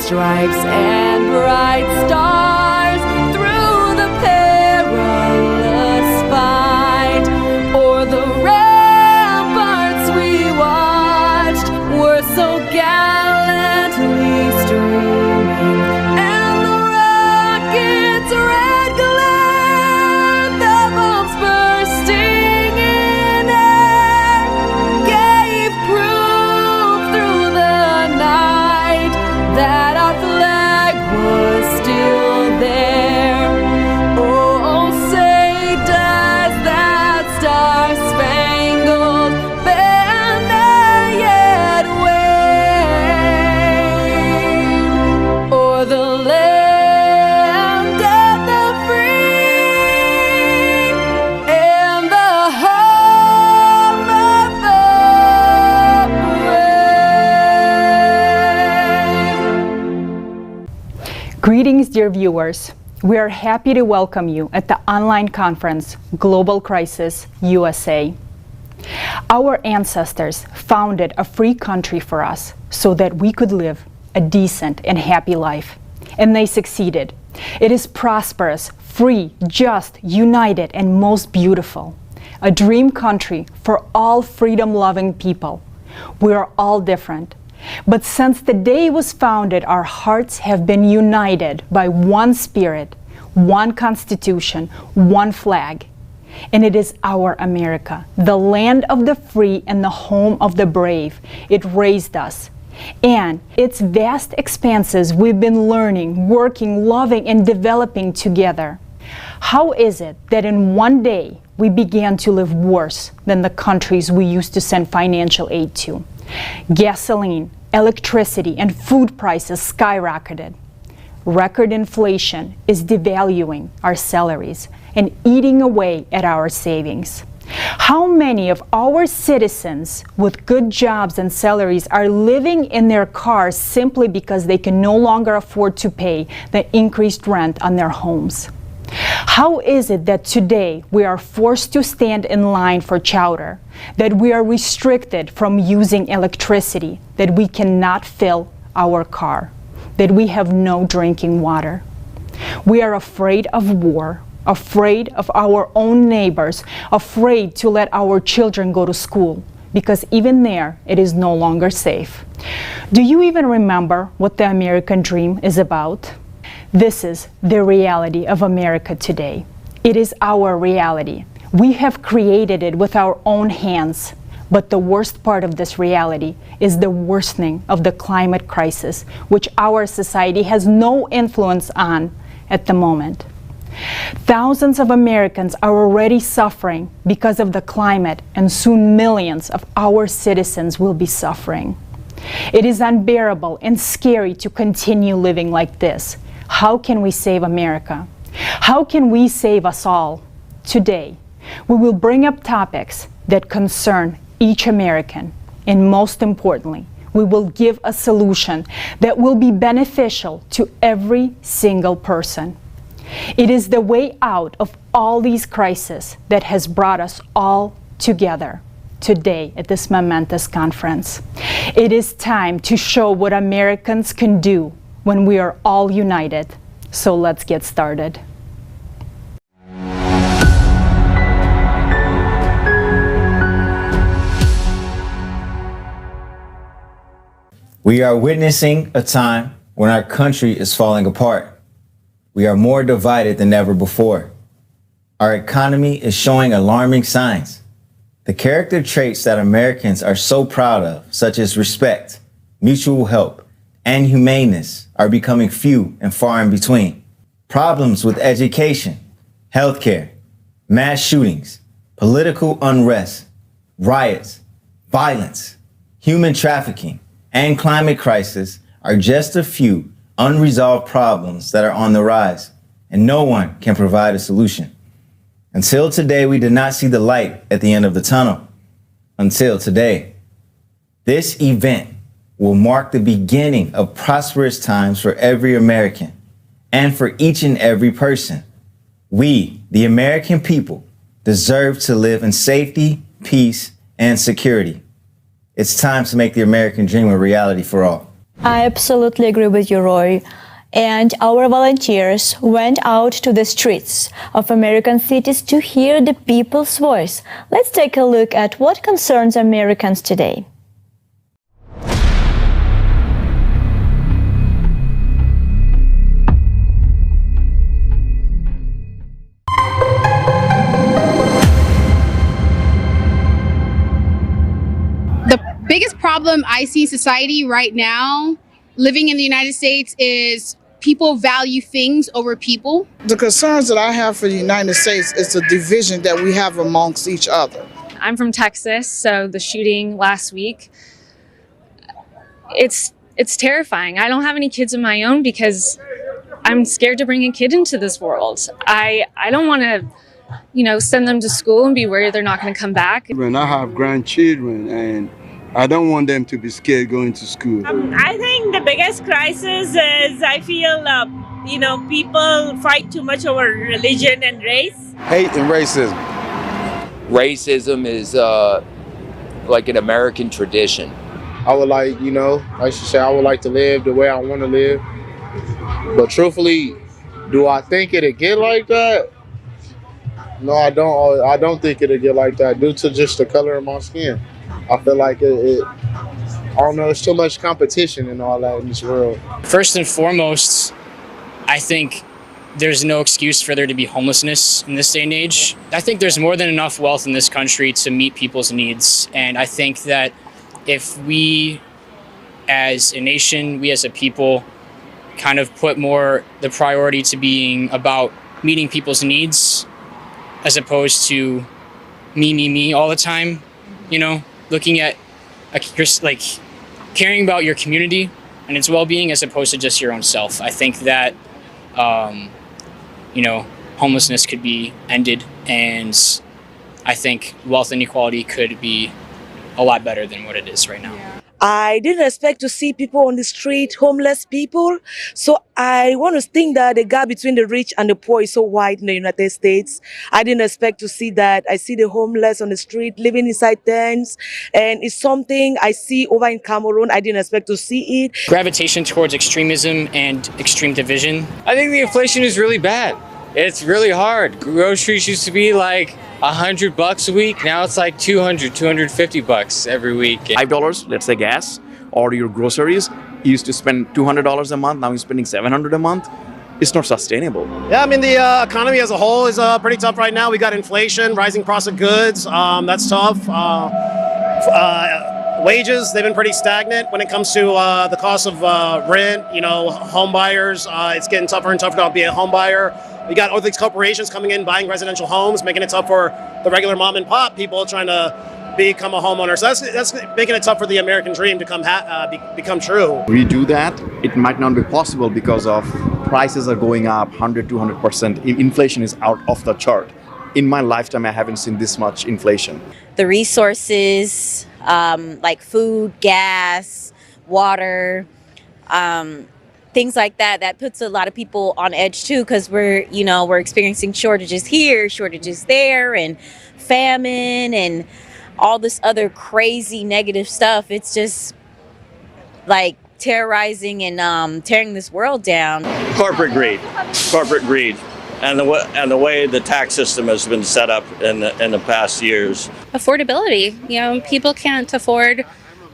stripes and bright stars through the perilous fight, o'er the ramparts we watched were so gallantly streaming, and the rockets' red glare, the bombs bursting in air, gave proof through the night that our flag was still there. Oh, say does that star-spangled banner yet wave o'er the land of the free and the home of the brave. Greetings, dear viewers. We are happy to welcome you at the online conference, Global Crisis USA. Our ancestors founded a free country for us so that we could live a decent and happy life. And they succeeded. It is prosperous, free, just, united, and most beautiful. A dream country for all freedom-loving people. We are all different. But since the day it was founded, our hearts have been united by one spirit, one constitution, one flag. And it is our America, the land of the free and the home of the brave. It raised us. And its vast expanses we've been learning, working, loving, and developing together. How is it that in one day we began to live worse than the countries we used to send financial aid to? Gasoline, electricity, and food prices skyrocketed. Record inflation is devaluing our salaries and eating away at our savings. How many of our citizens with good jobs and salaries are living in their cars simply because they can no longer afford to pay the increased rent on their homes? How is it that today we are forced to stand in line for chowder, that we are restricted from using electricity, that we cannot fill our car, that we have no drinking water? We are afraid of war, afraid of our own neighbors, afraid to let our children go to school, because even there it is no longer safe. Do you even remember what the American dream is about? This is the reality of America today. It is our reality. We have created it with our own hands. But the worst part of this reality is the worsening of the climate crisis, which our society has no influence on at the moment. Thousands of Americans are already suffering because of the climate, and soon millions of our citizens will be suffering. It is unbearable and scary to continue living like this. How can we save America? How can we save us all? Today, we will bring up topics that concern each American, and most importantly, we will give a solution that will be beneficial to every single person. It is the way out of all these crises that has brought us all together today at this momentous conference. It is time to show what Americans can do when we are all united. So let's get started. We are witnessing a time when our country is falling apart. We are more divided than ever before. Our economy is showing alarming signs. The character traits that Americans are so proud of, such as respect, mutual help, and humaneness, are becoming few and far in between. Problems with education, healthcare, mass shootings, political unrest, riots, violence, human trafficking, and climate crisis are just a few unresolved problems that are on the rise, and no one can provide a solution. Until today, we did not see the light at the end of the tunnel. Until today. This event will mark the beginning of prosperous times for every American and for each and every person. We, the American people, deserve to live in safety, peace, and security. It's time to make the American dream a reality for all. I absolutely agree with you, Roy. And our volunteers went out to the streets of American cities to hear the people's voice. Let's take a look at what concerns Americans today. The biggest problem I see in society right now, living in the United States, is people value things over people. The concerns that I have for the United States is the division that we have amongst each other. I'm from Texas, so the shooting last week, it's terrifying. I don't have any kids of my own because I'm scared to bring a kid into this world. I don't want to, send them to school and be worried they're not going to come back. When I have grandchildren, and I don't want them to be scared going to school. I think the biggest crisis is I feel, people fight too much over religion and race. Hate and racism. Racism is like an American tradition. I would like, I should say I would like to live the way I want to live. But truthfully, do I think it'll get like that? No, I don't. I don't think it'll get like that due to just the color of my skin. I feel like I don't know, there's too much competition and all that in this world. First and foremost, I think there's no excuse for there to be homelessness in this day and age. I think there's more than enough wealth in this country to meet people's needs. And I think that if we as a nation, we as a people, kind of put more the priority to being about meeting people's needs as opposed to me all the time, looking at just like caring about your community and its well-being as opposed to just your own self. I think that, homelessness could be ended, and I think wealth inequality could be a lot better than what it is right now. I didn't expect to see people on the street, homeless people. So I want to think that the gap between the rich and the poor is so wide in the United States. I didn't expect to see that. I see the homeless on the street living inside tents, and it's something I see over in Cameroon. I didn't expect to see it. Gravitation towards extremism and extreme division. I think the inflation is really bad. It's really hard. Groceries used to be like $100 a week. Now it's like $250 every week. $5, let's say gas, or your groceries. You used to spend $200 a month. Now you're spending $700 a month. It's not sustainable. Yeah, I mean, the economy as a whole is pretty tough right now. We got inflation, rising cost of goods. That's tough. Wages, they've been pretty stagnant when it comes to the cost of rent. Home buyers, it's getting tougher and tougher to be a home buyer. We got all these corporations coming in, buying residential homes, making it tough for the regular mom and pop people trying to become a homeowner. So that's making it tough for the American dream to become true. We do that, it might not be possible because of prices are going up 100-200%. Inflation is out of the chart. In my lifetime, I haven't seen this much inflation. The resources, like food, gas, water, things like that puts a lot of people on edge too, because we're experiencing shortages here, shortages there, and famine and all this other crazy negative stuff. It's just like terrorizing and tearing this world down. Corporate greed, and the way the tax system has been set up in the past years. Affordability, people can't afford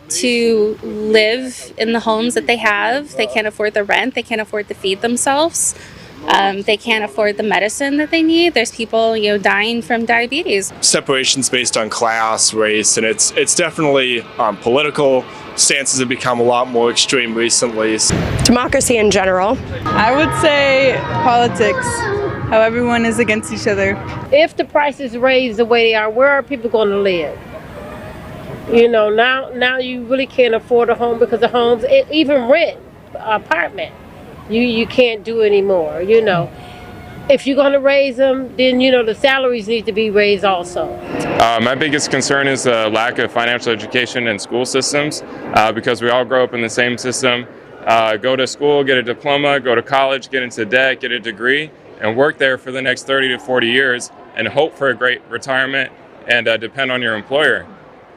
to live in the homes that they have. They can't afford the rent. They can't afford to feed themselves. They can't afford the medicine that they need. There's people, dying from diabetes. Separations based on class, race, and it's definitely political. Stances have become a lot more extreme recently. Democracy in general. I would say politics, how everyone is against each other. If the prices raise the way they are, where are people going to live? Now you really can't afford a home because the homes, even rent apartment, you can't do anymore. If you're going to raise them, then the salaries need to be raised also. My biggest concern is the lack of financial education in school systems, because we all grow up in the same system. Go to school, get a diploma, go to college, get into debt, get a degree, and work there for the next 30 to 40 years and hope for a great retirement and depend on your employer.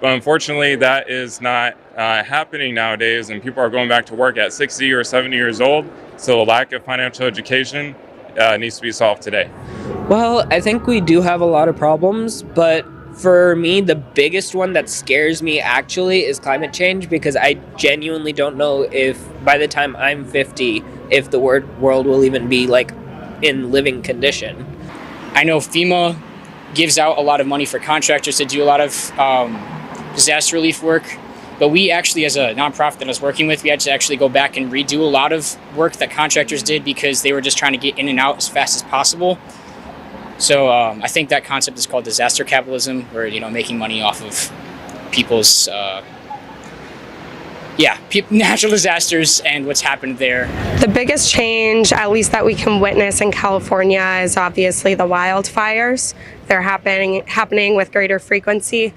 But unfortunately, that is not happening nowadays, and people are going back to work at 60 or 70 years old. So the lack of financial education needs to be solved today. Well, I think we do have a lot of problems, but for me, the biggest one that scares me actually is climate change, because I genuinely don't know if by the time I'm 50, if the world will even be like in living condition. I know FEMA gives out a lot of money for contractors to do a lot of disaster relief work, but we actually, as a nonprofit that I was working with, we had to actually go back and redo a lot of work that contractors did because they were just trying to get in and out as fast as possible. So I think that concept is called disaster capitalism, where, you know, making money off of people's natural disasters and what's happened there. The biggest change, at least that we can witness in California, is obviously the wildfires. They're happening with greater frequency.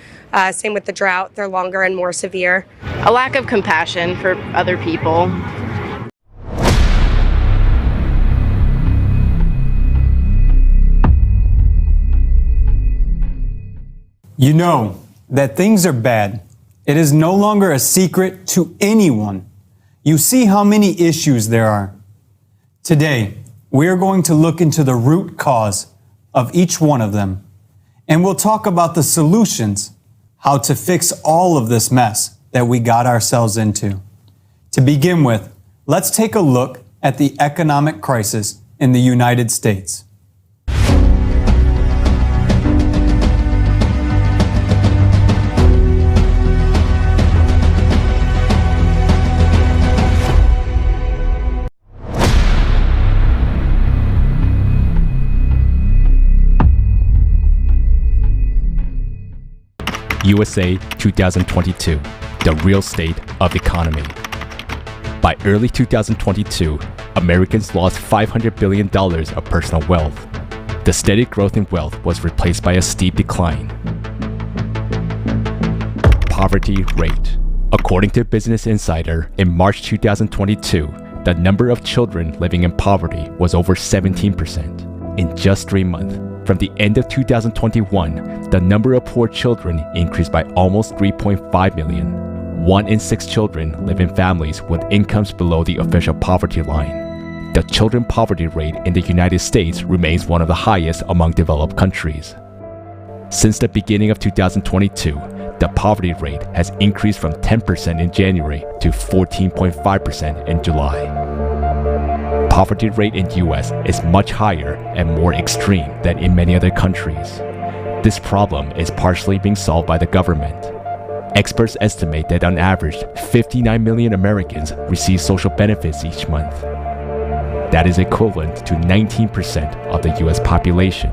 Same with the drought. They're longer and more severe. A lack of compassion for other people. You know that things are bad. It is no longer a secret to anyone. You see how many issues there are. Today, we are going to look into the root cause of each one of them. And we'll talk about the solutions, how to fix all of this mess that we got ourselves into. To begin with, let's take a look at the economic crisis in the United States. USA 2022, the real state of economy. By early 2022, Americans lost $500 billion of personal wealth. The steady growth in wealth was replaced by a steep decline. Poverty rate. According to Business Insider, in March 2022, the number of children living in poverty was over 17%. In just 3 months, from the end of 2021, the number of poor children increased by almost 3.5 million. 1 in 6 children live in families with incomes below the official poverty line. The children poverty rate in the United States remains one of the highest among developed countries. Since the beginning of 2022, the poverty rate has increased from 10% in January to 14.5% in July. Poverty rate in US is much higher and more extreme than in many other countries. This problem is partially being solved by the government. Experts estimate that on average, 59 million Americans receive social benefits each month. That is equivalent to 19% of the US population.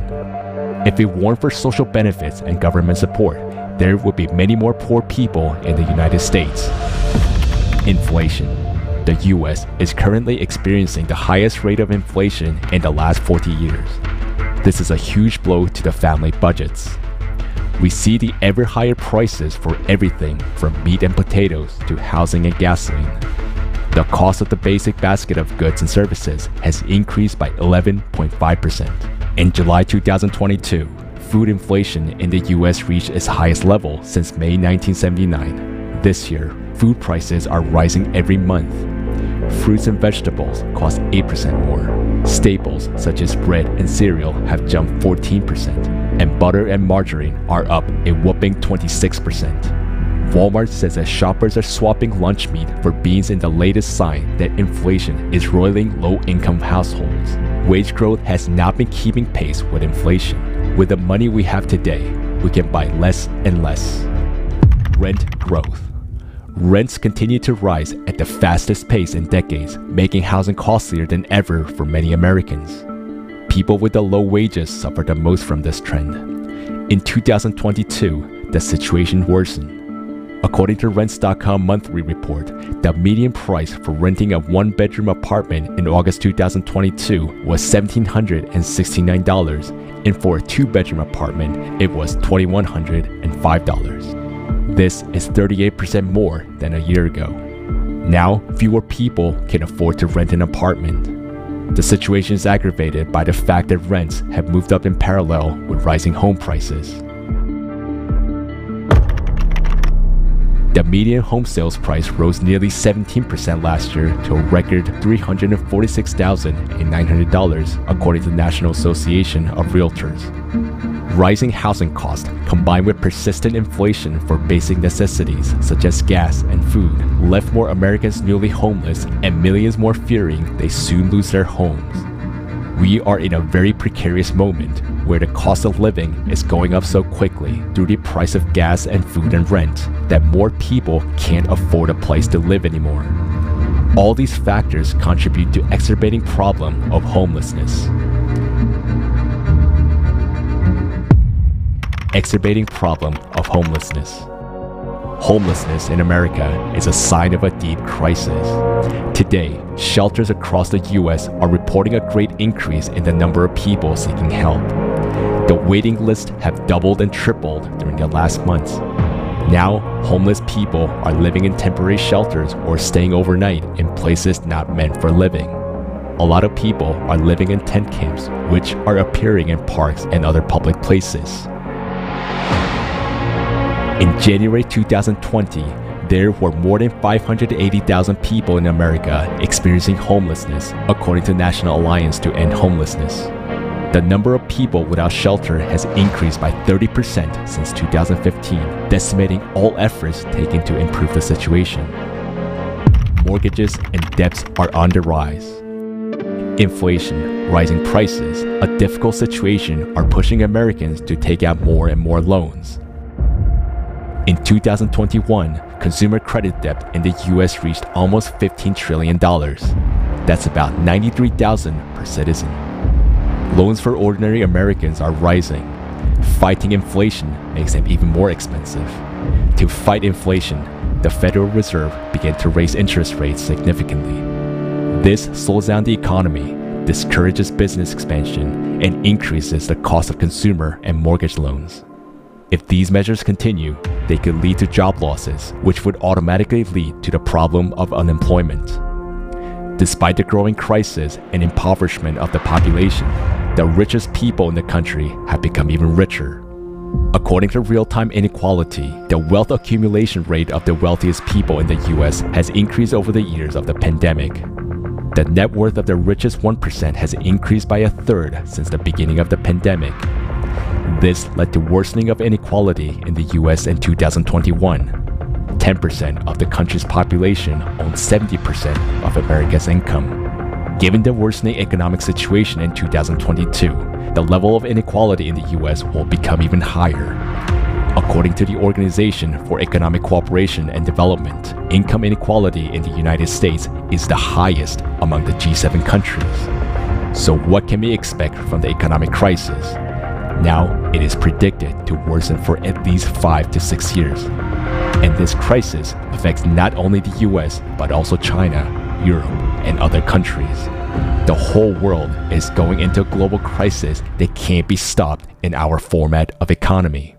If it weren't for social benefits and government support, there would be many more poor people in the United States. Inflation. The US is currently experiencing the highest rate of inflation in the last 40 years. This is a huge blow to the family budgets. We see the ever higher prices for everything from meat and potatoes to housing and gasoline. The cost of the basic basket of goods and services has increased by 11.5%. In July 2022, food inflation in the US reached its highest level since May 1979. This year, food prices are rising every month. Fruits and vegetables cost 8% more. Staples such as bread and cereal have jumped 14%, and butter and margarine are up a whopping 26%. Walmart says that shoppers are swapping lunch meat for beans in the latest sign that inflation is roiling low-income households. Wage growth has not been keeping pace with inflation. With the money we have today, we can buy less and less. Rent growth. Rents continue to rise at the fastest pace in decades, making housing costlier than ever for many Americans. People with the low wages suffer the most from this trend. In 2022, the situation worsened. According to Rents.com monthly report, the median price for renting a one-bedroom apartment in August 2022 was $1,769, and for a two-bedroom apartment, it was $2,105. This is 38% more than a year ago. Now, fewer people can afford to rent an apartment. The situation is aggravated by the fact that rents have moved up in parallel with rising home prices. The median home sales price rose nearly 17% last year to a record $346,900, according to the National Association of Realtors. Rising housing costs, combined with persistent inflation for basic necessities such as gas and food, left more Americans newly homeless and millions more fearing they soon lose their homes. We are in a very precarious moment where the cost of living is going up so quickly through the price of gas and food and rent that more people can't afford a place to live anymore. All these factors contribute to exacerbating problem of homelessness. Exacerbating problem of homelessness. Homelessness in America is a sign of a deep crisis. Today, shelters across the U.S. are reporting a great increase in the number of people seeking help. The waiting lists have doubled and tripled during the last months. Now, homeless people are living in temporary shelters or staying overnight in places not meant for living. A lot of people are living in tent camps, which are appearing in parks and other public places. In January 2020, there were more than 580,000 people in America experiencing homelessness, according to National Alliance to End Homelessness. The number of people without shelter has increased by 30% since 2015, decimating all efforts taken to improve the situation. Mortgages and debts are on the rise. Inflation, rising prices, a difficult situation are pushing Americans to take out more and more loans. In 2021, consumer credit debt in the US reached almost $15 trillion. That's about $93,000 per citizen. Loans for ordinary Americans are rising. Fighting inflation makes them even more expensive. To fight inflation, the Federal Reserve began to raise interest rates significantly. This slows down the economy, discourages business expansion, and increases the cost of consumer and mortgage loans. If these measures continue, they could lead to job losses, which would automatically lead to the problem of unemployment. Despite the growing crisis and impoverishment of the population, the richest people in the country have become even richer. According to real-time inequality, the wealth accumulation rate of the wealthiest people in the US has increased over the years of the pandemic. The net worth of the richest 1% has increased by a third since the beginning of the pandemic. This led to worsening of inequality in the US in 2021. 10% of the country's population owns 70% of America's income. Given the worsening economic situation in 2022, the level of inequality in the US will become even higher. According to the Organization for Economic Cooperation and Development, income inequality in the United States is the highest among the G7 countries. So what can we expect from the economic crisis? Now, it is predicted to worsen for at least 5 to 6 years. And this crisis affects not only the US, but also China, Europe, and other countries. The whole world is going into a global crisis that can't be stopped in our format of economy.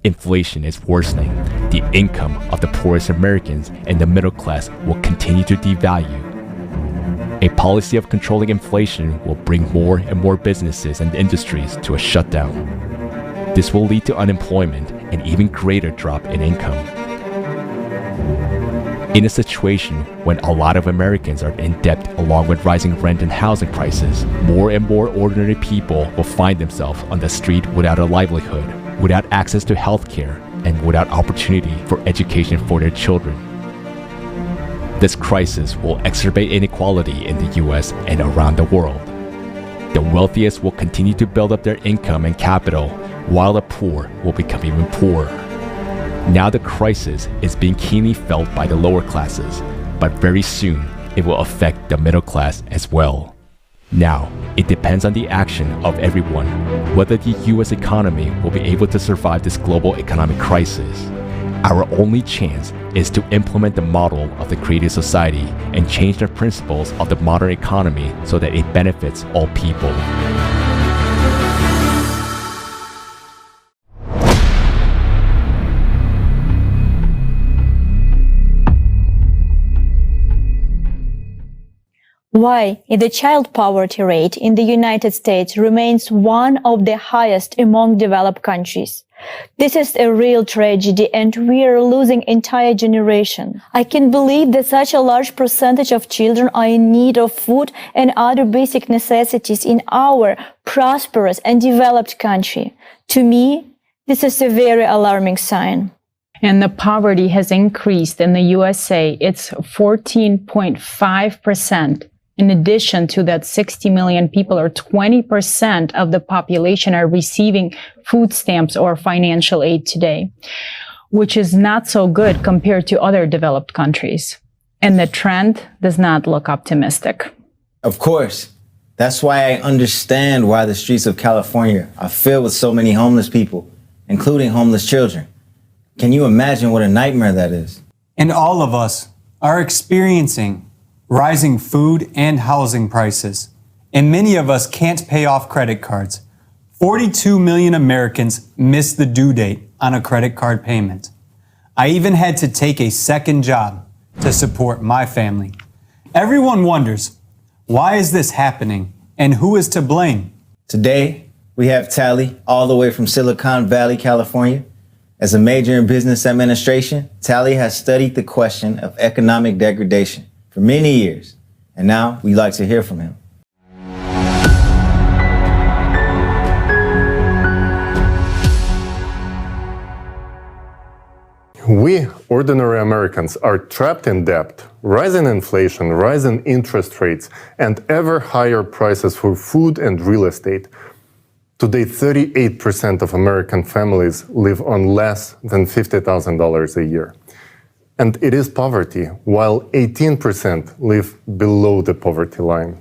Inflation is worsening. The income of the poorest Americans and the middle class will continue to devalue. A policy of controlling inflation will bring more and more businesses and industries to a shutdown. This will lead to unemployment and even greater drop in income. In a situation when a lot of Americans are in debt along with rising rent and housing prices, more and more ordinary people will find themselves on the street without a livelihood, without access to health care, and without opportunity for education for their children. This crisis will exacerbate inequality in the US and around the world. The wealthiest will continue to build up their income and capital, while the poor will become even poorer. Now the crisis is being keenly felt by the lower classes, but very soon it will affect the middle class as well. Now, it depends on the action of everyone whether the US economy will be able to survive this global economic crisis. Our only chance is to implement the model of the creative society and change the principles of the modern economy so that it benefits all people. Why the child poverty rate in the United States remains one of the highest among developed countries. This is a real tragedy and we are losing entire generation. I can't believe that such a large percentage of children are in need of food and other basic necessities in our prosperous and developed country. To me, this is a very alarming sign. And the poverty has increased in the USA. It's 14.5%. In addition to that, 60 million people, or 20% of the population, are receiving food stamps or financial aid today, which is not so good compared to other developed countries. And the trend does not look optimistic. Of course. That's why I understand why the streets of California are filled with so many homeless people, including homeless children. Can you imagine what a nightmare that is? And all of us are experiencing rising food and housing prices, and many of us can't pay off credit cards. 42 million Americans miss the due date on a credit card payment. I even had to take a second job to support my family. Everyone wonders, why is this happening and who is to blame? Today, we have Tally all the way from Silicon Valley, California. As a major in business administration, Tally has studied the question of economic degradation for many years, and now we'd like to hear from him. We, ordinary Americans, are trapped in debt, rising inflation, rising interest rates, and ever higher prices for food and real estate. Today, 38% of American families live on less than $50,000 a year. And it is poverty, while 18% live below the poverty line.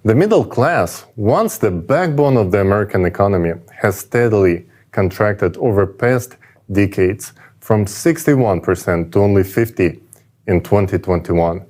The middle class, once the backbone of the American economy, has steadily contracted over past decades from 61% to only 50% in 2021.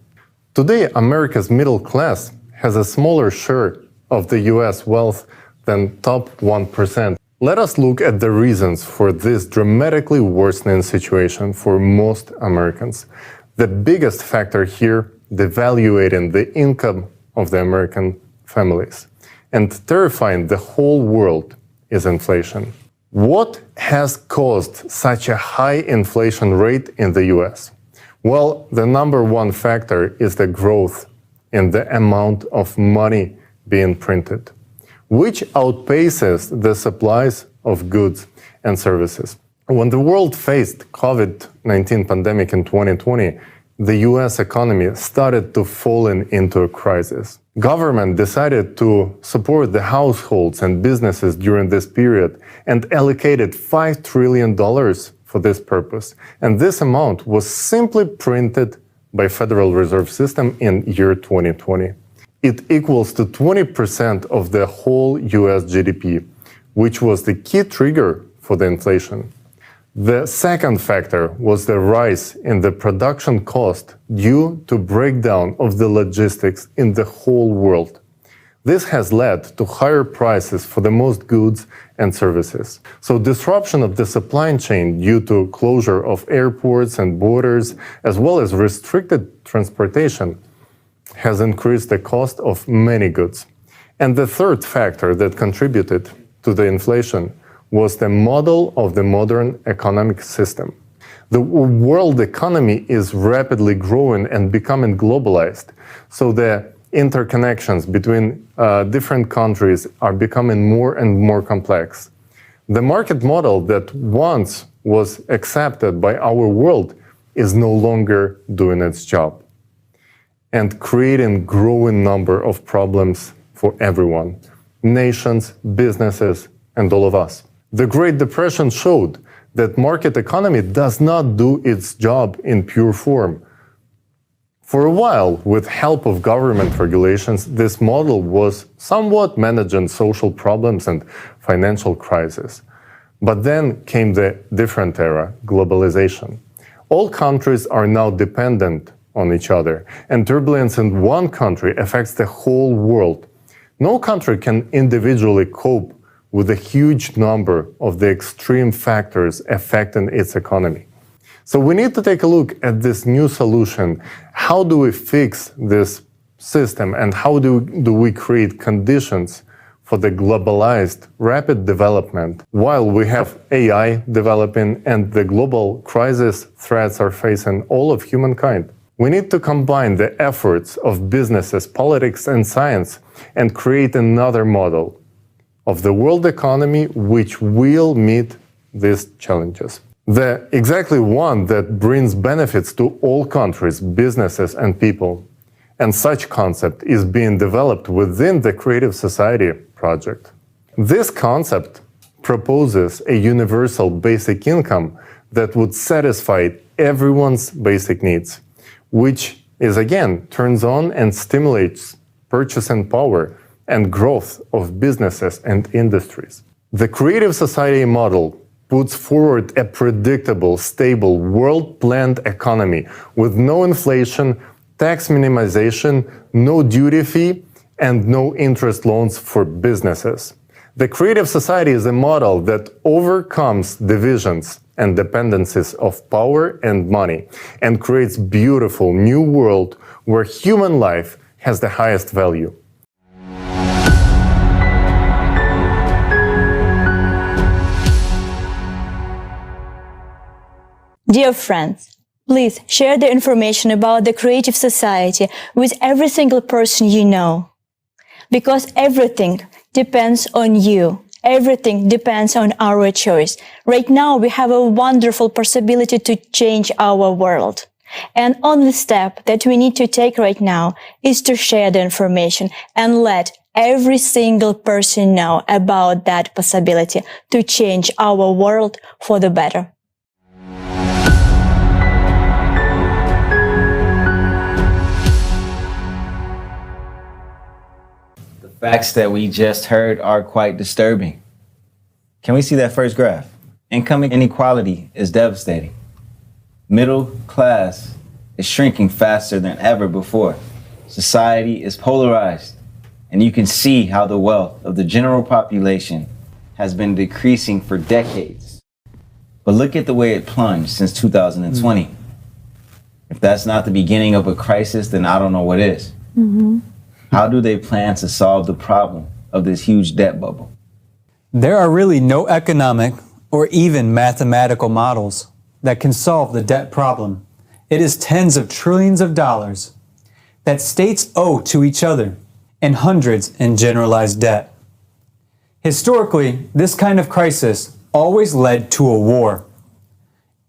Today, America's middle class has a smaller share of the US wealth than top 1%. Let us look at the reasons for this dramatically worsening situation for most Americans. The biggest factor here, devaluating the income of the American families and terrifying the whole world, is inflation. What has caused such a high inflation rate in the US? Well, the number one factor is the growth in the amount of money being printed, which outpaces the supplies of goods and services. When the world faced COVID-19 pandemic in 2020, the US economy started to fall into a crisis. Government decided to support the households and businesses during this period and allocated $5 trillion for this purpose. And this amount was simply printed by Federal Reserve System in year 2020. It equals to 20% of the whole US GDP, which was the key trigger for the inflation. The second factor was the rise in the production cost due to breakdown of the logistics in the whole world. This has led to higher prices for the most goods and services. So disruption of the supply chain due to closure of airports and borders, as well as restricted transportation, has increased the cost of many goods. And the third factor that contributed to the inflation was the model of the modern economic system. The world economy is rapidly growing and becoming globalized, so the interconnections between different countries are becoming more and more complex. The market model that once was accepted by our world is no longer doing its job and creating growing number of problems for everyone, nations, businesses, and all of us. The Great Depression showed that market economy does not do its job in pure form. For a while, with help of government regulations, this model was somewhat managing social problems and financial crisis. But then came the different era, globalization. All countries are now dependent on each other, and turbulence in one country affects the whole world. No country can individually cope with a huge number of the extreme factors affecting its economy. So we need to take a look at this new solution. How do we fix this system and how do we create conditions for the globalized rapid development while we have AI developing and the global crisis threats are facing all of humankind. We need to combine the efforts of businesses, politics, and science and create another model of the world economy which will meet these challenges. The exactly one that brings benefits to all countries, businesses, and people. And such concept is being developed within the Creative Society project. This concept proposes a universal basic income that would satisfy everyone's basic needs, which is again turns on and stimulates purchasing power and growth of businesses and industries. The Creative Society model puts forward a predictable, stable, world-planned economy with no inflation, tax minimization, no duty fee, and no interest loans for businesses. The Creative Society is a model that overcomes divisions and dependencies of power and money and creates beautiful new world where human life has the highest value. Dear friends, please share the information about the Creative Society with every single person you know. Because everything depends on you. Everything depends on our choice. Right now, we have a wonderful possibility to change our world. And only step that we need to take right now is to share the information and let every single person know about that possibility to change our world for the better. Facts that we just heard are quite disturbing. Can we see that first graph? Income inequality is devastating. Middle class is shrinking faster than ever before. Society is polarized, and you can see how the wealth of the general population has been decreasing for decades. But look at the way it plunged since 2020. If that's not the beginning of a crisis, then I don't know what is. How do they plan to solve the problem of this huge debt bubble? There are really no economic or even mathematical models that can solve the debt problem. It is tens of trillions of dollars that states owe to each other and hundreds in generalized debt. Historically, this kind of crisis always led to a war,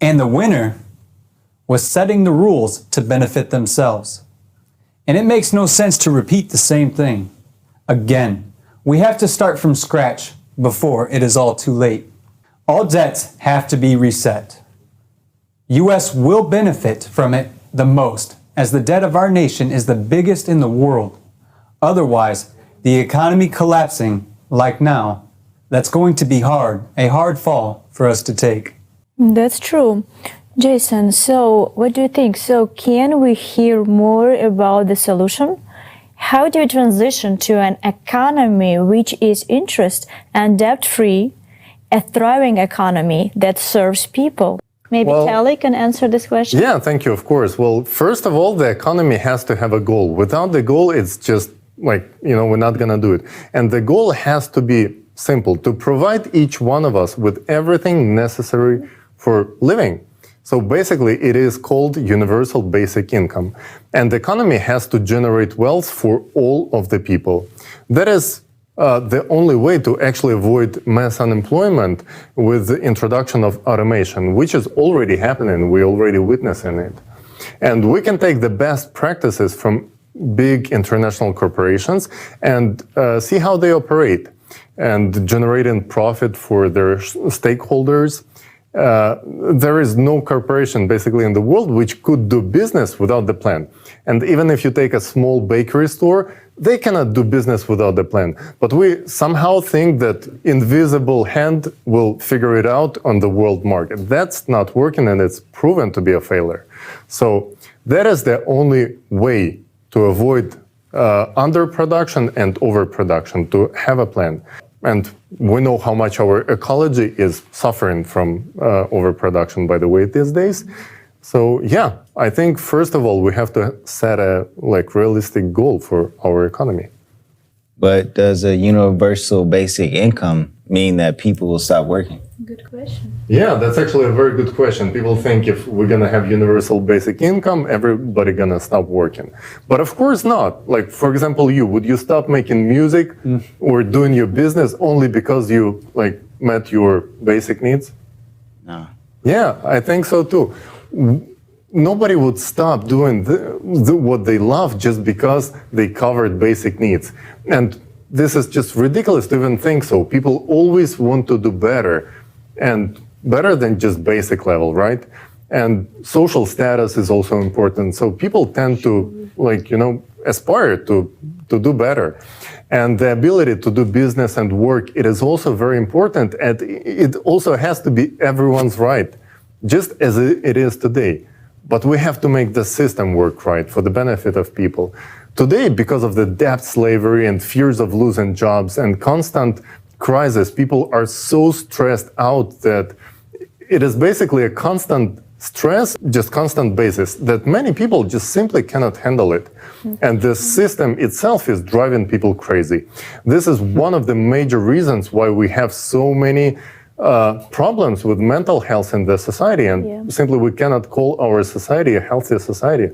and the winner was setting the rules to benefit themselves. And it makes no sense to repeat the same thing. Again, we have to start from scratch before it is all too late. All debts have to be reset. U.S. will benefit from it the most, as the debt of our nation is the biggest in the world. Otherwise, the economy collapsing, like now, that's going to be a hard fall for us to take. That's true. Jason, so what do you think? So can we hear more about the solution? How do you transition to an economy which is interest and debt-free, a thriving economy that serves people? Maybe Kelly can answer this question? Yeah, thank you, of course. Well, first of all, the economy has to have a goal. Without the goal, it's just like, we're not going to do it. And the goal has to be simple, to provide each one of us with everything necessary for living. So basically, it is called universal basic income. And the economy has to generate wealth for all of the people. That is the only way to actually avoid mass unemployment with the introduction of automation, which is already happening. We're already witnessing it. And we can take the best practices from big international corporations and see how they operate and generating profit for their stakeholders. There is no corporation basically in the world which could do business without the plan. And even if you take a small bakery store, they cannot do business without the plan. But we somehow think that invisible hand will figure it out on the world market. That's not working, and it's proven to be a failure. So that is the only way to avoid underproduction and overproduction, to have a plan. And we know how much our ecology is suffering from overproduction, by the way, these days. So yeah, I think first of all, we have to set a realistic goal for our economy. But does a universal basic income mean that people will stop working? Good question. Yeah, that's actually a very good question. People think if we're gonna have universal basic income, everybody gonna stop working. But of course not. Like, for example, would you stop making music or doing your business only because you met your basic needs? No. Yeah, I think so too. Nobody would stop doing what they love just because they covered basic needs. And this is just ridiculous to even think so. People always want to do better, and better than just basic level, right? And social status is also important. So people tend to aspire to do better. And the ability to do business and work, it is also very important. And it also has to be everyone's right, just as it is today. But we have to make the system work right for the benefit of people. Today, because of the debt slavery and fears of losing jobs and constant crisis, people are so stressed out that it is basically a constant stress, just constant basis, that many people just simply cannot handle it. And the system itself is driving people crazy. This is one of the major reasons why we have so many problems with mental health in the society, and simply we cannot call our society a healthy society.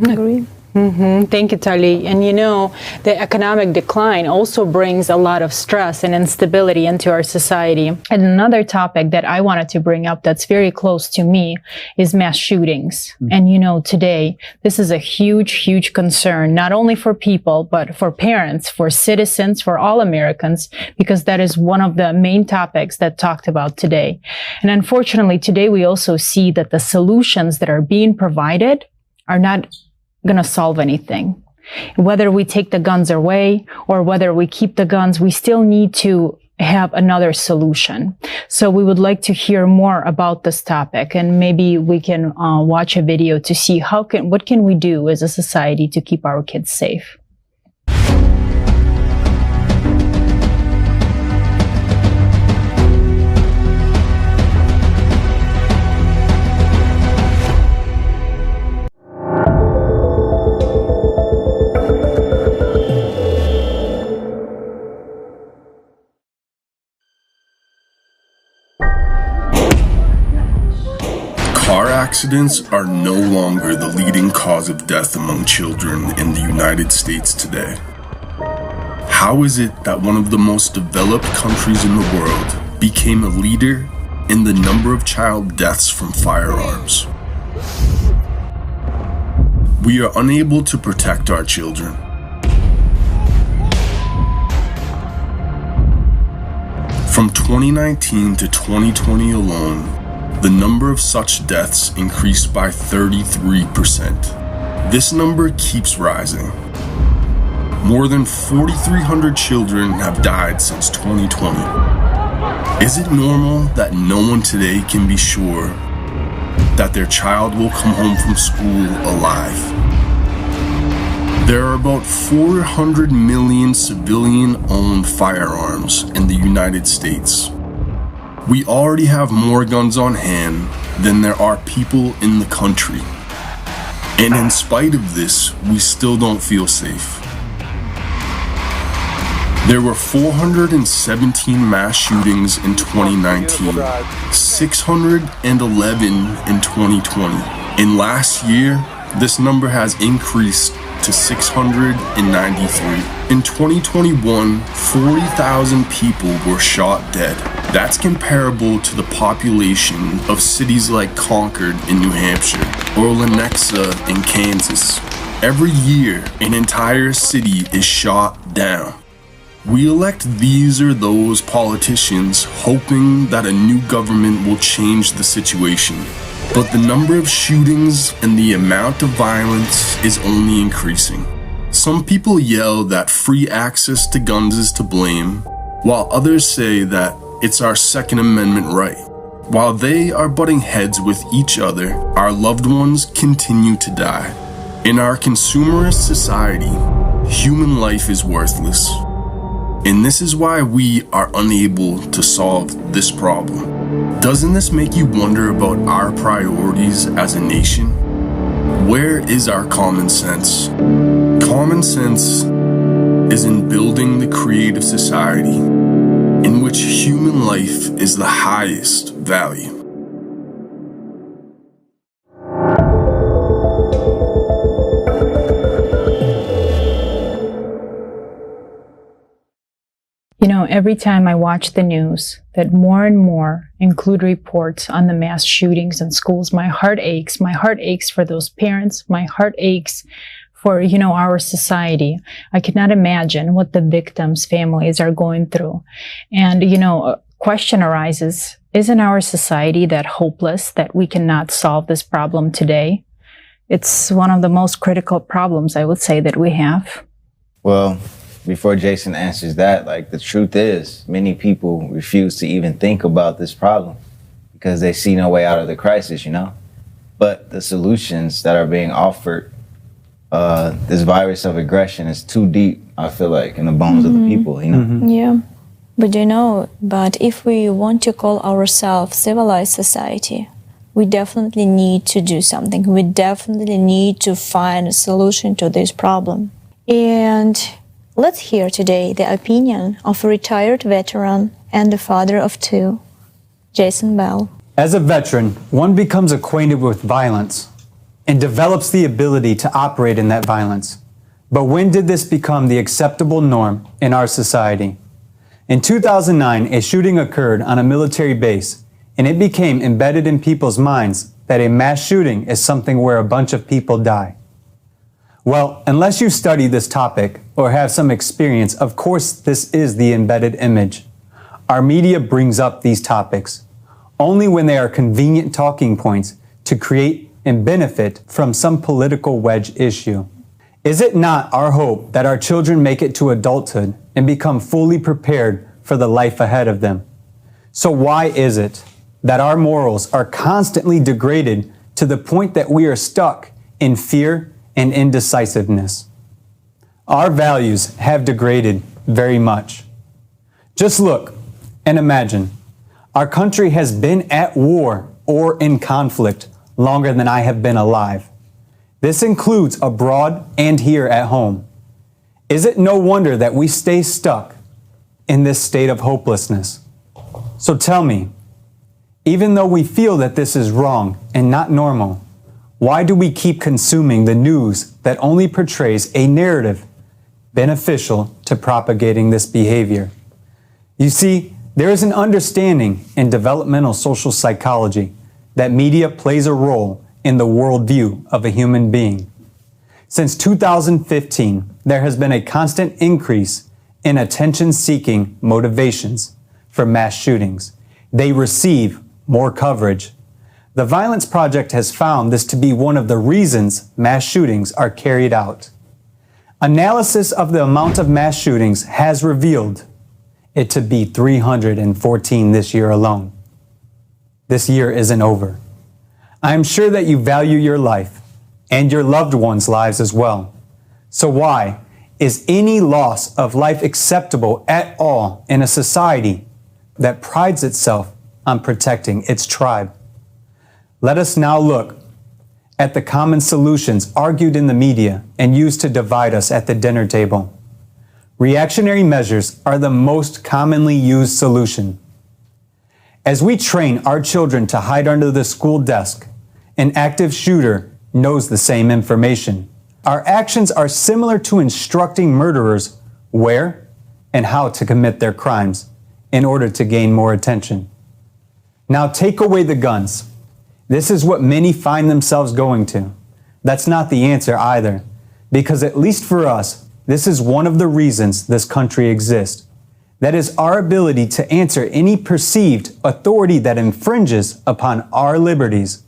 Agree. Thank you, Tali. And the economic decline also brings a lot of stress and instability into our society. And another topic that I wanted to bring up that's very close to me is mass shootings. And today, this is a huge, huge concern, not only for people, but for parents, for citizens, for all Americans, because that is one of the main topics that talked about today. And unfortunately, today we also see that the solutions that are being provided are not going to solve anything. Whether we take the guns away or whether we keep the guns, we still need to have another solution. So we would like to hear more about this topic, and maybe we can watch a video to see what can we do as a society to keep our kids safe. Car accidents are no longer the leading cause of death among children in the United States today. How is it that one of the most developed countries in the world became a leader in the number of child deaths from firearms? We are unable to protect our children. From 2019 to 2020 alone, the number of such deaths increased by 33%. This number keeps rising. More than 4,300 children have died since 2020. Is it normal that no one today can be sure that their child will come home from school alive? There are about 400 million civilian-owned firearms in the United States. We already have more guns on hand than there are people in the country. And in spite of this, we still don't feel safe. There were 417 mass shootings in 2019, 611 in 2020. And last year, this number has increased to 693. In 2021, 40,000 people were shot dead. That's comparable to the population of cities like Concord in New Hampshire or Lenexa in Kansas. Every year, an entire city is shot down. We elect these or those politicians hoping that a new government will change the situation. But the number of shootings and the amount of violence is only increasing. Some people yell that free access to guns is to blame, while others say that it's our Second Amendment right. While they are butting heads with each other, our loved ones continue to die. In our consumerist society, human life is worthless. And this is why we are unable to solve this problem. Doesn't this make you wonder about our priorities as a nation? Where is our common sense? Common sense is in building the creative society in which human life is the highest value. You know, every time I watch the news that more and more include reports on the mass shootings in schools, my heart aches. My heart aches for those parents. My heart aches for, our society. I cannot imagine what the victims' families are going through. And, a question arises, isn't our society that hopeless that we cannot solve this problem today? It's one of the most critical problems, I would say, that we have. Well, before Jason answers that, the truth is, many people refuse to even think about this problem because they see no way out of the crisis, But the solutions that are being offered, this virus of aggression is too deep, I feel like, in the bones of the people, Yeah. But if we want to call ourselves civilized society, we definitely need to do something. We definitely need to find a solution to this problem. And let's hear today the opinion of a retired veteran and the father of two, Jason Bell. As a veteran, one becomes acquainted with violence and develops the ability to operate in that violence. But when did this become the acceptable norm in our society? In 2009, a shooting occurred on a military base, and it became embedded in people's minds that a mass shooting is something where a bunch of people die. Well, unless you study this topic or have some experience, of course this is the embedded image. Our media brings up these topics only when they are convenient talking points to create and benefit from some political wedge issue. Is it not our hope that our children make it to adulthood and become fully prepared for the life ahead of them? So why is it that our morals are constantly degraded to the point that we are stuck in fear and indecisiveness? Our values have degraded very much. Just look and imagine. Our country has been at war or in conflict longer than I have been alive. This includes abroad and here at home. Is it no wonder that we stay stuck in this state of hopelessness? So tell me, even though we feel that this is wrong and not normal, why do we keep consuming the news that only portrays a narrative beneficial to propagating this behavior? You see, there is an understanding in developmental social psychology that media plays a role in the worldview of a human being. Since 2015, there has been a constant increase in attention-seeking motivations for mass shootings. They receive more coverage. The Violence Project has found this to be one of the reasons mass shootings are carried out. Analysis of the amount of mass shootings has revealed it to be 314 this year alone. This year isn't over. I am sure that you value your life and your loved ones' lives as well. So why is any loss of life acceptable at all in a society that prides itself on protecting its tribe? Let us now look at the common solutions argued in the media and used to divide us at the dinner table. Reactionary measures are the most commonly used solution. As we train our children to hide under the school desk, an active shooter knows the same information. Our actions are similar to instructing murderers where and how to commit their crimes in order to gain more attention. Now take away the guns. This is what many find themselves going to. That's not the answer either, because at least for us, this is one of the reasons this country exists. That is our ability to answer any perceived authority that infringes upon our liberties.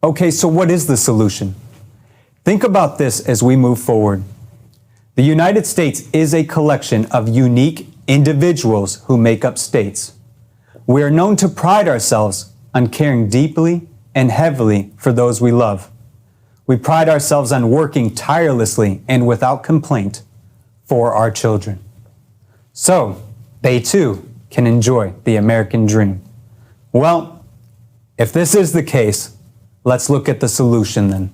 Okay, so what is the solution? Think about this as we move forward. The United States is a collection of unique individuals who make up states. We are known to pride ourselves on caring deeply and heavily for those we love. We pride ourselves on working tirelessly and without complaint for our children. so they too can enjoy the American dream. Well, if this is the case, let's look at the solution then.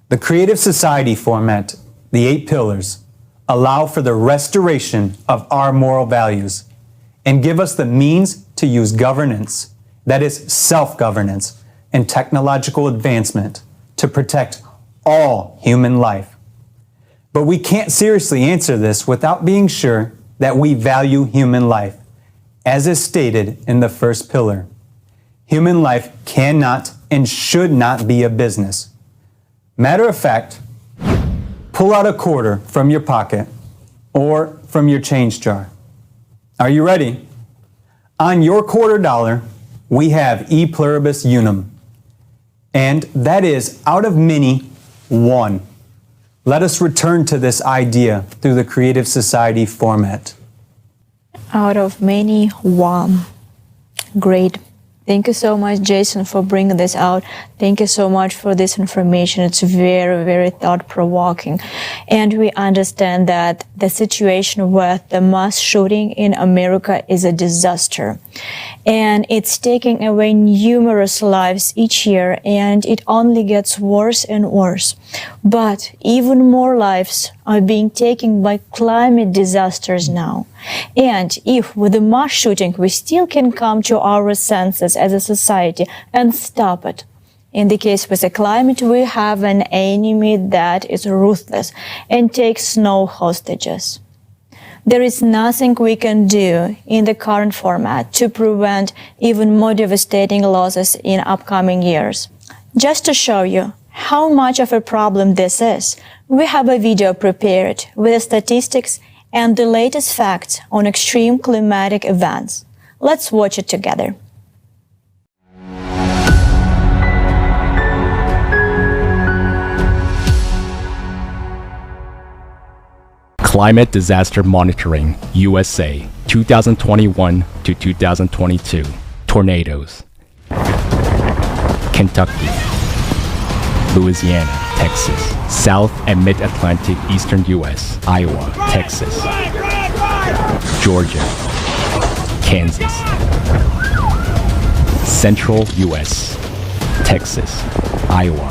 The Creative Society format, the 8 pillars, allow for the restoration of our moral values and give us the means to use governance, that is self-governance, and technological advancement to protect all human life. But we can't seriously answer this without being sure that we value human life, as is stated in the first pillar. Human life cannot and should not be a business. Matter of fact, pull out a quarter from your pocket or from your change jar. Are you ready? On your quarter dollar, we have e pluribus unum, and that is out of many, one. Let us return to this idea through the Creative Society format. Out of many, one. Great. Thank you so much, Jason, for bringing this out. Thank you so much for this information. It's very, very thought-provoking. And we understand that the situation with the mass shooting in America is a disaster. And it's taking away numerous lives each year, and it only gets worse and worse. But even more lives are being taken by climate disasters now. And if with the mass shooting we still can come to our senses as a society and stop it, in the case with the climate, we have an enemy that is ruthless and takes no hostages. There is nothing we can do in the current format to prevent even more devastating losses in upcoming years. Just to show you how much of a problem this is, we have a video prepared with the statistics and the latest facts on extreme climatic events. Let's watch it together. Climate Disaster Monitoring, USA, 2021 to 2022. Tornadoes. Kentucky, Louisiana, Texas, South and Mid-Atlantic Eastern U.S., Iowa, Texas, Georgia, Kansas, Central U.S., Texas, Iowa,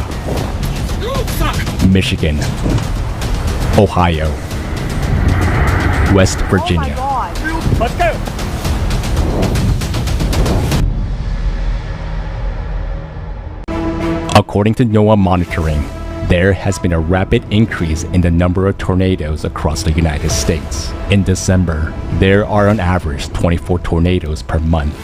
Michigan, Ohio, West Virginia. Let's go. According to NOAA monitoring, there has been a rapid increase in the number of tornadoes across the United States. In December, there are on average 24 tornadoes per month.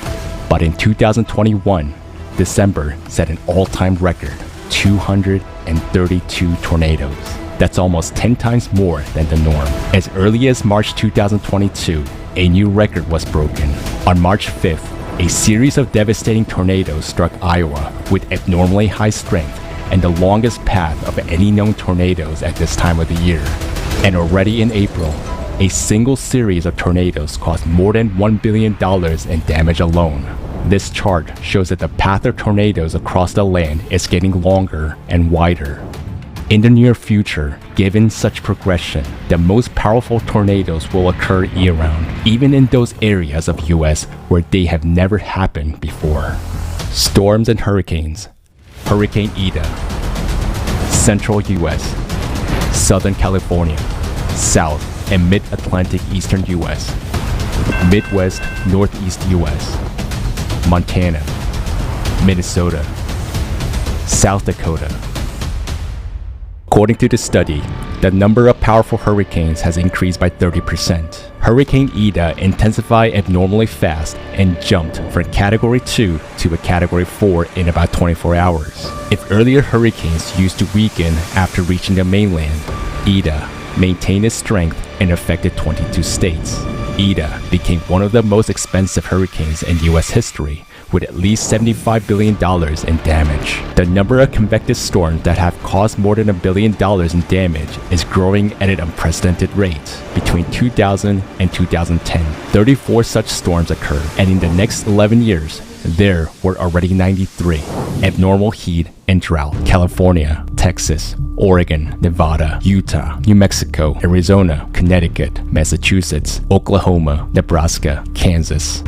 But in 2021, December set an all-time record, 232 tornadoes. That's almost 10 times more than the norm. As early as March 2022, a new record was broken. On March 5th, a series of devastating tornadoes struck Iowa with abnormally high strength and the longest path of any known tornadoes at this time of the year. And already in April, a single series of tornadoes caused more than $1 billion in damage alone. This chart shows that the path of tornadoes across the land is getting longer and wider. In the near future, given such progression, the most powerful tornadoes will occur year-round, even in those areas of US where they have never happened before. Storms and hurricanes. Hurricane Ida. Central US, Southern California, South and Mid-Atlantic Eastern US, Midwest, Northeast US, Montana, Minnesota, South Dakota. According to the study, the number of powerful hurricanes has increased by 30%. Hurricane Ida intensified abnormally fast and jumped from Category 2 to a Category 4 in about 24 hours. If earlier hurricanes used to weaken after reaching the mainland, Ida maintained its strength and affected 22 states. Ida became one of the most expensive hurricanes in US history, with at least $75 billion in damage. The number of convective storms that have caused more than $1 billion in damage is growing at an unprecedented rate. Between 2000 and 2010, 34 such storms occurred, and in the next 11 years, there were already 93. Abnormal heat and drought. California, Texas, Oregon, Nevada, Utah, New Mexico, Arizona, Connecticut, Massachusetts, Oklahoma, Nebraska, Kansas.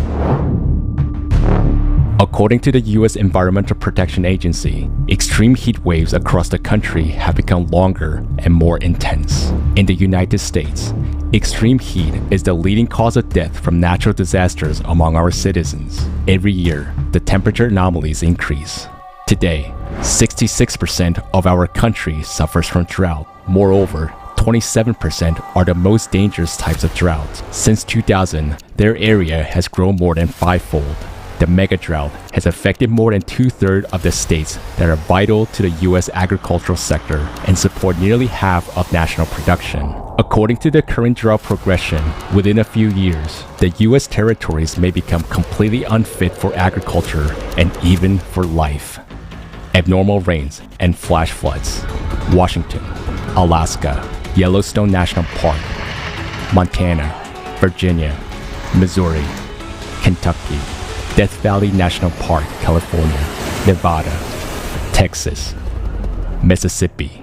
According to the U.S. Environmental Protection Agency, extreme heat waves across the country have become longer and more intense. In the United States, extreme heat is the leading cause of death from natural disasters among our citizens. Every year, the temperature anomalies increase. Today, 66% of our country suffers from drought. Moreover, 27% are the most dangerous types of drought. Since 2000, their area has grown more than fivefold. The mega drought has affected more than 2/3 of the states that are vital to the U.S. agricultural sector and support nearly half of national production. According to the current drought progression, within a few years, the U.S. territories may become completely unfit for agriculture and even for life. Abnormal rains and flash floods. Washington, Alaska, Yellowstone National Park, Montana, Virginia, Missouri, Kentucky, Death Valley National Park, California, Nevada, Texas, Mississippi.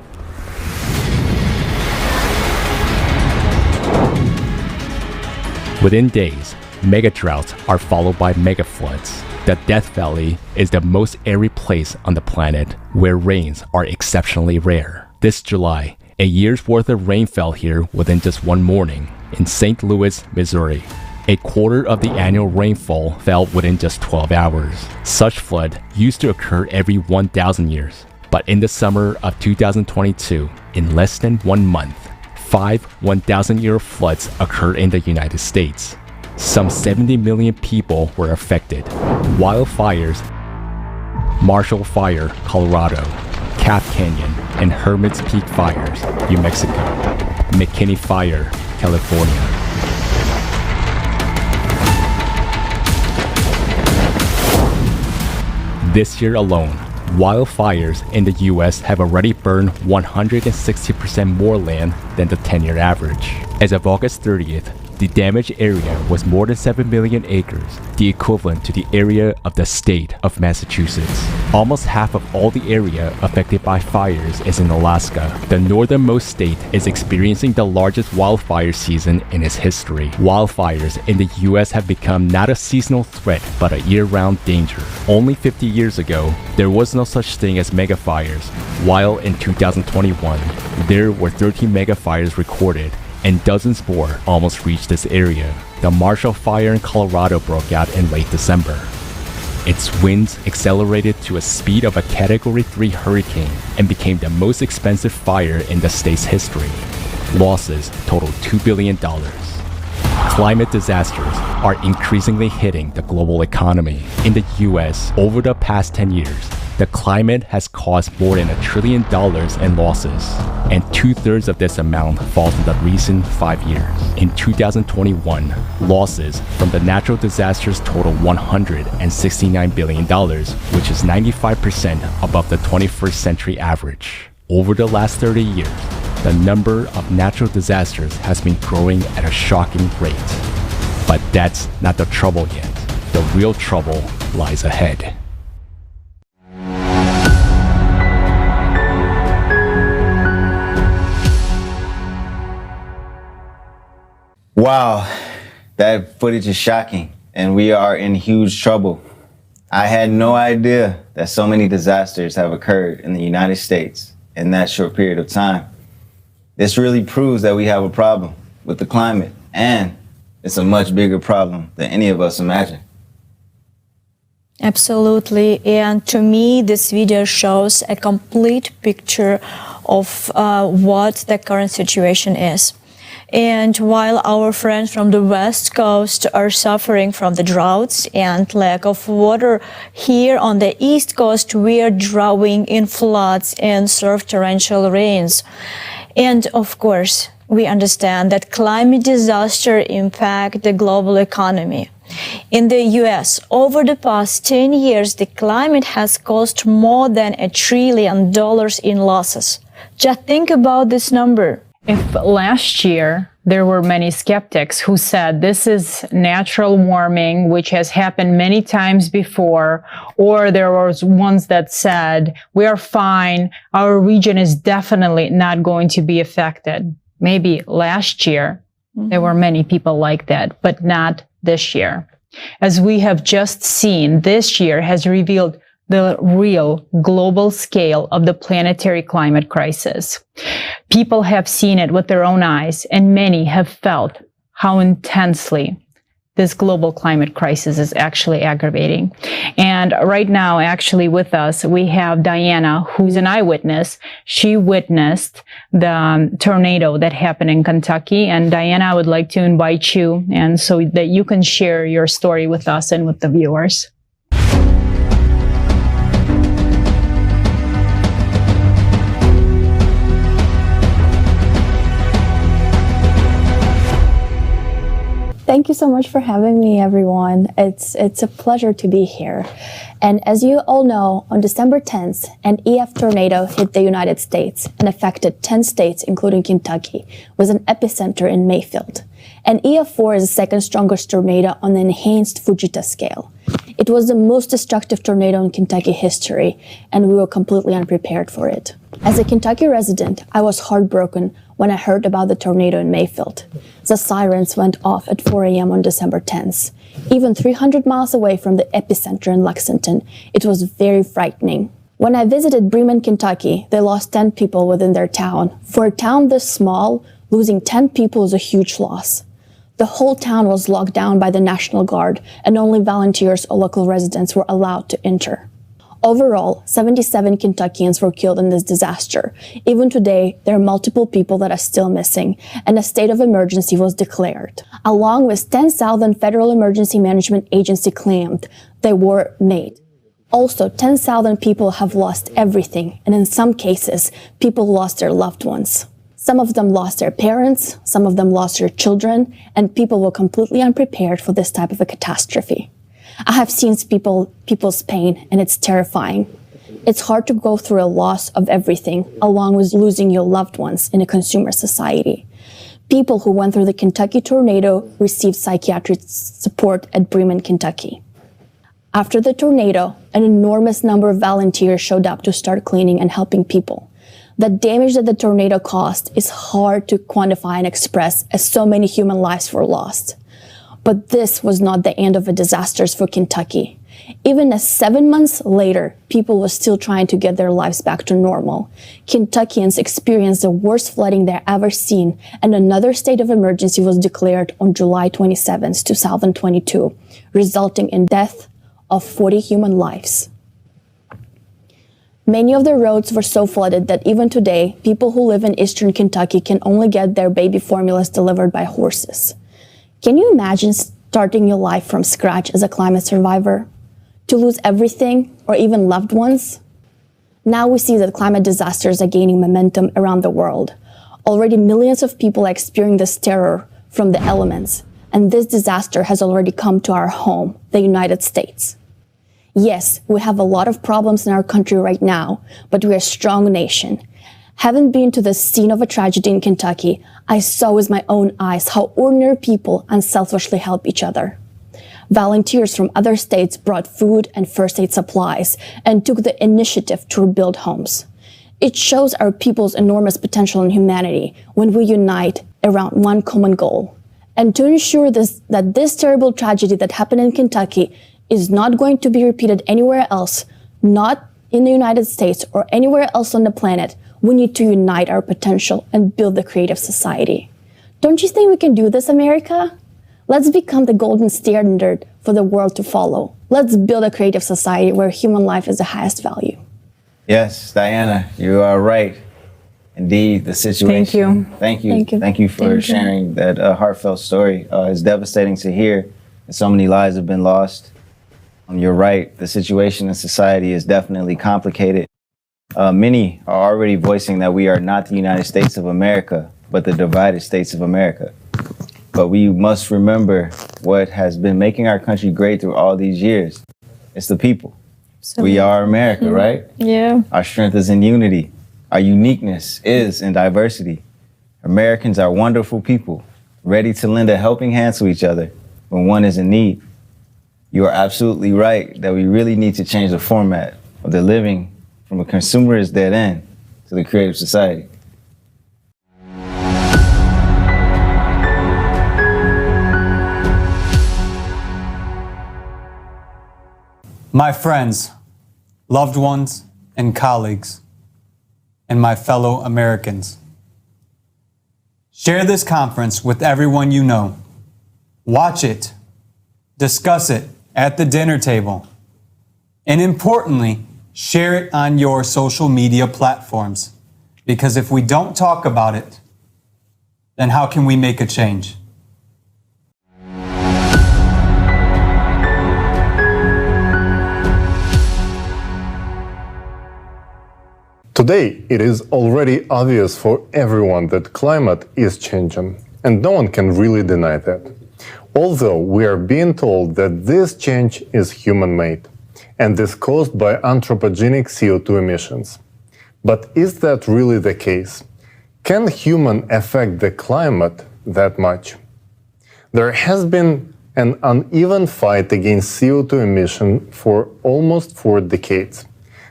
Within days, mega droughts are followed by mega floods. The Death Valley is the most arid place on the planet where rains are exceptionally rare. This July, a year's worth of rain fell here within just one morning in St. Louis, Missouri. A quarter of the annual rainfall fell within just 12 hours. Such flood used to occur every 1,000 years. But in the summer of 2022, in less than 1 month, 5 1,000-year floods occurred in the United States. Some 70 million people were affected. Wildfires, Marshall Fire, Colorado, Calf Canyon, and Hermit's Peak Fires, New Mexico, McKinney Fire, California. This year alone, wildfires in the US have already burned 160% more land than the 10-year average. As of August 30th, the damaged area was more than 7 million acres, the equivalent to the area of the state of Massachusetts. Almost half of all the area affected by fires is in Alaska. The northernmost state is experiencing the largest wildfire season in its history. Wildfires in the US have become not a seasonal threat, but a year-round danger. Only 50 years ago, there was no such thing as megafires, while in 2021, there were 13 megafires recorded, and dozens more almost reached this area. The Marshall Fire in Colorado broke out in late December. Its winds accelerated to a speed of a Category 3 hurricane and became the most expensive fire in the state's history. Losses totaled $2 billion. Climate disasters are increasingly hitting the global economy. In the US, over the past 10 years, the climate has caused more than $1 trillion in losses, and 2/3 of this amount falls in the recent 5 years. In 2021, losses from the natural disasters total $169 billion, which is 95% above the 21st century average. Over the last 30 years, the number of natural disasters has been growing at a shocking rate. But that's not the trouble yet. The real trouble lies ahead. Wow, that footage is shocking, and we are in huge trouble. I had no idea that so many disasters have occurred in the United States in that short period of time. This really proves that we have a problem with the climate, and it's a much bigger problem than any of us imagine. Absolutely. And to me, this video shows a complete picture of what the current situation is. And while our friends from the West Coast are suffering from the droughts and lack of water, here on the East Coast, we are drowning in floods and surf torrential rains. And of course, we understand that climate disaster impact the global economy. In the US, over the past 10 years, the climate has cost more than $1 trillion in losses. Just think about this number. If last year there were many skeptics who said this is natural warming, which has happened many times before, or there was ones that said, we are fine, our region is definitely not going to be affected. Maybe last year, there were many people like that, but not this year. As we have just seen, this year has revealed the real global scale of the planetary climate crisis. People have seen it with their own eyes, and many have felt how intensely this global climate crisis is actually aggravating. And right now, actually with us, we have Diana, who's an eyewitness. She witnessed the tornado that happened in Kentucky. And Diana, I would like to invite you, and so that you can share your story with us and with the viewers. Thank you so much for having me, everyone. It's a pleasure to be here. And as you all know, on December 10th, an EF tornado hit the United States and affected 10 states, including Kentucky, with an epicenter in Mayfield. And EF4 is the second strongest tornado on the enhanced Fujita scale. It was the most destructive tornado in Kentucky history, and we were completely unprepared for it. As a Kentucky resident, I was heartbroken when I heard about the tornado in Mayfield. The sirens went off at 4 a.m. on December 10th. Even 300 miles away from the epicenter in Lexington, it was very frightening. When I visited Bremen, Kentucky, they lost 10 people within their town. For a town this small, losing 10 people is a huge loss. The whole town was locked down by the National Guard, and only volunteers or local residents were allowed to enter. Overall, 77 Kentuckians were killed in this disaster. Even today, there are multiple people that are still missing, and a state of emergency was declared. Along with 10,000 Federal Emergency Management Agency claimed they were made. Also, 10,000 people have lost everything, and in some cases, people lost their loved ones. Some of them lost their parents, some of them lost their children, and people were completely unprepared for this type of a catastrophe. I have seen people's pain, and it's terrifying. It's hard to go through a loss of everything, along with losing your loved ones in a consumer society. People who went through the Kentucky tornado received psychiatric support at Bremen, Kentucky. After the tornado, an enormous number of volunteers showed up to start cleaning and helping people. The damage that the tornado caused is hard to quantify and express, as so many human lives were lost. But this was not the end of the disasters for Kentucky. Even as 7 months later, people were still trying to get their lives back to normal. Kentuckians experienced the worst flooding they've ever seen, and another state of emergency was declared on July 27, 2022, resulting in death of 40 human lives. Many of the roads were so flooded that even today, people who live in eastern Kentucky can only get their baby formulas delivered by horses. Can you imagine starting your life from scratch as a climate survivor? To lose everything, or even loved ones? Now we see that climate disasters are gaining momentum around the world. Already millions of people are experiencing this terror from the elements, and this disaster has already come to our home, the United States. Yes, we have a lot of problems in our country right now, but we're a strong nation. Having been to the scene of a tragedy in Kentucky, I saw with my own eyes how ordinary people unselfishly help each other. Volunteers from other states brought food and first aid supplies and took the initiative to rebuild homes. It shows our people's enormous potential in humanity when we unite around one common goal. And to ensure that this terrible tragedy that happened in Kentucky is not going to be repeated anywhere else, not in the United States or anywhere else on the planet, we need to unite our potential and build the creative society. Don't you think we can do this, America? Let's become the golden standard for the world to follow. Let's build a creative society where human life is the highest value. Yes, Diana, you are right. Indeed, the situation. Thank you. Thank you for sharing that heartfelt story. It's devastating to hear that so many lives have been lost. You're right. The situation in society is definitely complicated. Many are already voicing that we are not the United States of America, but the divided states of America. But we must remember what has been making our country great through all these years. It's the people. We are America, right? Yeah. Our strength is in unity. Our uniqueness is in diversity. Americans are wonderful people. ready to lend a helping hand to each other when one is in need. You are absolutely right that we really need to change the format of the living from a consumerist dead end to the creative society. My friends, loved ones, and colleagues, and my fellow Americans. Share this conference with everyone you know. Watch it, discuss it at the dinner table, and importantly, share it on your social media platforms. Because if we don't talk about it, then how can we make a change? Today, it is already obvious for everyone that climate is changing, and no one can really deny that. Although we are being told that this change is human-made and is caused by anthropogenic CO2 emissions. But is that really the case? Can humans affect the climate that much? There has been an uneven fight against CO2 emission for almost 4 decades.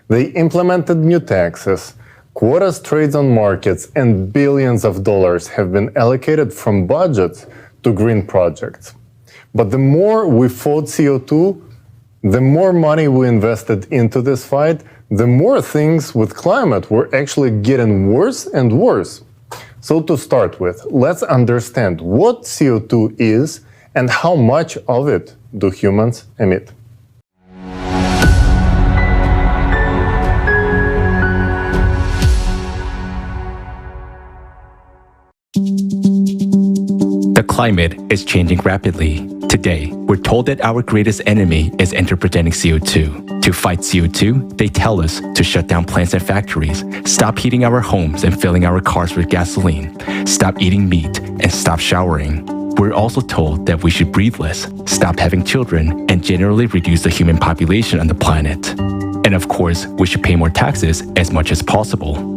They implemented new taxes, quotas trades on markets, and billions of dollars have been allocated from budgets to green projects. But the more we fought CO2, the more money we invested into this fight, the more things with climate were actually getting worse and worse. So to start with, let's understand what CO2 is and how much of it do humans emit. The climate is changing rapidly. Today, we're told that our greatest enemy is anthropogenic CO2. To fight CO2, they tell us to shut down plants and factories, stop heating our homes and filling our cars with gasoline, stop eating meat, and stop showering. We're also told that we should breathe less, stop having children, and generally reduce the human population on the planet. And of course, we should pay more taxes as much as possible.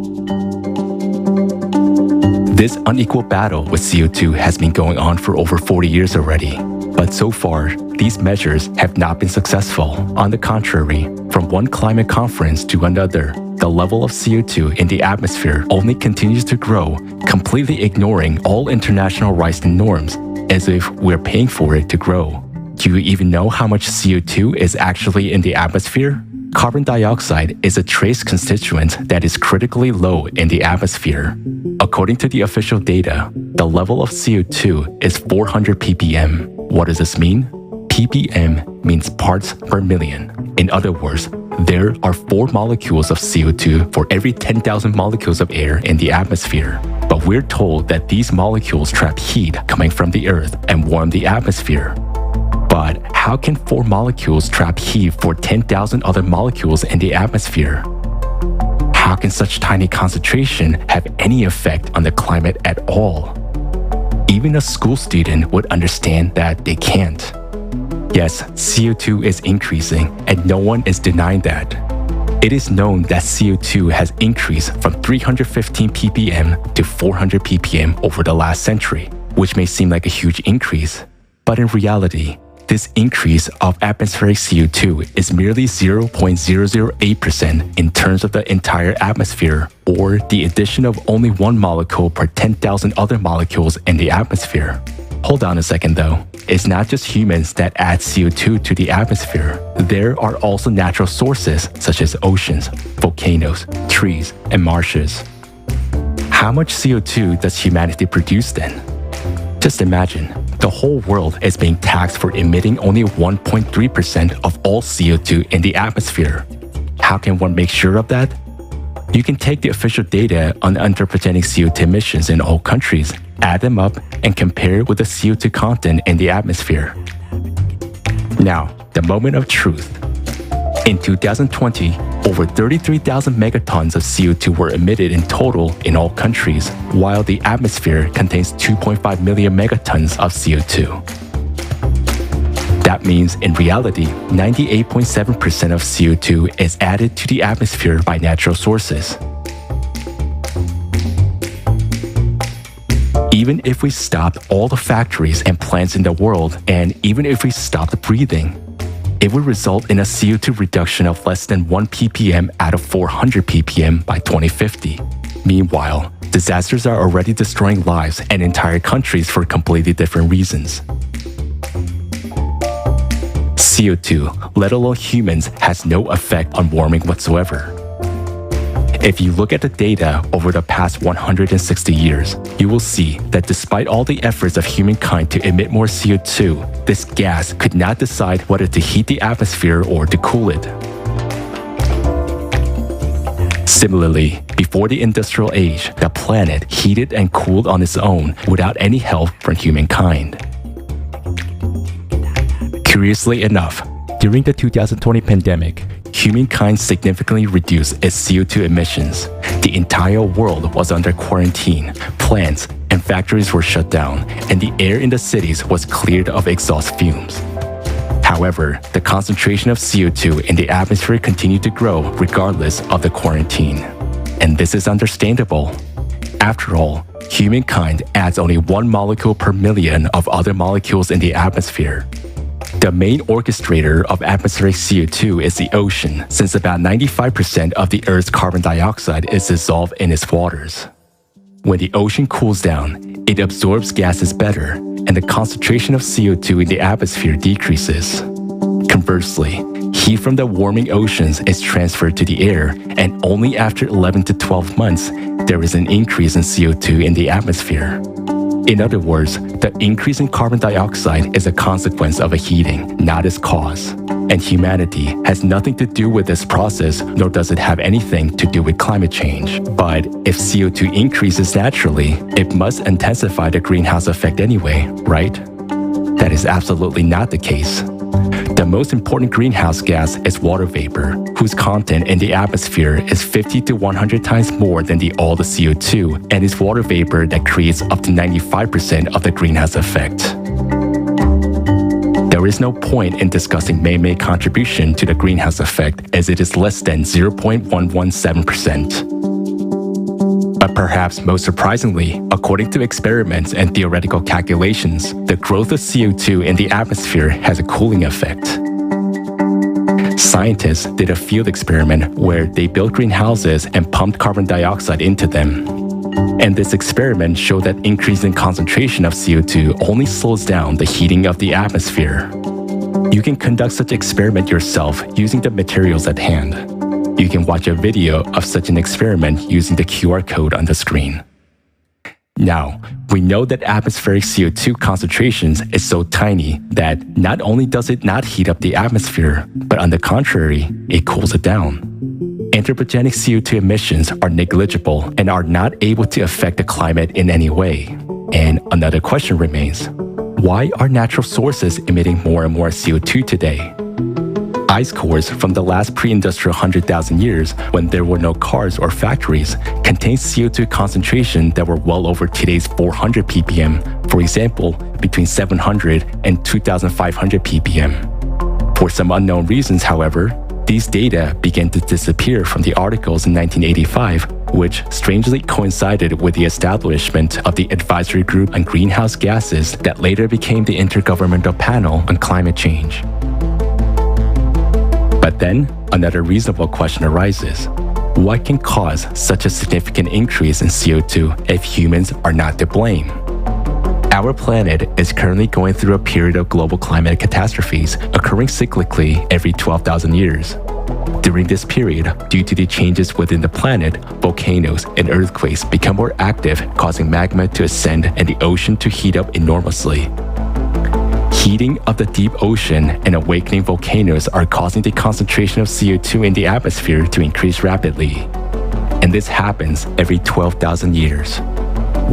This unequal battle with CO2 has been going on for over 40 years already. But so far, these measures have not been successful. On the contrary, from one climate conference to another, the level of CO2 in the atmosphere only continues to grow, completely ignoring all international rights and norms, as if we're paying for it to grow. Do you even know how much CO2 is actually in the atmosphere? Carbon dioxide is a trace constituent that is critically low in the atmosphere. According to the official data, the level of CO2 is 400 ppm. What does this mean? ppm means parts per million. In other words, there are 4 molecules of CO2 for every 10,000 molecules of air in the atmosphere. But we're told that these molecules trap heat coming from the Earth and warm the atmosphere. But how can 4 molecules trap heat for 10,000 other molecules in the atmosphere? How can such tiny concentration have any effect on the climate at all? Even a school student would understand that they can't. Yes, CO2 is increasing, and no one is denying that. It is known that CO2 has increased from 315 ppm to 400 ppm over the last century, which may seem like a huge increase. But in reality, this increase of atmospheric CO2 is merely 0.008% in terms of the entire atmosphere, or the addition of only 1 molecule per 10,000 other molecules in the atmosphere. Hold on a second though. It's not just humans that add CO2 to the atmosphere. There are also natural sources such as oceans, volcanoes, trees, and marshes. How much CO2 does humanity produce then? Just imagine, the whole world is being taxed for emitting only 1.3% of all CO2 in the atmosphere. How can one make sure of that? You can take the official data on anthropogenic CO2 emissions in all countries, add them up, and compare it with the CO2 content in the atmosphere. Now, the moment of truth. In 2020, over 33,000 megatons of CO2 were emitted in total in all countries, while the atmosphere contains 2.5 million megatons of CO2. That means, in reality, 98.7% of CO2 is added to the atmosphere by natural sources. even if we stopped all the factories and plants in the world, and even if we stopped breathing, it would result in a CO2 reduction of less than 1 ppm out of 400 ppm by 2050. Meanwhile, disasters are already destroying lives and entire countries for completely different reasons. CO2, let alone humans, has no effect on warming whatsoever. If you look at the data over the past 160 years, you will see that despite all the efforts of humankind to emit more CO2, this gas could not decide whether to heat the atmosphere or to cool it. Similarly, before the industrial age, the planet heated and cooled on its own without any help from humankind. Curiously enough, during the 2020 pandemic, humankind significantly reduced its CO2 emissions. The entire world was under quarantine, plants and factories were shut down, and the air in the cities was cleared of exhaust fumes. However, the concentration of CO2 in the atmosphere continued to grow regardless of the quarantine. And this is understandable. After all, humankind adds only 1 molecule per million of other molecules in the atmosphere. The main orchestrator of atmospheric CO2 is the ocean, since about 95% of the Earth's carbon dioxide is dissolved in its waters. When the ocean cools down, it absorbs gases better, and the concentration of CO2 in the atmosphere decreases. Conversely, heat from the warming oceans is transferred to the air, and only after 11 to 12 months, there is an increase in CO2 in the atmosphere. In other words, the increase in carbon dioxide is a consequence of a heating, not its cause. And humanity has nothing to do with this process, nor does it have anything to do with climate change. But if CO2 increases naturally, it must intensify the greenhouse effect anyway, right? That is absolutely not the case. The most important greenhouse gas is water vapor, whose content in the atmosphere is 50 to 100 times more than all the CO2, and is water vapor that creates up to 95% of the greenhouse effect. There is no point in discussing man-made contribution to the greenhouse effect, as it is less than 0.117%. But perhaps most surprisingly, according to experiments and theoretical calculations, the growth of CO2 in the atmosphere has a cooling effect. Scientists did a field experiment where they built greenhouses and pumped carbon dioxide into them. And this experiment showed that increasing concentration of CO2 only slows down the heating of the atmosphere. You can conduct such experiment yourself using the materials at hand. You can watch a video of such an experiment using the QR code on the screen. Now, we know that atmospheric CO2 concentrations is so tiny that not only does it not heat up the atmosphere, but on the contrary, it cools it down. Anthropogenic CO2 emissions are negligible and are not able to affect the climate in any way. And another question remains, why are natural sources emitting more and more CO2 today? Ice cores from the last pre-industrial 100,000 years, when there were no cars or factories, contained CO2 concentration that were well over today's 400 ppm, for example, between 700 and 2,500 ppm. For some unknown reasons, however, these data began to disappear from the articles in 1985, which strangely coincided with the establishment of the Advisory Group on Greenhouse Gases that later became the Intergovernmental Panel on Climate Change. But then, another reasonable question arises. What can cause such a significant increase in CO2 if humans are not to blame? Our planet is currently going through a period of global climate catastrophes occurring cyclically every 12,000 years. During this period, due to the changes within the planet, volcanoes and earthquakes become more active, causing magma to ascend and the ocean to heat up enormously. Heating of the deep ocean and awakening volcanoes are causing the concentration of CO2 in the atmosphere to increase rapidly. And this happens every 12,000 years.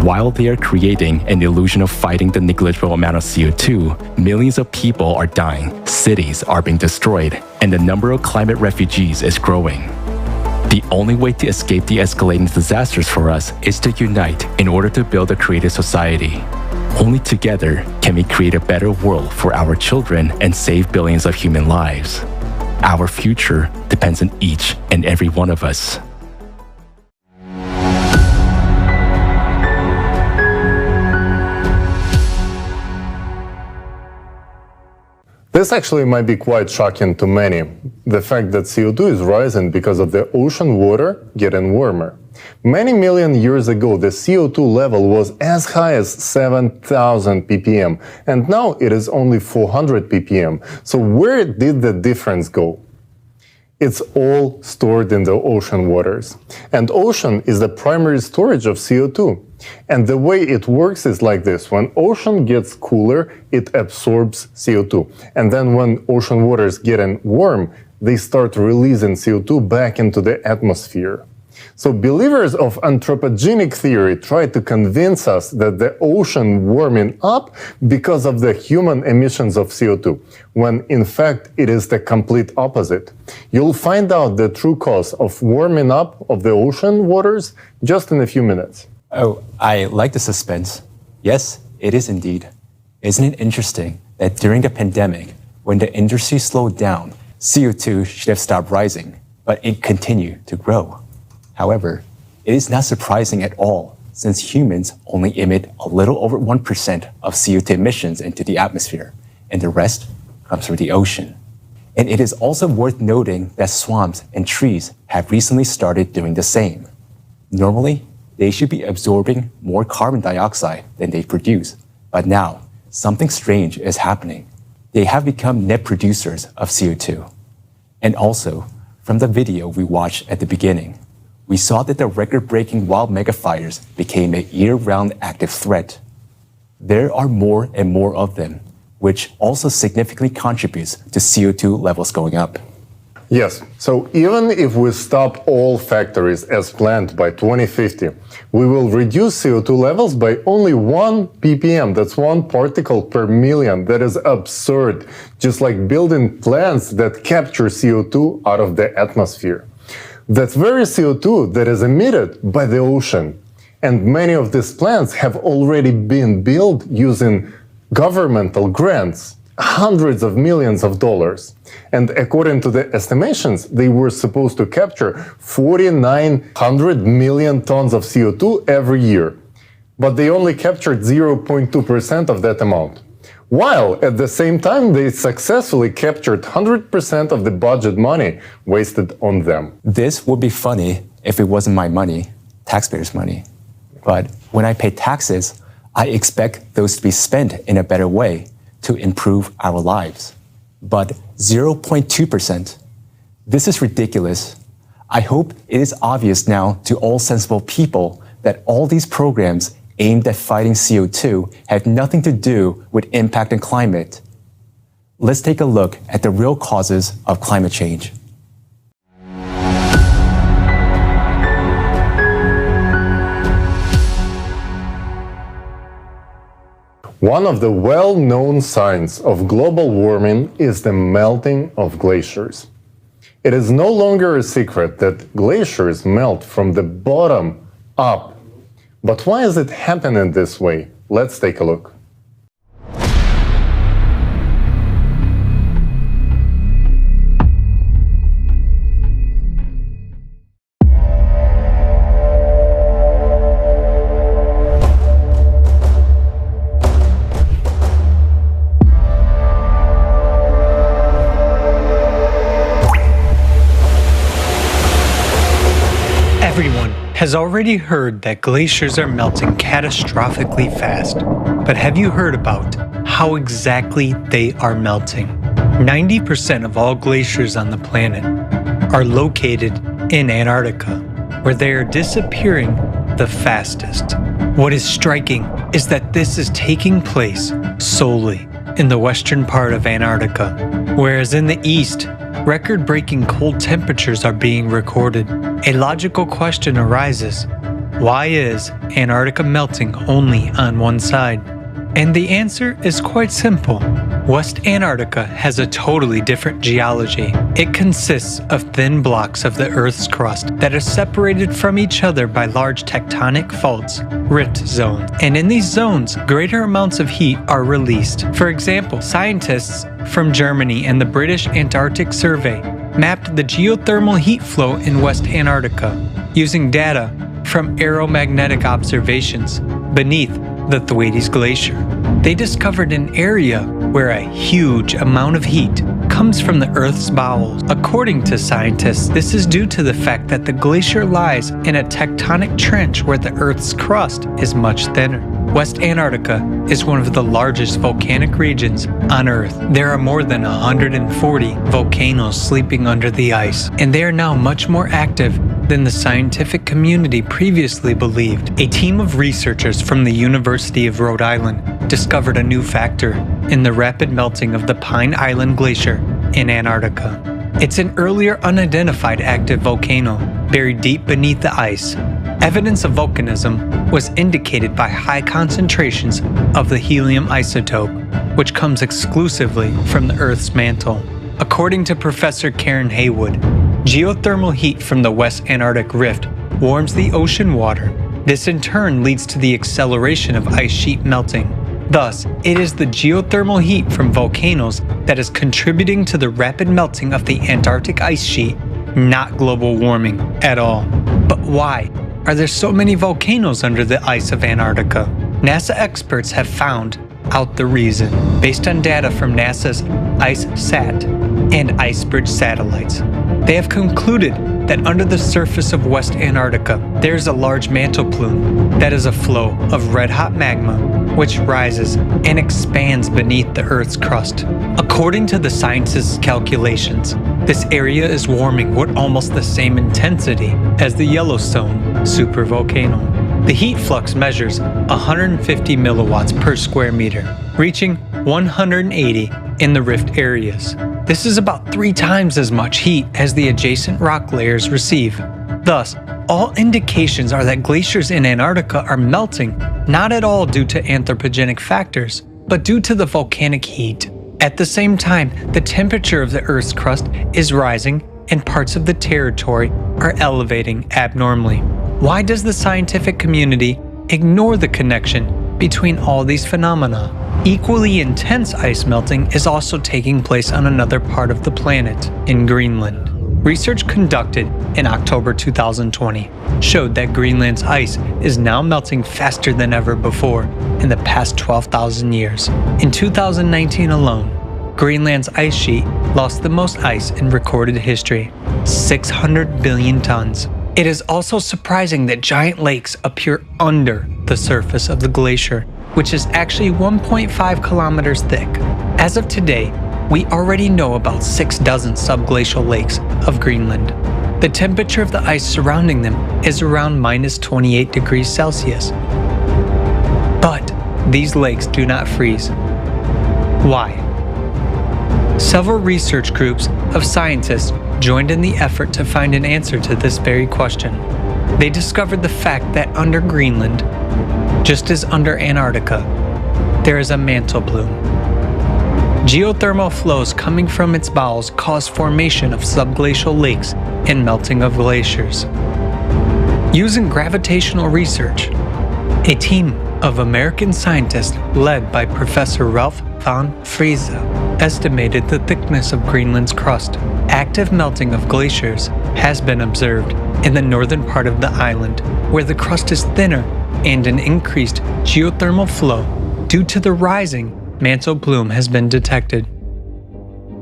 While they are creating an illusion of fighting the negligible amount of CO2, millions of people are dying, cities are being destroyed, and the number of climate refugees is growing. The only way to escape the escalating disasters for us is to unite in order to build a creative society. Only together can we create a better world for our children and save billions of human lives. Our future depends on each and every one of us. This actually might be quite shocking to many, the fact that CO2 is rising because of the ocean water getting warmer. Many million years ago, the CO2 level was as high as 7,000 ppm, and now it is only 400 ppm. So where did the difference go? It's all stored in the ocean waters. And ocean is the primary storage of CO2. And the way it works is like this. When ocean gets cooler, it absorbs CO2. And then when ocean waters getting warm, they start releasing CO2 back into the atmosphere. So believers of anthropogenic theory try to convince us that the ocean warming up because of the human emissions of CO2, when in fact it is the complete opposite. You'll find out the true cause of warming up of the ocean waters just in a few minutes. Oh, I like the suspense. Yes, it is indeed. Isn't it interesting that during the pandemic, when the industry slowed down, CO2 should have stopped rising, but it continued to grow? However, it is not surprising at all, since humans only emit a little over 1% of CO2 emissions into the atmosphere, and the rest comes from the ocean. And it is also worth noting that swamps and trees have recently started doing the same. Normally, they should be absorbing more carbon dioxide than they produce, but now something strange is happening. They have become net producers of CO2. And also, from the video we watched at the beginning, we saw that the record-breaking wild megafires became a year-round active threat. There are more and more of them, which also significantly contributes to CO2 levels going up. Yes, so even if we stop all factories as planned by 2050, we will reduce CO2 levels by only 1 ppm. That's 1 particle per million. That is absurd, just like building plants that capture CO2 out of the atmosphere. That's very CO2 that is emitted by the ocean. And many of these plants have already been built using governmental grants, hundreds of millions of dollars. And according to the estimations, they were supposed to capture 4,900 million tons of CO2 every year. But they only captured 0.2% of that amount. While at the same time, they successfully captured 100% of the budget money wasted on them. This would be funny if it wasn't my money, taxpayers' money. But when I pay taxes, I expect those to be spent in a better way to improve our lives. But 0.2%? This is ridiculous. I hope it is obvious now to all sensible people that all these programs aimed at fighting CO2 have nothing to do with impact on climate. Let's take a look at the real causes of climate change. One of the well-known signs of global warming is the melting of glaciers. It is no longer a secret that glaciers melt from the bottom up. But why is it happening this way? Let's take a look. Everyone has already heard that glaciers are melting catastrophically fast. But have you heard about how exactly they are melting? 90% of all glaciers on the planet are located in Antarctica, where they are disappearing the fastest. What is striking is that this is taking place solely in the western part of Antarctica, whereas in the east, record-breaking cold temperatures are being recorded. A logical question arises: why is Antarctica melting only on one side? And the answer is quite simple. West Antarctica has a totally different geology. It consists of thin blocks of the Earth's crust that are separated from each other by large tectonic faults, rift zones. And in these zones, greater amounts of heat are released. For example, scientists from Germany and the British Antarctic Survey mapped the geothermal heat flow in West Antarctica using data from aeromagnetic observations beneath the Thwaites Glacier. They discovered an area where a huge amount of heat comes from the Earth's bowels. According to scientists, this is due to the fact that the glacier lies in a tectonic trench where the Earth's crust is much thinner. West Antarctica is one of the largest volcanic regions on Earth. There are more than 140 volcanoes sleeping under the ice, and they are now much more active than the scientific community previously believed. A team of researchers from the University of Rhode Island discovered a new factor in the rapid melting of the Pine Island Glacier in Antarctica. It's an earlier unidentified active volcano buried deep beneath the ice. Evidence of volcanism was indicated by high concentrations of the helium isotope, which comes exclusively from the Earth's mantle. According to Professor Karen Haywood, geothermal heat from the West Antarctic Rift warms the ocean water. This in turn leads to the acceleration of ice sheet melting. Thus, it is the geothermal heat from volcanoes that is contributing to the rapid melting of the Antarctic ice sheet, not global warming at all. But why are there so many volcanoes under the ice of Antarctica? NASA experts have found out the reason based on data from NASA's IceSat and IceBridge satellites. They have concluded that under the surface of West Antarctica, there is a large mantle plume that is a flow of red-hot magma which rises and expands beneath the Earth's crust. According to the scientists' calculations, this area is warming with almost the same intensity as the Yellowstone supervolcano. The heat flux measures 150 milliwatts per square meter, reaching 180 in the rift areas. This is about 3 times as much heat as the adjacent rock layers receive. Thus, all indications are that glaciers in Antarctica are melting, not at all due to anthropogenic factors, but due to the volcanic heat. At the same time, the temperature of the Earth's crust is rising and parts of the territory are elevating abnormally. Why does the scientific community ignore the connection between all these phenomena? Equally intense ice melting is also taking place on another part of the planet, in Greenland. Research conducted in October 2020 showed that Greenland's ice is now melting faster than ever before in the past 12,000 years. In 2019 alone, Greenland's ice sheet lost the most ice in recorded history, 600 billion tons. It is also surprising that giant lakes appear under the surface of the glacier, which is actually 1.5 kilometers thick. As of today, we already know about 6 dozen subglacial lakes of Greenland. The temperature of the ice surrounding them is around minus 28 degrees Celsius. But these lakes do not freeze. Why? Several research groups of scientists joined in the effort to find an answer to this very question. They discovered the fact that under Greenland, just as under Antarctica, there is a mantle plume. Geothermal flows coming from its bowels cause formation of subglacial lakes and melting of glaciers. Using gravitational research, a team of American scientists led by Professor Ralph von Friese estimated the thickness of Greenland's crust. Active melting of glaciers has been observed in the northern part of the island, where the crust is thinner and an increased geothermal flow due to the rising mantle plume has been detected.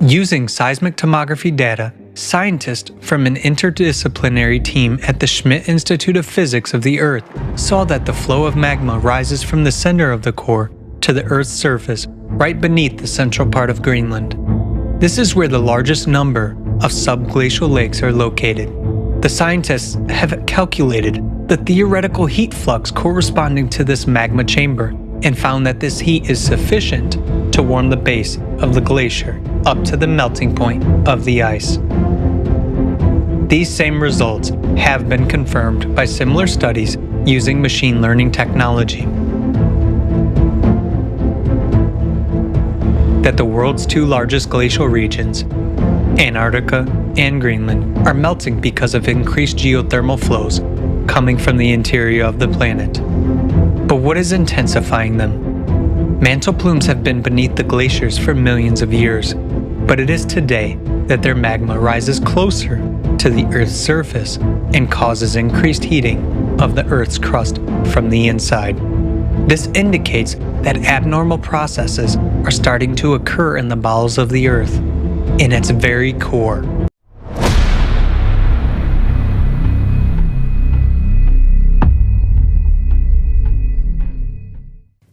Using seismic tomography data, scientists from an interdisciplinary team at the Schmidt Institute of Physics of the Earth saw that the flow of magma rises from the center of the core to the Earth's surface right beneath the central part of Greenland. This is where the largest number of subglacial lakes are located. The scientists have calculated the theoretical heat flux corresponding to this magma chamber and found that this heat is sufficient to warm the base of the glacier up to the melting point of the ice. These same results have been confirmed by similar studies using machine learning technology. That the world's 2 largest glacial regions, Antarctica and Greenland, are melting because of increased geothermal flows coming from the interior of the planet. But what is intensifying them? Mantle plumes have been beneath the glaciers for millions of years, but it is today that their magma rises closer to the Earth's surface and causes increased heating of the Earth's crust from the inside. This indicates that abnormal processes are starting to occur in the bowels of the Earth, in its very core.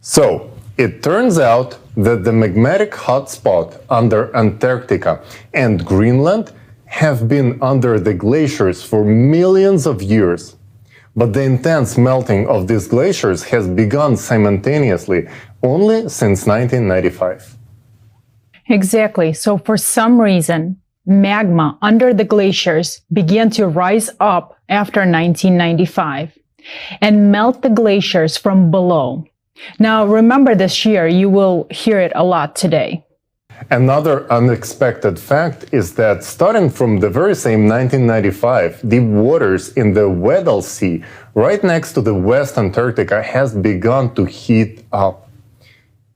So, it turns out that the magmatic hotspot under Antarctica and Greenland have been under the glaciers for millions of years. But the intense melting of these glaciers has begun simultaneously only since 1995. Exactly. So for some reason, magma under the glaciers began to rise up after 1995 and melt the glaciers from below. Now, remember this year, you will hear it a lot today. Another unexpected fact is that starting from the very same 1995, deep waters in the Weddell Sea, right next to the West Antarctica, has begun to heat up.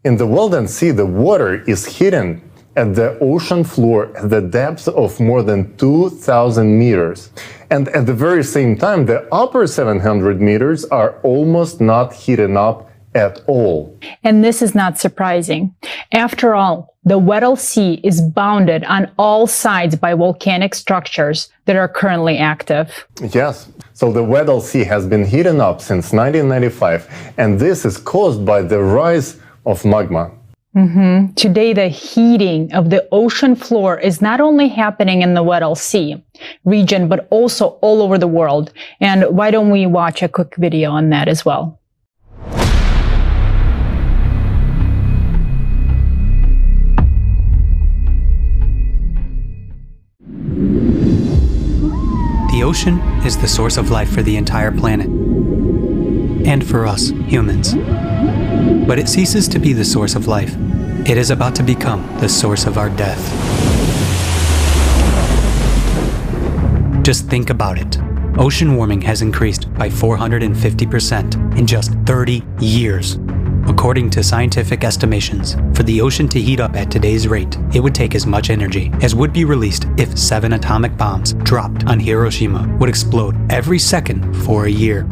In the Weddell Sea, the water is hidden at the ocean floor at the depth of more than 2,000 meters. And at the very same time, the upper 700 meters are almost not heating up at all. And this is not surprising. After all, the Weddell Sea is bounded on all sides by volcanic structures that are currently active. Yes, so the Weddell Sea has been heating up since 1995, and this is caused by the rise of magma. Today, the heating of the ocean floor is not only happening in the Weddell Sea region, but also all over the world. And why don't we watch a quick video on that as well? The ocean is the source of life for the entire planet, and for us, humans. But it ceases to be the source of life. It is about to become the source of our death. Just think about it. Ocean warming has increased by 450% in just 30 years. According to scientific estimations, for the ocean to heat up at today's rate, it would take as much energy as would be released if 7 atomic bombs dropped on Hiroshima would explode every second for a year.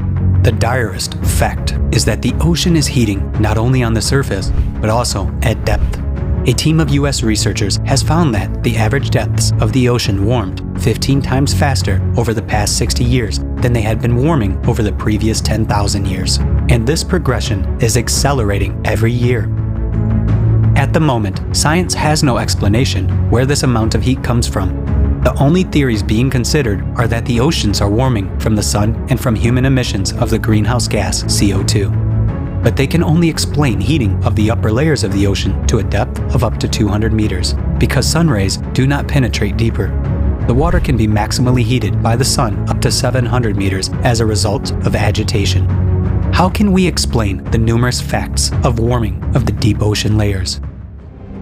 The direst fact is that the ocean is heating not only on the surface, but also at depth. A team of US researchers has found that the average depths of the ocean warmed 15 times faster over the past 60 years than they had been warming over the previous 10,000 years. And this progression is accelerating every year. At the moment, science has no explanation where this amount of heat comes from. The only theories being considered are that the oceans are warming from the sun and from human emissions of the greenhouse gas CO2. But they can only explain heating of the upper layers of the ocean to a depth of up to 200 meters, because sun rays do not penetrate deeper. The water can be maximally heated by the sun up to 700 meters as a result of agitation. How can we explain the numerous facts of warming of the deep ocean layers?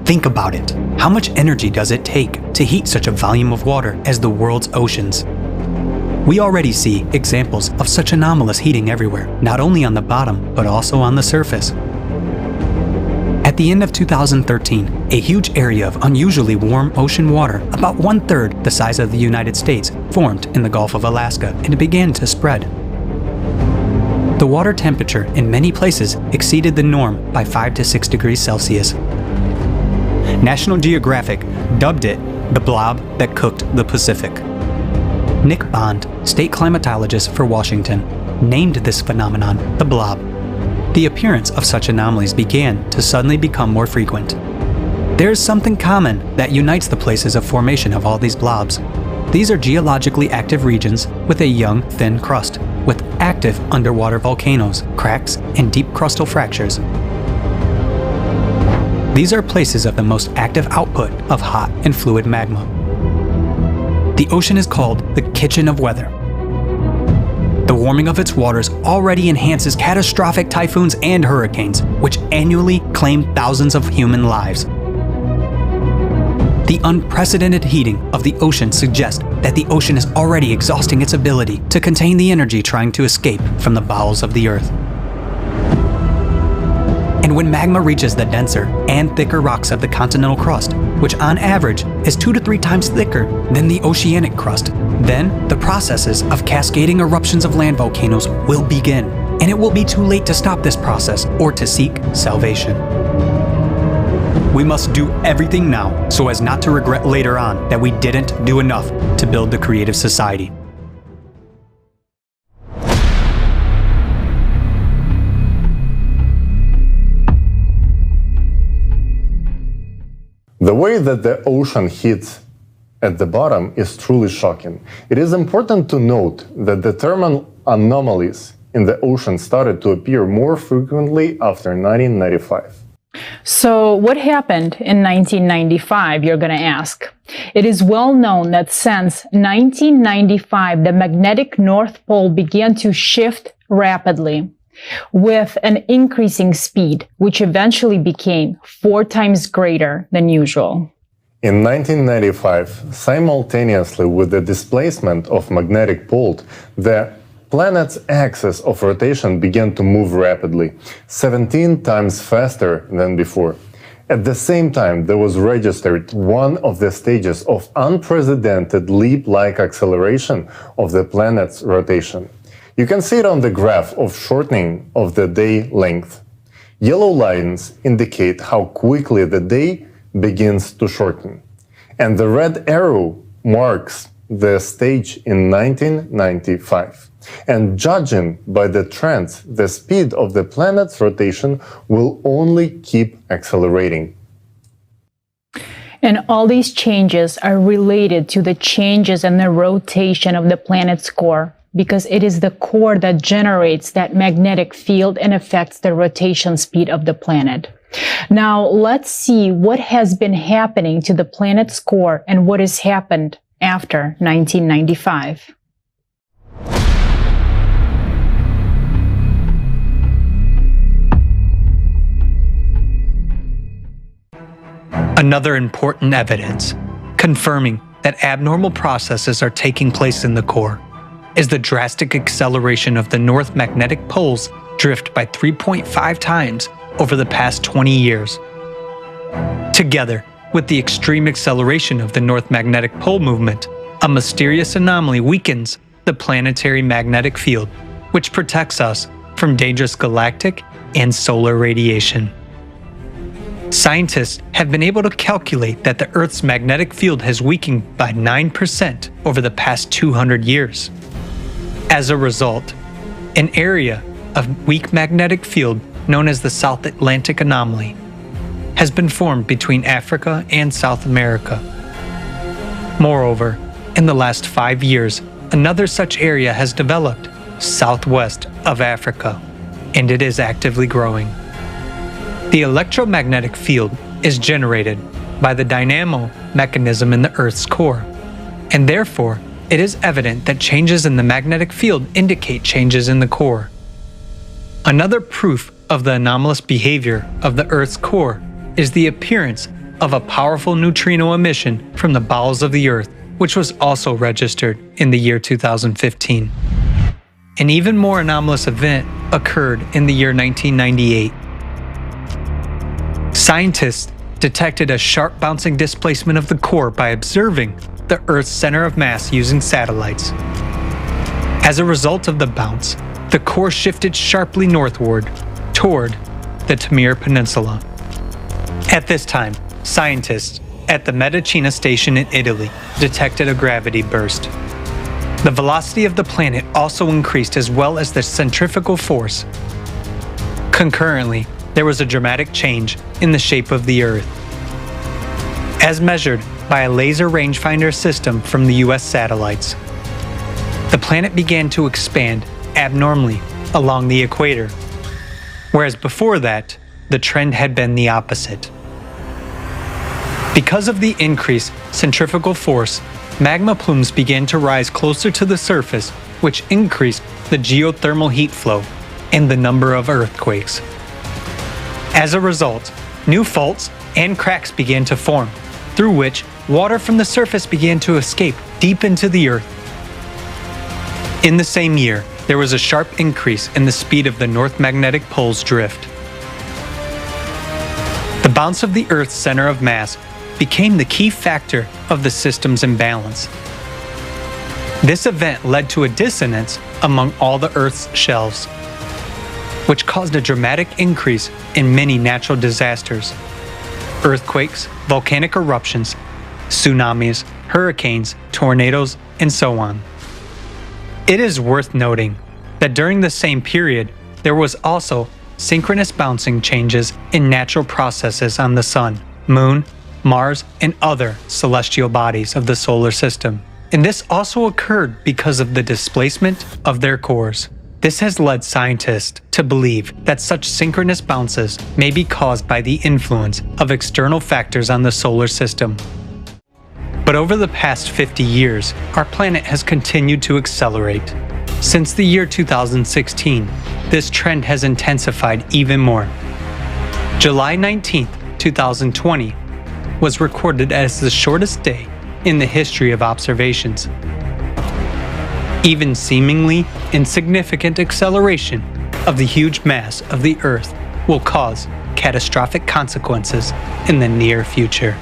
Think about it. How much energy does it take to heat such a volume of water as the world's oceans? We already see examples of such anomalous heating everywhere, not only on the bottom, but also on the surface. At the end of 2013, a huge area of unusually warm ocean water, about 1/3 the size of the United States, formed in the Gulf of Alaska, and it began to spread. The water temperature in many places exceeded the norm by 5 to 6 degrees Celsius. National Geographic dubbed it the blob that cooked the Pacific. Nick Bond, state climatologist for Washington, named this phenomenon the blob. The appearance of such anomalies began to suddenly become more frequent. There is something common that unites the places of formation of all these blobs. These are geologically active regions with a young, thin crust, with active underwater volcanoes, cracks, and deep crustal fractures. These are places of the most active output of hot and fluid magma. The ocean is called the kitchen of weather. The warming of its waters already enhances catastrophic typhoons and hurricanes, which annually claim thousands of human lives. The unprecedented heating of the ocean suggests that the ocean is already exhausting its ability to contain the energy trying to escape from the bowels of the earth. And when magma reaches the denser and thicker rocks of the continental crust, which on average is 2 to 3 times thicker than the oceanic crust, then the processes of cascading eruptions of land volcanoes will begin, and it will be too late to stop this process or to seek salvation. We must do everything now so as not to regret later on that we didn't do enough to build the creative society. The way that the ocean hits at the bottom is truly shocking. It is important to note that the thermal anomalies in the ocean started to appear more frequently after 1995. So what happened in 1995, you're going to ask? It is well known that since 1995, the magnetic North Pole began to shift rapidly with an increasing speed, which eventually became 4 times greater than usual. In 1995, simultaneously with the displacement of magnetic pole, the planet's axis of rotation began to move rapidly, 17 times faster than before. At the same time, there was registered one of the stages of unprecedented leap-like acceleration of the planet's rotation. You can see it on the graph of shortening of the day length. Yellow lines indicate how quickly the day begins to shorten, and the red arrow marks the stage in 1995. And judging by the trends, the speed of the planet's rotation will only keep accelerating. And all these changes are related to the changes in the rotation of the planet's core, because it is the core that generates that magnetic field and affects the rotation speed of the planet. Now, let's see what has been happening to the planet's core and what has happened after 1995. Another important evidence confirming that abnormal processes are taking place in the core is the drastic acceleration of the North Magnetic Pole's drift by 3.5 times over the past 20 years. Together with the extreme acceleration of the North Magnetic Pole movement, a mysterious anomaly weakens the planetary magnetic field, which protects us from dangerous galactic and solar radiation. Scientists have been able to calculate that the Earth's magnetic field has weakened by 9% over the past 200 years. As a result, an area of weak magnetic field known as the South Atlantic Anomaly has been formed between Africa and South America. Moreover, in the last 5 years, another such area has developed southwest of Africa, and it is actively growing. The electromagnetic field is generated by the dynamo mechanism in the Earth's core, and therefore it is evident that changes in the magnetic field indicate changes in the core. Another proof of the anomalous behavior of the Earth's core is the appearance of a powerful neutrino emission from the bowels of the Earth, which was also registered in the year 2015. An even more anomalous event occurred in the year 1998. Scientists detected a sharp bouncing displacement of the core by observing the Earth's center of mass using satellites. As a result of the bounce, the core shifted sharply northward toward the Tamir Peninsula. At this time, scientists at the Medicina station in Italy detected a gravity burst. The velocity of the planet also increased, as well as the centrifugal force. Concurrently, there was a dramatic change in the shape of the Earth. As measured by a laser rangefinder system from the US satellites, the planet began to expand abnormally along the equator, whereas before that, the trend had been the opposite. Because of the increased centrifugal force, magma plumes began to rise closer to the surface, which increased the geothermal heat flow and the number of earthquakes. As a result, new faults and cracks began to form, through which water from the surface began to escape deep into the Earth. In the same year, there was a sharp increase in the speed of the North Magnetic Pole's drift. The bounce of the Earth's center of mass became the key factor of the system's imbalance. This event led to a dissonance among all the Earth's shelves. which caused a dramatic increase in many natural disasters: earthquakes, volcanic eruptions, tsunamis, hurricanes, tornadoes, and so on. It is worth noting that during the same period, there was also synchronous bouncing changes in natural processes on the Sun, Moon, Mars, and other celestial bodies of the solar system. And this also occurred because of the displacement of their cores. This has led scientists to believe that such synchronous bounces may be caused by the influence of external factors on the solar system. But over the past 50 years, our planet has continued to accelerate. Since the year 2016, this trend has intensified even more. July 19, 2020, was recorded as the shortest day in the history of observations. Even seemingly insignificant acceleration of the huge mass of the Earth will cause catastrophic consequences in the near future.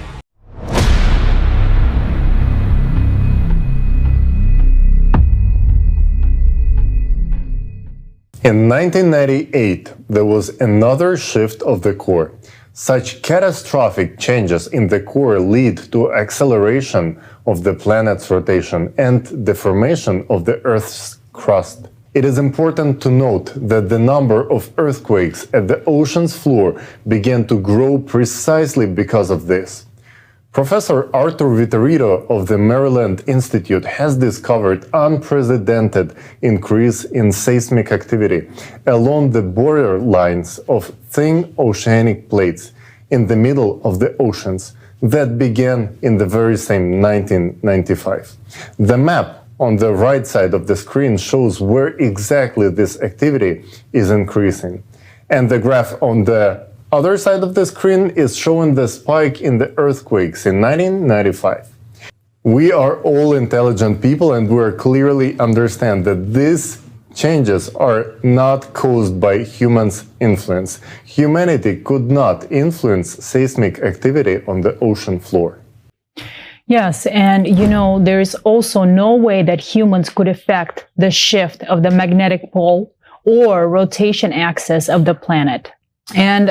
In 1998, there was another shift of the core. Such catastrophic changes in the core lead to acceleration of the planet's rotation and the formation of the Earth's crust. It is important to note that the number of earthquakes at the ocean's floor began to grow precisely because of this. Professor Arthur Vitorino of the Maryland Institute has discovered unprecedented increase in seismic activity along the borderlines of thin oceanic plates in the middle of the oceans that began in the very same 1995. The map on the right side of the screen shows where exactly this activity is increasing. And the graph on the other side of the screen is showing the spike in the earthquakes in 1995. We are all intelligent people and we clearly understand that these changes are not caused by humans' influence. Humanity could not influence seismic activity on the ocean floor. Yes, and there is also no way that humans could affect the shift of the magnetic pole or rotation axis of the planet, and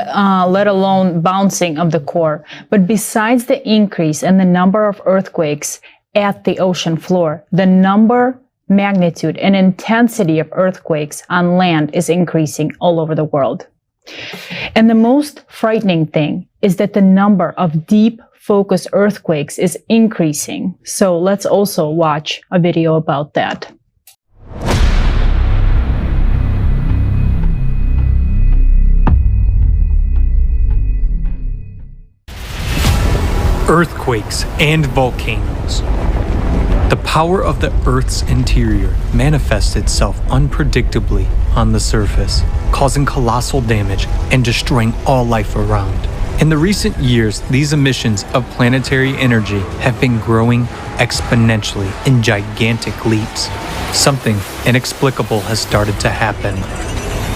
let alone bouncing of the core. But besides the increase in the number of earthquakes at the ocean floor, the number, magnitude, and intensity of earthquakes on land is increasing all over the world. And the most frightening thing is that the number of deep focused earthquakes is increasing. So let's also watch a video about that. Earthquakes and volcanoes. The power of the Earth's interior manifests itself unpredictably on the surface, causing colossal damage and destroying all life around. In the recent years, these emissions of planetary energy have been growing exponentially in gigantic leaps. Something inexplicable has started to happen.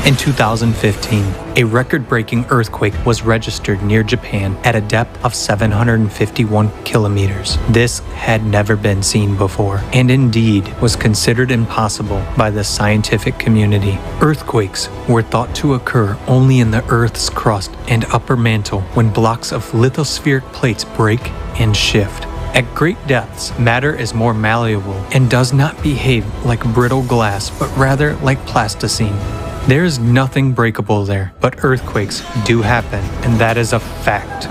In 2015, a record-breaking earthquake was registered near Japan at a depth of 751 kilometers. This had never been seen before, and indeed was considered impossible by the scientific community. Earthquakes were thought to occur only in the Earth's crust and upper mantle when blocks of lithospheric plates break and shift. At great depths, matter is more malleable and does not behave like brittle glass, but rather like plasticine. There is nothing breakable there, but earthquakes do happen, and that is a fact.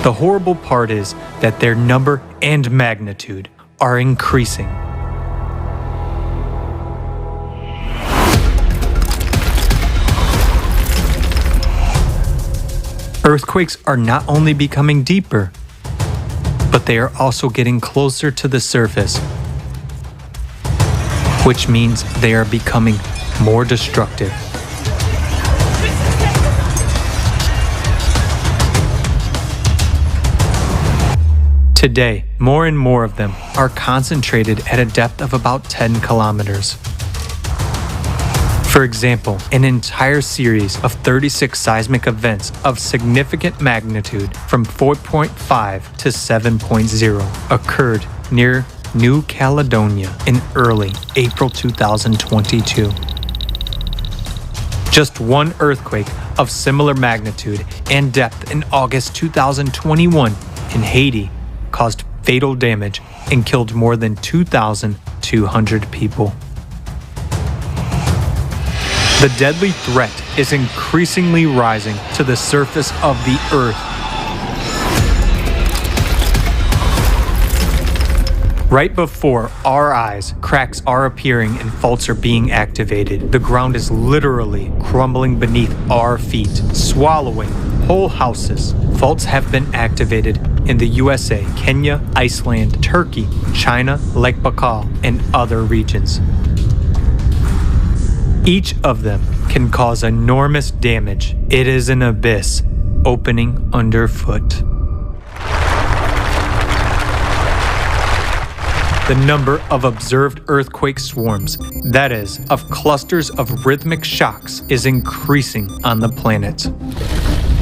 The horrible part is that their number and magnitude are increasing. Earthquakes are not only becoming deeper, but they are also getting closer to the surface, which means they are becoming more destructive. Today, more and more of them are concentrated at a depth of about 10 kilometers. For example, an entire series of 36 seismic events of significant magnitude from 4.5 to 7.0 occurred near New Caledonia in early April 2022. Just one earthquake of similar magnitude and depth in August 2021 in Haiti caused fatal damage and killed more than 2,200 people. The deadly threat is increasingly rising to the surface of the Earth. Right before our eyes, cracks are appearing and faults are being activated. The ground is literally crumbling beneath our feet, swallowing whole houses. Faults have been activated in the USA, Kenya, Iceland, Turkey, China, Lake Baikal, and other regions. Each of them can cause enormous damage. It is an abyss opening underfoot. The number of observed earthquake swarms, that is, of clusters of rhythmic shocks, is increasing on the planet.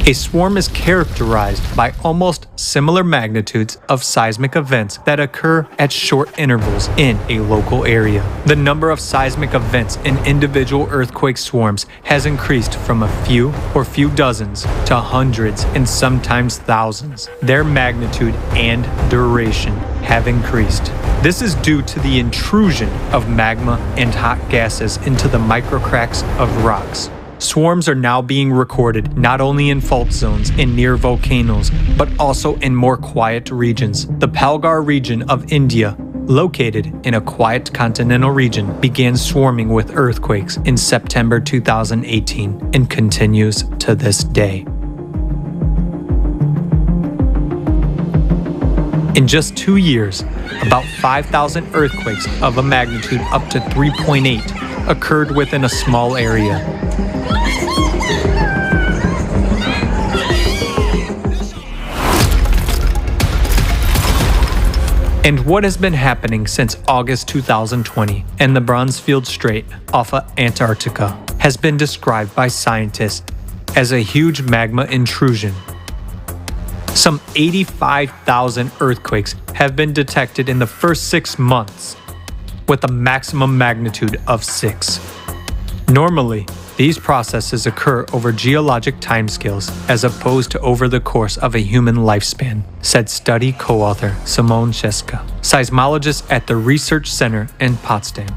A swarm is characterized by almost similar magnitudes of seismic events that occur at short intervals in a local area. The number of seismic events in individual earthquake swarms has increased from a few or few dozens to hundreds and sometimes thousands. Their magnitude and duration have increased. This is due to the intrusion of magma and hot gases into the microcracks of rocks. Swarms are now being recorded not only in fault zones and near volcanoes, but also in more quiet regions. The Palghar region of India, located in a quiet continental region, began swarming with earthquakes in September 2018 and continues to this day. In just 2 years, about 5,000 earthquakes of a magnitude up to 3.8 occurred within a small area. And what has been happening since August 2020 and the Bronzefield Strait off of Antarctica has been described by scientists as a huge magma intrusion. Some 85,000 earthquakes have been detected in the first 6 months, with a maximum magnitude of 6. Normally, these processes occur over geologic timescales as opposed to over the course of a human lifespan, said study co-author Simone Czeska, seismologist at the Research Center in Potsdam.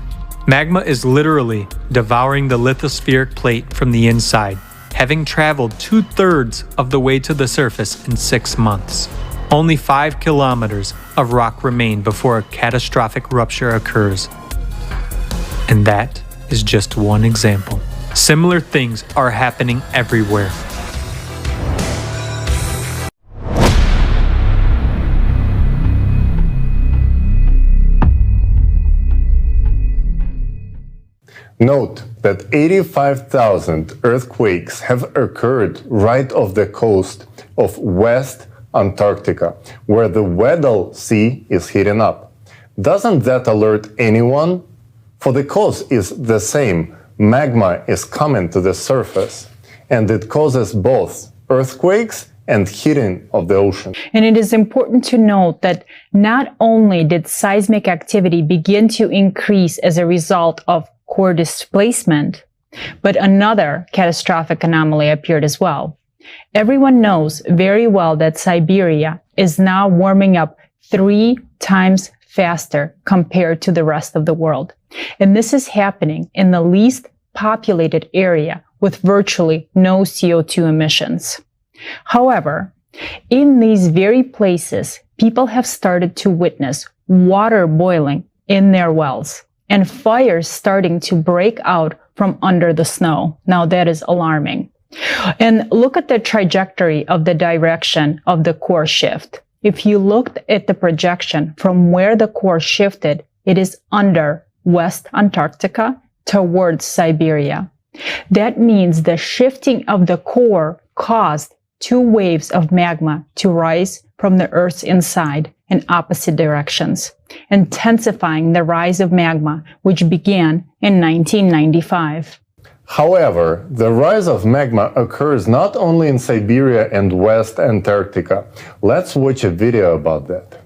Magma is literally devouring the lithospheric plate from the inside, having traveled 2/3 of the way to the surface in 6 months. Only 5 kilometers of rock remain before a catastrophic rupture occurs. And that is just one example. Similar things are happening everywhere. Note that 85,000 earthquakes have occurred right off the coast of West Antarctica, where the Weddell Sea is heating up. Doesn't that alert anyone? For the cause is the same. Magma is coming to the surface, and it causes both earthquakes and heating of the ocean. And it is important to note that not only did seismic activity begin to increase as a result of core displacement, but another catastrophic anomaly appeared as well. Everyone knows very well that Siberia is now warming up 3 times faster compared to the rest of the world. And this is happening in the least populated area with virtually no CO2 emissions. However, in these very places, people have started to witness water boiling in their wells and fires starting to break out from under the snow. Now that is alarming. And look at the trajectory of the direction of the core shift. If you looked at the projection from where the core shifted, it is under West Antarctica towards Siberia. That means the shifting of the core caused 2 waves of magma to rise from the Earth's inside in opposite directions, intensifying the rise of magma, which began in 1995. However, the rise of magma occurs not only in Siberia and West Antarctica. Let's watch a video about that.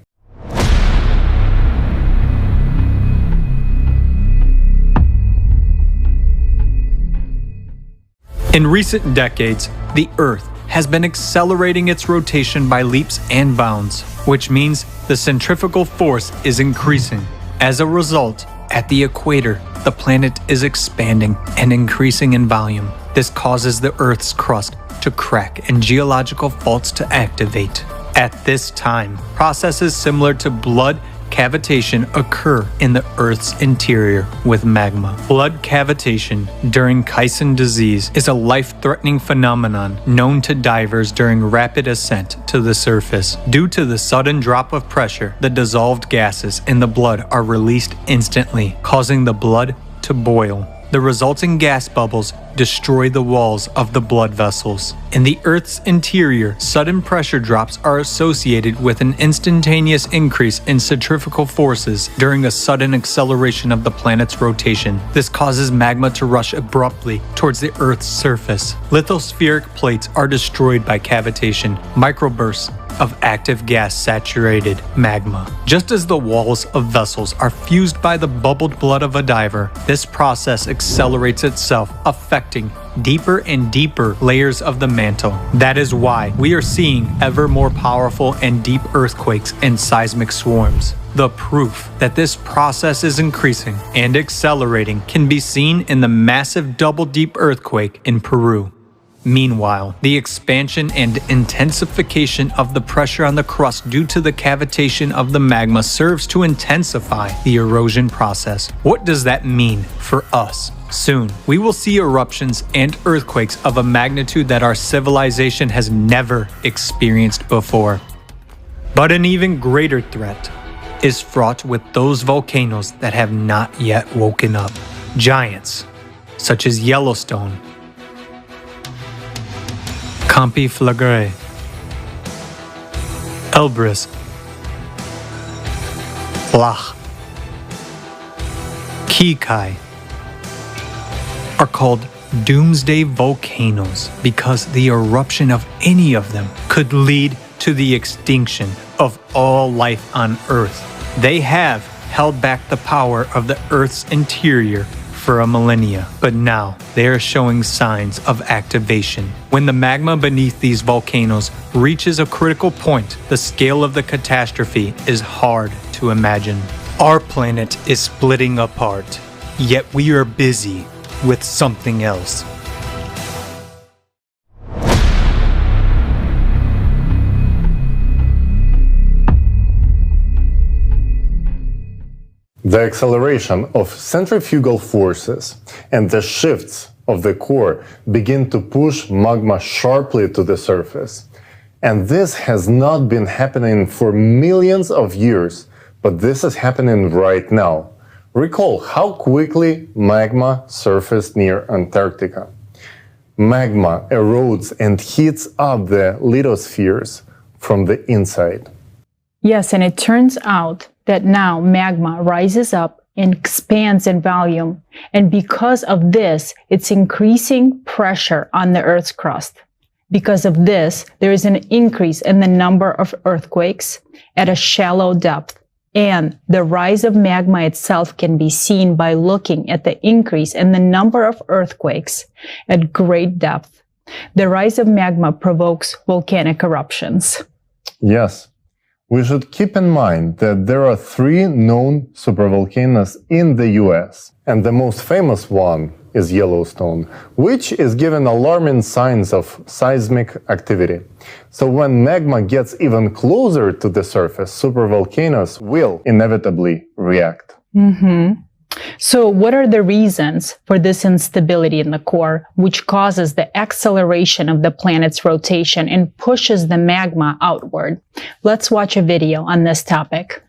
In recent decades, the Earth has been accelerating its rotation by leaps and bounds, which means the centrifugal force is increasing. As a result, at the equator, the planet is expanding and increasing in volume. This causes the Earth's crust to crack and geological faults to activate. At this time, processes similar to blood cavitation occur in the Earth's interior with magma. Blood cavitation during Kyson disease is a life-threatening phenomenon known to divers during rapid ascent to the surface. Due to the sudden drop of pressure, the dissolved gases in the blood are released instantly, causing the blood to boil. The resulting gas bubbles destroy the walls of the blood vessels. In the Earth's interior, sudden pressure drops are associated with an instantaneous increase in centrifugal forces during a sudden acceleration of the planet's rotation. This causes magma to rush abruptly towards the Earth's surface. Lithospheric plates are destroyed by cavitation, microbursts of active gas-saturated magma. Just as the walls of vessels are fused by the bubbled blood of a diver, this process accelerates itself, affecting deeper and deeper layers of the mantle. That is why we are seeing ever more powerful and deep earthquakes and seismic swarms. The proof that this process is increasing and accelerating can be seen in the massive double-deep earthquake in Peru. Meanwhile, the expansion and intensification of the pressure on the crust due to the cavitation of the magma serves to intensify the erosion process. What does that mean for us? Soon, we will see eruptions and earthquakes of a magnitude that our civilization has never experienced before. But an even greater threat is fraught with those volcanoes that have not yet woken up. Giants, such as Yellowstone, Campi Flagre, Elbrus, Flach, Kikai, are called doomsday volcanoes because the eruption of any of them could lead to the extinction of all life on Earth. They have held back the power of the Earth's interior for a millennia, but now they are showing signs of activation. When the magma beneath these volcanoes reaches a critical point, the scale of the catastrophe is hard to imagine. Our planet is splitting apart, yet we are busy with something else. The acceleration of centrifugal forces and the shifts of the core begin to push magma sharply to the surface. And this has not been happening for millions of years, but this is happening right now. Recall how quickly magma surfaced near Antarctica. Magma erodes and heats up the lithospheres from the inside. Yes, and it turns out that now magma rises up and expands in volume. And because of this, it's increasing pressure on the Earth's crust. Because of this, there is an increase in the number of earthquakes at a shallow depth. And the rise of magma itself can be seen by looking at the increase in the number of earthquakes at great depth. The rise of magma provokes volcanic eruptions. Yes. We should keep in mind that there are 3 known supervolcanoes in the US, and the most famous one is Yellowstone, which is giving alarming signs of seismic activity. So when magma gets even closer to the surface, supervolcanoes will inevitably react. So what are the reasons for this instability in the core, which causes the acceleration of the planet's rotation and pushes the magma outward? Let's watch a video on this topic.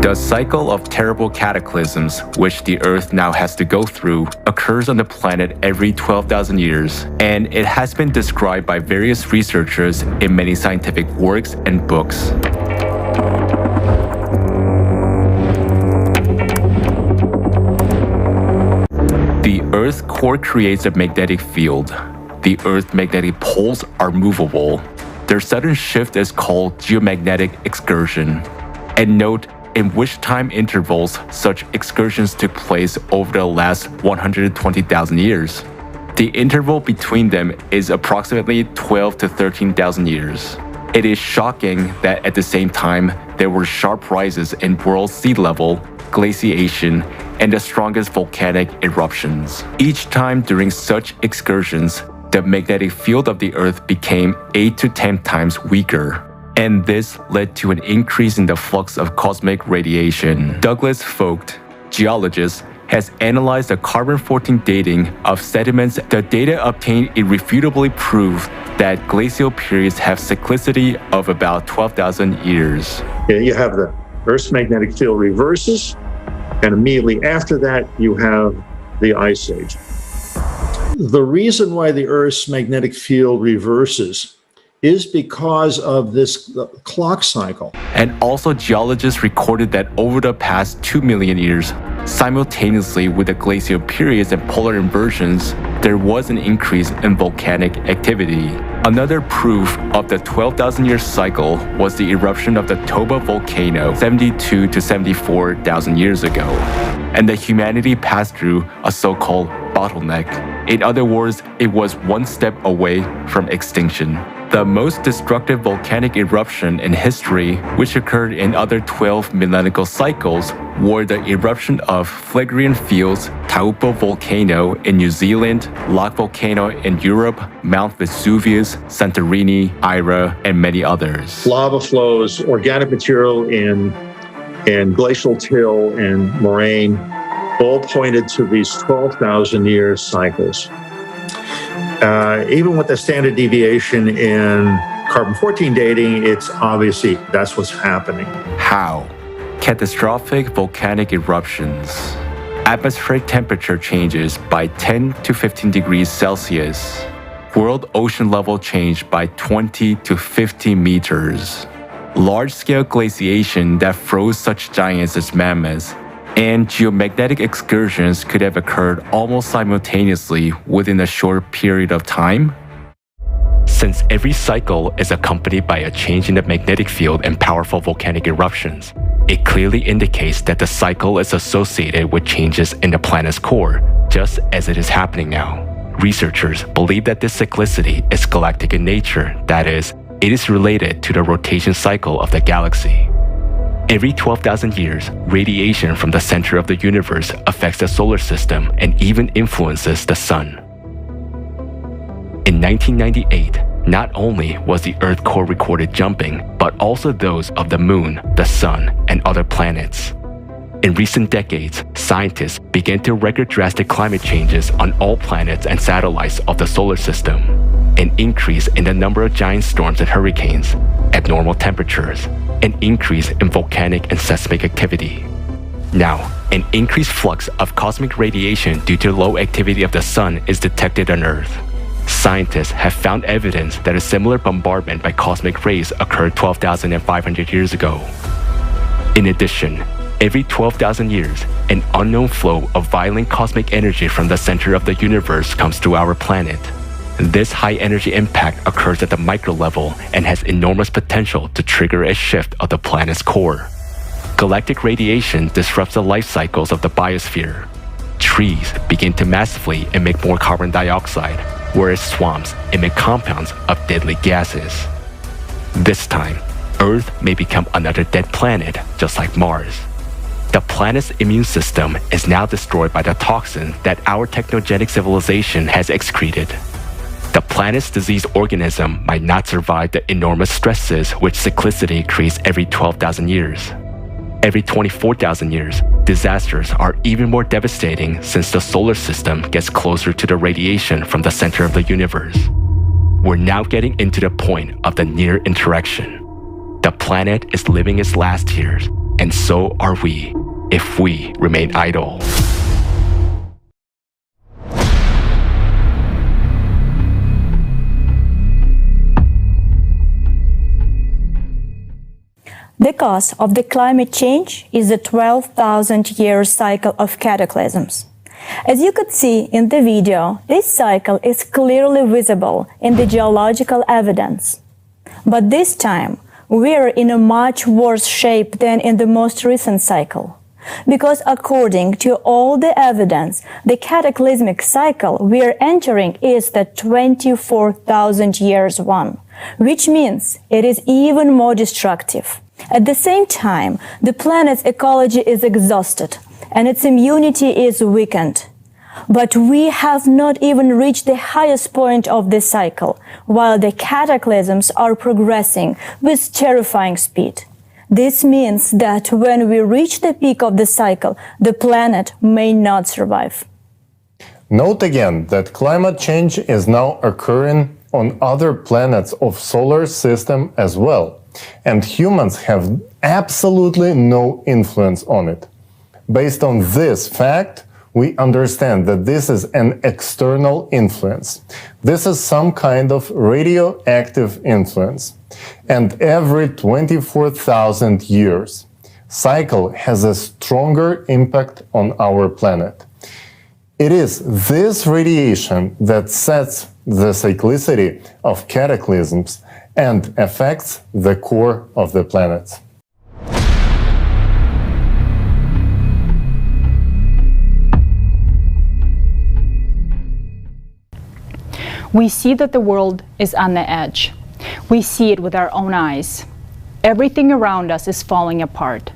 The cycle of terrible cataclysms, which the Earth now has to go through, occurs on the planet every 12,000 years, and it has been described by various researchers in many scientific works and books. The Earth's core creates a magnetic field. The Earth's magnetic poles are movable. Their sudden shift is called geomagnetic excursion. and note in which time intervals such excursions took place over the last 120,000 years. The interval between them is approximately 12 to 13,000 years. It is shocking that at the same time, there were sharp rises in world sea level, glaciation, and the strongest volcanic eruptions. Each time during such excursions, the magnetic field of the Earth became 8 to 10 times weaker, and this led to an increase in the flux of cosmic radiation. Douglas Vogt, geologist, has analyzed the carbon-14 dating of sediments. The data obtained irrefutably prove that glacial periods have cyclicity of about 12,000 years. You have the Earth's magnetic field reverses, and immediately after that, you have the Ice Age. The reason why the Earth's magnetic field reverses is because of this clock cycle. And also geologists recorded that over the past 2 million years, simultaneously with the glacial periods and polar inversions, there was an increase in volcanic activity. Another proof of the 12,000-year cycle was the eruption of the Toba volcano 72 to 74,000 years ago, and the humanity passed through a so-called bottleneck. In other words, it was one step away from extinction. The most destructive volcanic eruption in history, which occurred in other 12 millennial cycles, were the eruption of Phlegraean Fields, Taupo volcano in New Zealand, Lake volcano in Europe, Mount Vesuvius, Santorini, Ira, and many others. Lava flows, organic material in glacial till and moraine, all pointed to these 12,000-year cycles. Even with the standard deviation in carbon-14 dating, it's obviously that's what's happening. How? Catastrophic volcanic eruptions. Atmospheric temperature changes by 10 to 15 degrees Celsius. World ocean level change by 20 to 50 meters. Large-scale glaciation that froze such giants as mammoths, and geomagnetic excursions could have occurred almost simultaneously within a short period of time? Since every cycle is accompanied by a change in the magnetic field and powerful volcanic eruptions, it clearly indicates that the cycle is associated with changes in the planet's core, just as it is happening now. Researchers believe that this cyclicity is galactic in nature, that is, it is related to the rotation cycle of the galaxy. Every 12,000 years, radiation from the center of the universe affects the solar system and even influences the sun. In 1998, not only was the Earth core recorded jumping, but also those of the Moon, the Sun, and other planets. In recent decades, scientists began to record drastic climate changes on all planets and satellites of the solar system, an increase in the number of giant storms and hurricanes, abnormal temperatures, an increase in volcanic and seismic activity. Now, an increased flux of cosmic radiation due to low activity of the sun is detected on Earth. Scientists have found evidence that a similar bombardment by cosmic rays occurred 12,500 years ago. In addition, every 12,000 years, an unknown flow of violent cosmic energy from the center of the universe comes to our planet. This high-energy impact occurs at the micro level and has enormous potential to trigger a shift of the planet's core. Galactic radiation disrupts the life cycles of the biosphere. Trees begin to massively emit more carbon dioxide, whereas swamps emit compounds of deadly gases. This time, Earth may become another dead planet, just like Mars. The planet's immune system is now destroyed by the toxin that our technogenic civilization has excreted. The planet's diseased organism might not survive the enormous stresses which cyclicity creates every 12,000 years. Every 24,000 years, disasters are even more devastating since the solar system gets closer to the radiation from the center of the universe. We're now getting into the point of the near interaction. The planet is living its last years, and so are we, if we remain idle. The cause of the climate change is the 12,000-year cycle of cataclysms. As you could see in the video, this cycle is clearly visible in the geological evidence. But this time, we're in a much worse shape than in the most recent cycle. Because according to all the evidence, the cataclysmic cycle we're entering is the 24,000 years one, which means it is even more destructive. At the same time, the planet's ecology is exhausted and its immunity is weakened. But we have not even reached the highest point of this cycle, while the cataclysms are progressing with terrifying speed. This means that when we reach the peak of the cycle, the planet may not survive. Note again that climate change is now occurring on other planets of solar system as well, and humans have absolutely no influence on it. Based on this fact, we understand that this is an external influence. This is some kind of radioactive influence. And every 24,000 years, cycle has a stronger impact on our planet. It is this radiation that sets the cyclicity of cataclysms and affects the core of the planet. We see that the world is on the edge. We see it with our own eyes. Everything around us is falling apart.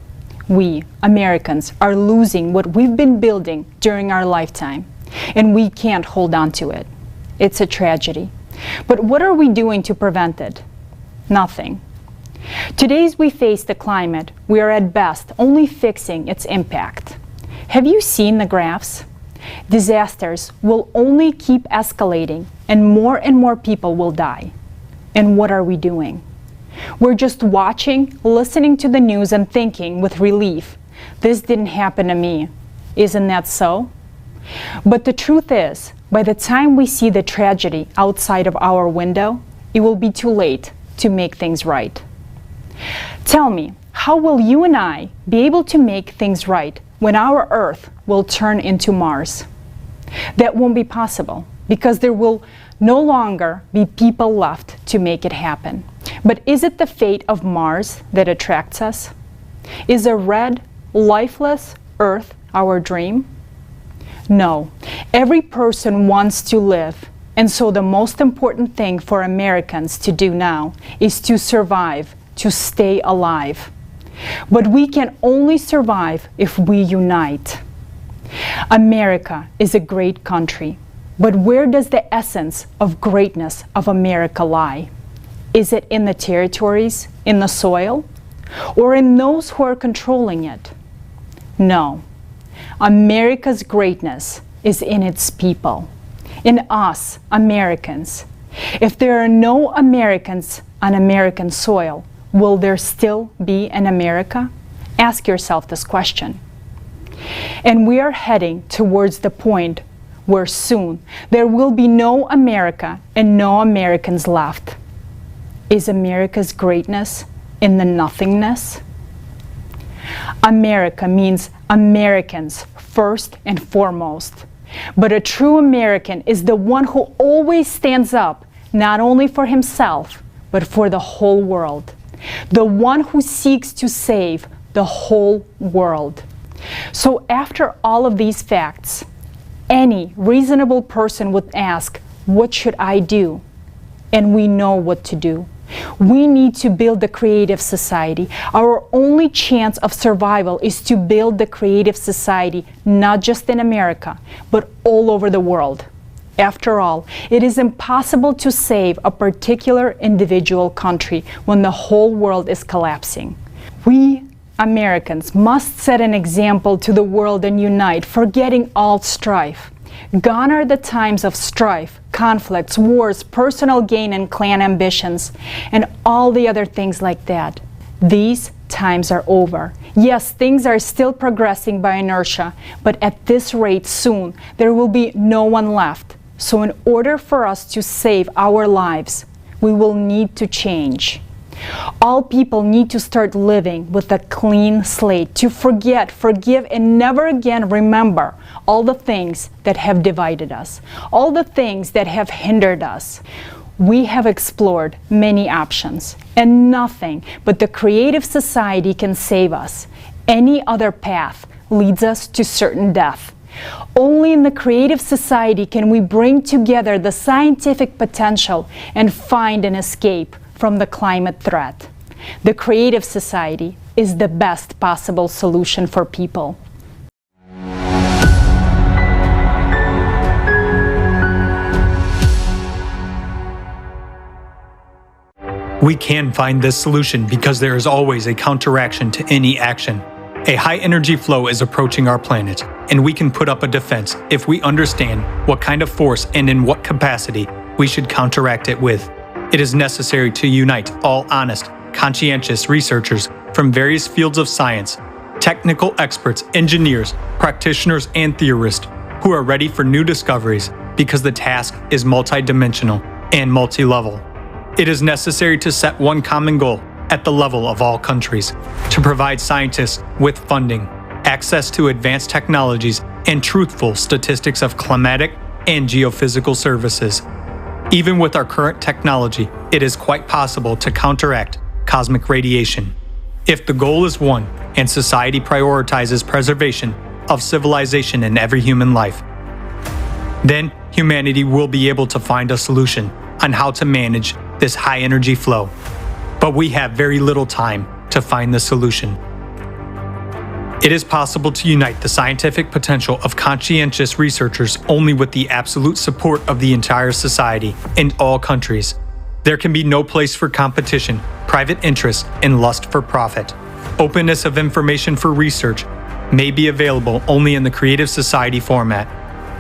We, Americans, are losing what we've been building during our lifetime, and we can't hold on to it. It's a tragedy. But what are we doing to prevent it? Nothing. Today, as we face the climate, we are at best only fixing its impact. Have you seen the graphs? Disasters will only keep escalating, and more people will die. And what are we doing? We're just watching, listening to the news and thinking with relief, this didn't happen to me. Isn't that so? But the truth is, by the time we see the tragedy outside of our window, it will be too late to make things right. Tell me, how will you and I be able to make things right when our Earth will turn into Mars? That won't be possible because there will no longer be people left to make it happen. But is it the fate of Mars that attracts us? Is a red, lifeless Earth our dream? No. Every person wants to live, and so the most important thing for Americans to do now is to survive, to stay alive. But we can only survive if we unite. America is a great country, but where does the essence of greatness of America lie? Is it in the territories, in the soil, or in those who are controlling it? No. America's greatness is in its people, in us, Americans. If there are no Americans on American soil, will there still be an America? Ask yourself this question. And we are heading towards the point where soon there will be no America and no Americans left. Is America's greatness in the nothingness? America means Americans first and foremost. But a true American is the one who always stands up, not only for himself, but for the whole world. The one who seeks to save the whole world. So after all of these facts, any reasonable person would ask, what should I do? And we know what to do. We need to build the creative society. Our only chance of survival is to build the creative society, not just in America, but all over the world. After all, it is impossible to save a particular individual country when the whole world is collapsing. We Americans must set an example to the world and unite, forgetting all strife. Gone are the times of strife, conflicts, wars, personal gain and clan ambitions, and all the other things like that. These times are over. Yes, things are still progressing by inertia, but at this rate soon there will be no one left. So in order for us to save our lives, we will need to change. All people need to start living with a clean slate, to forget, forgive, and never again remember all the things that have divided us, all the things that have hindered us. We have explored many options, and nothing but the creative society can save us. Any other path leads us to certain death. Only in the creative society can we bring together the scientific potential and find an escape from the climate threat. The creative society is the best possible solution for people. We can find this solution because there is always a counteraction to any action. A high energy flow is approaching our planet, and we can put up a defense if we understand what kind of force and in what capacity we should counteract it with. It is necessary to unite all honest, conscientious researchers from various fields of science, technical experts, engineers, practitioners, and theorists who are ready for new discoveries because the task is multidimensional and multi-level. It is necessary to set one common goal at the level of all countries, to provide scientists with funding, access to advanced technologies, and truthful statistics of climatic and geophysical services. Even with our current technology, it is quite possible to counteract cosmic radiation. If the goal is one and society prioritizes preservation of civilization in every human life, then humanity will be able to find a solution on how to manage this high energy flow. But we have very little time to find the solution. It is possible to unite the scientific potential of conscientious researchers only with the absolute support of the entire society and all countries. There can be no place for competition, private interest, and lust for profit. Openness of information for research may be available only in the creative society format,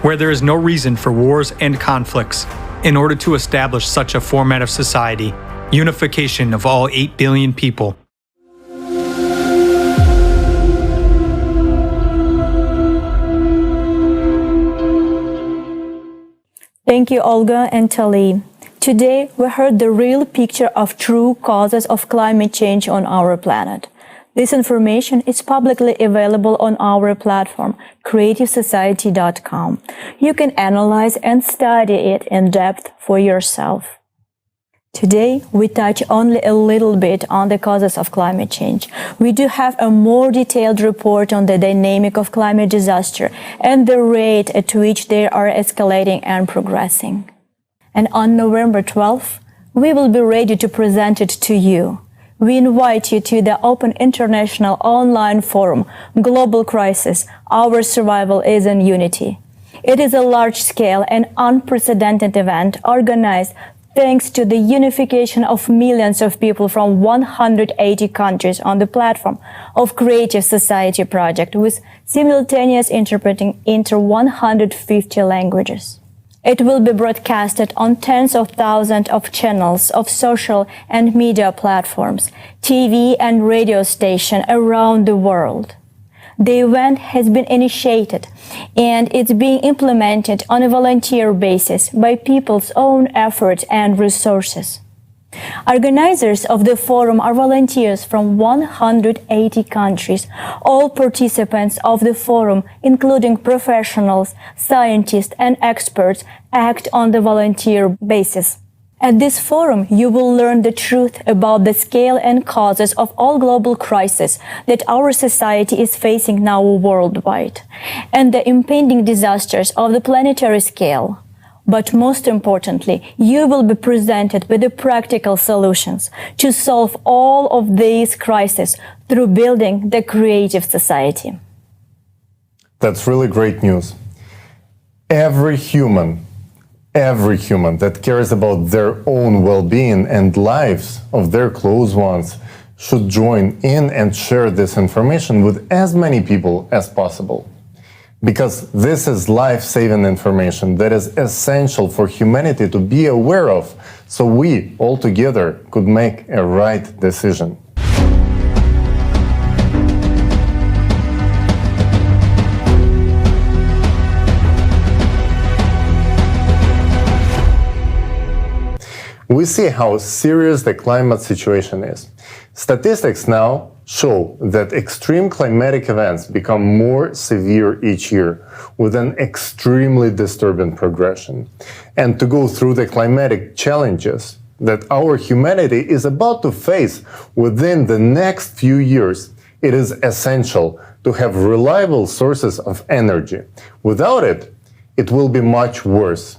where there is no reason for wars and conflicts. In order to establish such a format of society, unification of all 8 billion people, Thank you, Olga and Tali. Today, we heard the real picture of true causes of climate change on our planet. This information is publicly available on our platform, creativesociety.com. You can analyze and study it in depth for yourself. Today, we touch only a little bit on the causes of climate change. We do have a more detailed report on the dynamic of climate disaster and the rate at which they are escalating and progressing. And on November 12th, we will be ready to present it to you. We invite you to the Open International Online Forum, Global Crisis, Our Survival is in Unity. It is a large-scale and unprecedented event organized thanks to the unification of millions of people from 180 countries on the platform of Creative Society Project with simultaneous interpreting into 150 languages. It will be broadcasted on tens of thousands of channels of social and media platforms, TV and radio stations around the world. The event has been initiated and it's being implemented on a volunteer basis by people's own efforts and resources. Organizers of the forum are volunteers from 180 countries. All participants of the forum, including professionals, scientists, and experts, act on the volunteer basis. At this forum, you will learn the truth about the scale and causes of all global crises that our society is facing now worldwide, and the impending disasters of the planetary scale. But most importantly, you will be presented with the practical solutions to solve all of these crises through building the creative society. That's really great news. Every human that cares about their own well-being and lives of their close ones should join in and share this information with as many people as possible. Because this is life-saving information that is essential for humanity to be aware of, so we all together could make a right decision. we see how serious the climate situation is. Statistics now show that extreme climatic events become more severe each year, with an extremely disturbing progression. And to go through the climatic challenges that our humanity is about to face within the next few years, it is essential to have reliable sources of energy. Without it, it will be much worse.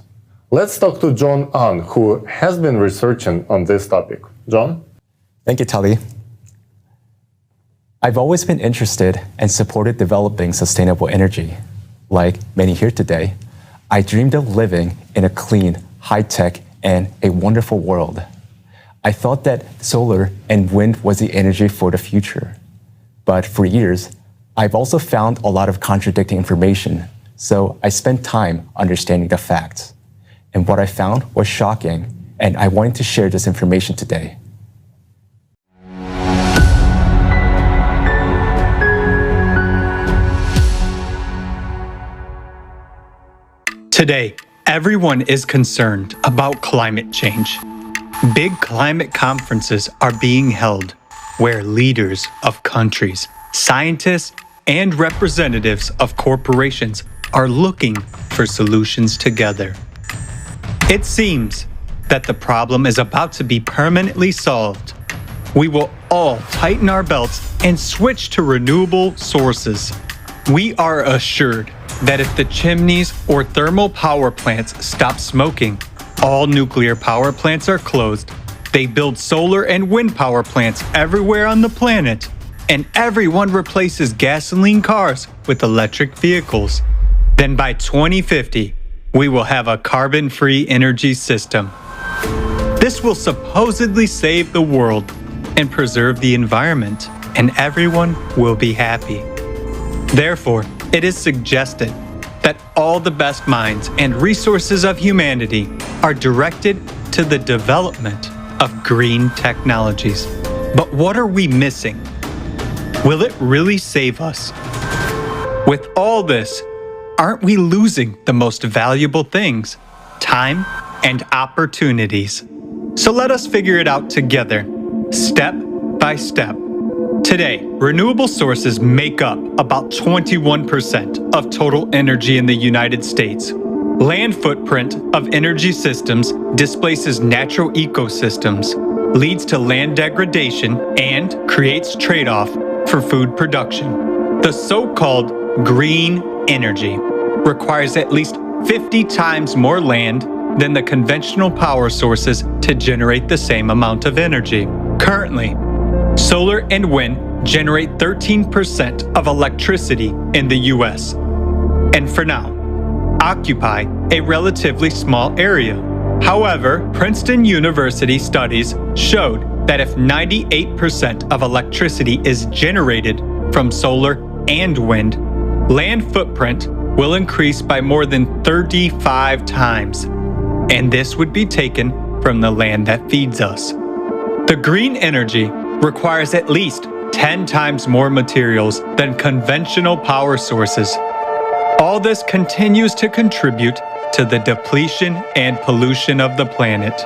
Let's talk to John Ahn, who has been researching on this topic. John? Thank you, Tali. I've always been interested and supported developing sustainable energy. Like many here today, I dreamed of living in a clean, high-tech, and a wonderful world. I thought that solar and wind was the energy for the future. But for years, I've also found a lot of contradicting information, so I spent time understanding the facts. And what I found was shocking, and I wanted to share this information today. Today, everyone is concerned about climate change. Big climate conferences are being held where leaders of countries, scientists, and representatives of corporations are looking for solutions together. It seems that the problem is about to be permanently solved. We will all tighten our belts and switch to renewable sources. We are assured that if the chimneys or thermal power plants stop smoking, all nuclear power plants are closed, they build solar and wind power plants everywhere on the planet, and everyone replaces gasoline cars with electric vehicles. Then by 2050, we will have a carbon-free energy system. This will supposedly save the world and preserve the environment, and everyone will be happy. Therefore, it is suggested that all the best minds and resources of humanity are directed to the development of green technologies. But what are we missing? Will it really save us? With all this, aren't we losing the most valuable things? Time and opportunities. So let us figure it out together, step by step. Today, renewable sources make up about 21% of total energy in the United States. Land footprint of energy systems displaces natural ecosystems, leads to land degradation, and creates trade-off for food production. The so-called green energy requires at least 50 times more land than the conventional power sources to generate the same amount of energy. Currently, solar and wind generate 13% of electricity in the US, and for now, occupy a relatively small area. However, Princeton University studies showed that if 98% of electricity is generated from solar and wind, land footprint will increase by more than 35 times, and this would be taken from the land that feeds us. The green energy requires at least 10 times more materials than conventional power sources. All this continues to contribute to the depletion and pollution of the planet.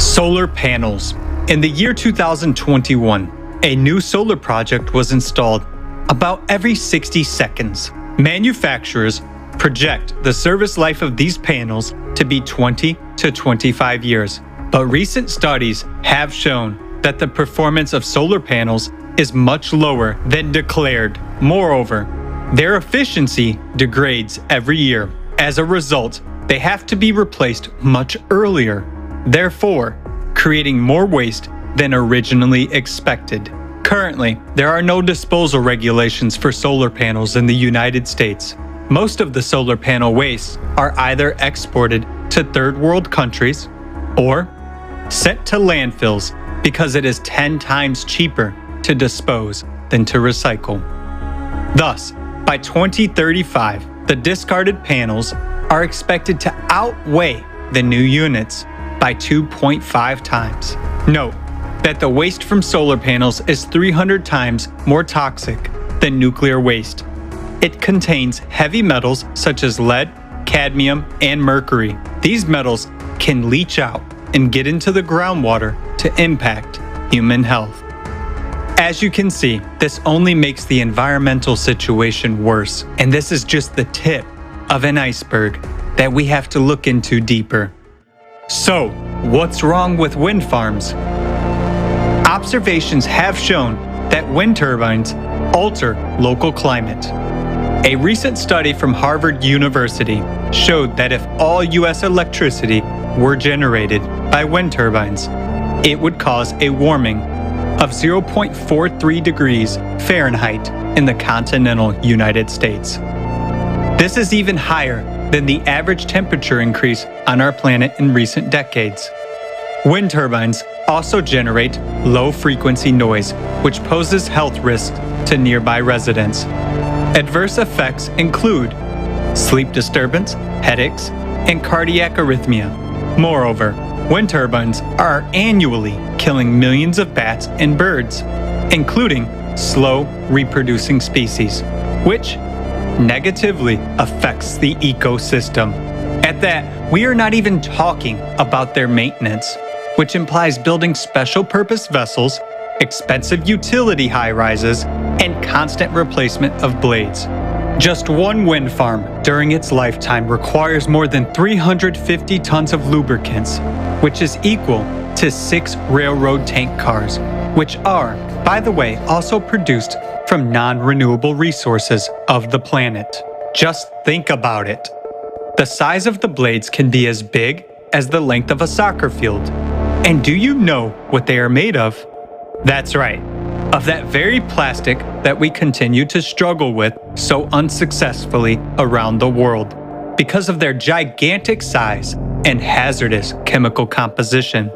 Solar panels. In the year 2021, a new solar project was installed about every 60 seconds. Manufacturers project the service life of these panels to be 20 to 25 years. But recent studies have shown that the performance of solar panels is much lower than declared. Moreover, their efficiency degrades every year. As a result, they have to be replaced much earlier, therefore, creating more waste than originally expected. Currently, there are no disposal regulations for solar panels in the United States. Most of the solar panel wastes are either exported to third world countries or sent to landfills because it is 10 times cheaper to dispose than to recycle. Thus, by 2035, the discarded panels are expected to outweigh the new units by 2.5 times. Note that the waste from solar panels is 300 times more toxic than nuclear waste. It contains heavy metals such as lead, cadmium, and mercury. These metals can leach out and get into the groundwater to impact human health. As you can see, this only makes the environmental situation worse, and this is just the tip of an iceberg that we have to look into deeper. So, what's wrong with wind farms? Observations have shown that wind turbines alter local climate. A recent study from Harvard University showed that if all U.S. electricity were generated by wind turbines, it would cause a warming of 0.43 degrees Fahrenheit in the continental United States. This is even higher than the average temperature increase on our planet in recent decades. Wind turbines also generate low-frequency noise, which poses health risks to nearby residents. Adverse effects include sleep disturbance, headaches, and cardiac arrhythmia. Moreover, wind turbines are annually killing millions of bats and birds, including slow reproducing species, which negatively affects the ecosystem. At that, we are not even talking about their maintenance, which implies building special purpose vessels, expensive utility high-rises, and constant replacement of blades. Just one wind farm during its lifetime requires more than 350 tons of lubricants, which is equal to 6 railroad tank cars, which are, by the way, also produced from non-renewable resources of the planet. Just think about it. The size of the blades can be as big as the length of a soccer field. And do you know what they are made of? That's right, of that very plastic that we continue to struggle with so unsuccessfully around the world because of their gigantic size and hazardous chemical composition.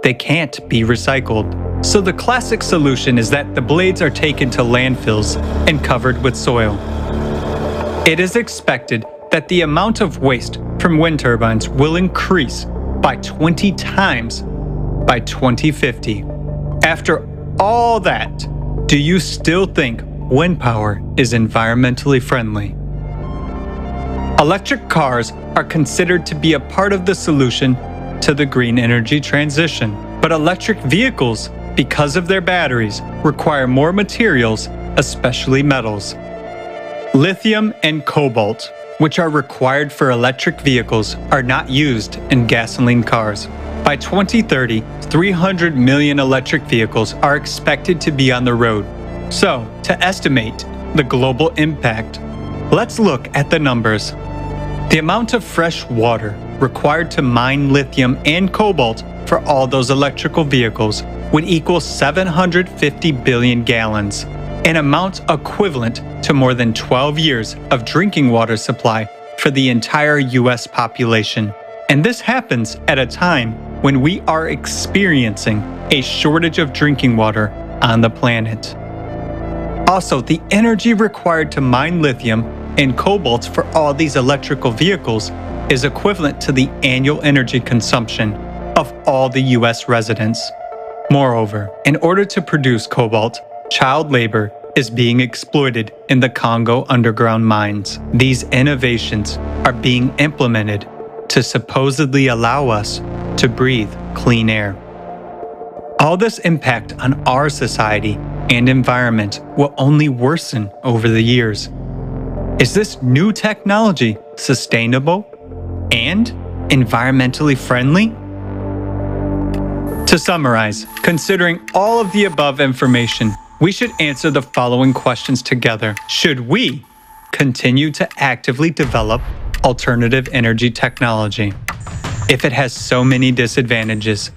They can't be recycled. So the classic solution is that the blades are taken to landfills and covered with soil. It is expected that the amount of waste from wind turbines will increase by 20 times by 2050. After all that, do you still think wind power is environmentally friendly? Electric cars are considered to be a part of the solution to the green energy transition, but electric vehicles, because of their batteries, require more materials, especially metals. Lithium and cobalt, which are required for electric vehicles, are not used in gasoline cars. By 2030, 300 million electric vehicles are expected to be on the road. So, to estimate the global impact, let's look at the numbers. The amount of fresh water required to mine lithium and cobalt for all those electrical vehicles would equal 750 billion gallons, an amount equivalent to more than 12 years of drinking water supply for the entire US population. And this happens at a time when we are experiencing a shortage of drinking water on the planet. Also, the energy required to mine lithium and cobalt for all these electrical vehicles is equivalent to the annual energy consumption of all the US residents. Moreover, in order to produce cobalt, child labor is being exploited in the Congo underground mines. These innovations are being implemented to supposedly allow us to breathe clean air. All this impact on our society and environment will only worsen over the years. Is this new technology sustainable and environmentally friendly? To summarize, considering all of the above information, we should answer the following questions together. Should we continue to actively develop alternative energy technology if it has so many disadvantages?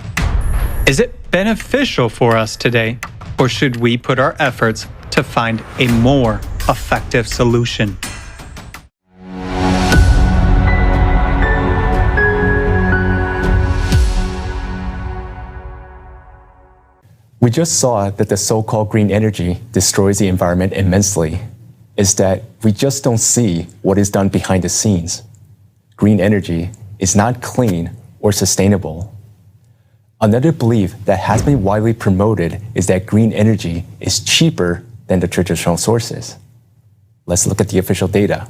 Is it beneficial for us today, or should we put our efforts to find a more effective solution? We just saw that the so-called green energy destroys the environment immensely. Is that we just don't see what is done behind the scenes. Green energy is not clean or sustainable. Another belief that has been widely promoted is that green energy is cheaper than the traditional sources. Let's look at the official data.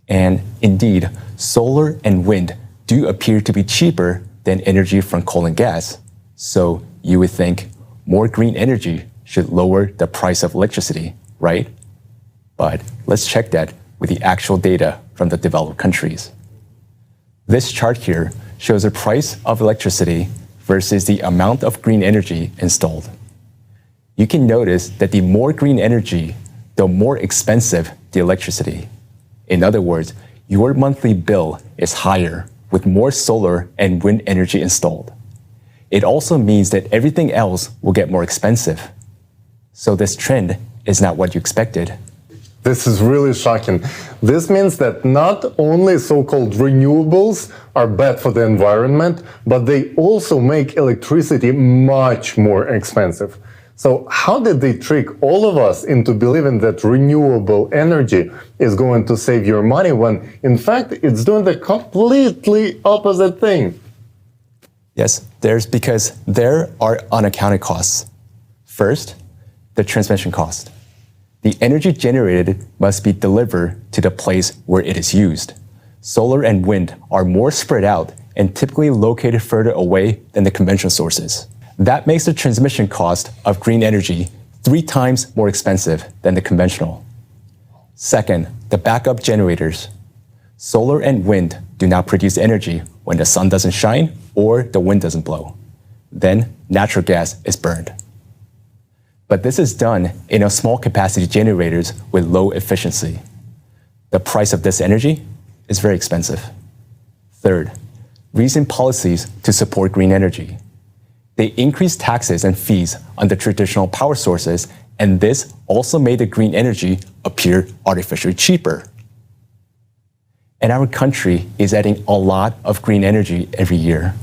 And indeed, solar and wind do appear to be cheaper than energy from coal and gas. So you would think more green energy should lower the price of electricity, right? But let's check that with the actual data from the developed countries. This chart here shows the price of electricity versus the amount of green energy installed. You can notice that the more green energy, the more expensive the electricity. In other words, your monthly bill is higher with more solar and wind energy installed. It also means that everything else will get more expensive. So this trend is not what you expected. This is really shocking. This means that not only so-called renewables are bad for the environment, but they also make electricity much more expensive. So how did they trick all of us into believing that renewable energy is going to save your money when, in fact, it's doing the completely opposite thing? Yes, because there are unaccounted costs. First, the transmission cost. The energy generated must be delivered to the place where it is used. Solar and wind are more spread out and typically located further away than the conventional sources. That makes the transmission cost of green energy 3 times more expensive than the conventional. Second, the backup generators. Solar and wind do not produce energy when the sun doesn't shine or the wind doesn't blow. Then natural gas is burned. But this is done in a small capacity generators with low efficiency. The price of this energy is very expensive. Third, recent policies to support green energy. They increased taxes and fees on the traditional power sources, and this also made the green energy appear artificially cheaper. And our country is adding a lot of green energy every year.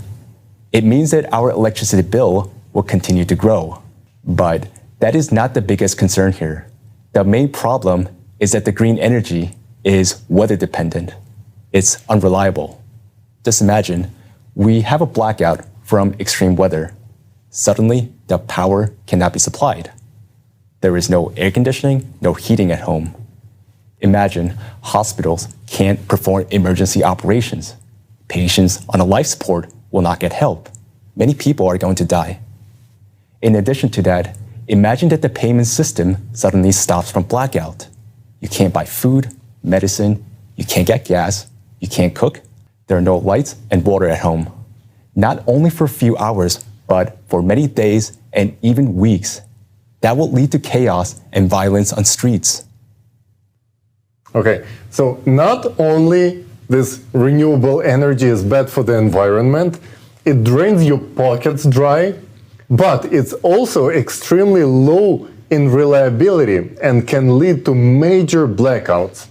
It means that our electricity bill will continue to grow. But that is not the biggest concern here. The main problem is that the green energy is weather dependent. It's unreliable. Just imagine, we have a blackout from extreme weather. Suddenly, the power cannot be supplied. There is no air conditioning, no heating at home. Imagine hospitals can't perform emergency operations. Patients on a life support will not get help. Many people are going to die. In addition to that, imagine that the payment system suddenly stops from blackout. You can't buy food, medicine, you can't get gas, you can't cook. There are no lights and water at home. Not only for a few hours, but for many days and even weeks. That will lead to chaos and violence on streets. Okay, so not only this renewable energy is bad for the environment, it drains your pockets dry, but it's also extremely low in reliability and can lead to major blackouts.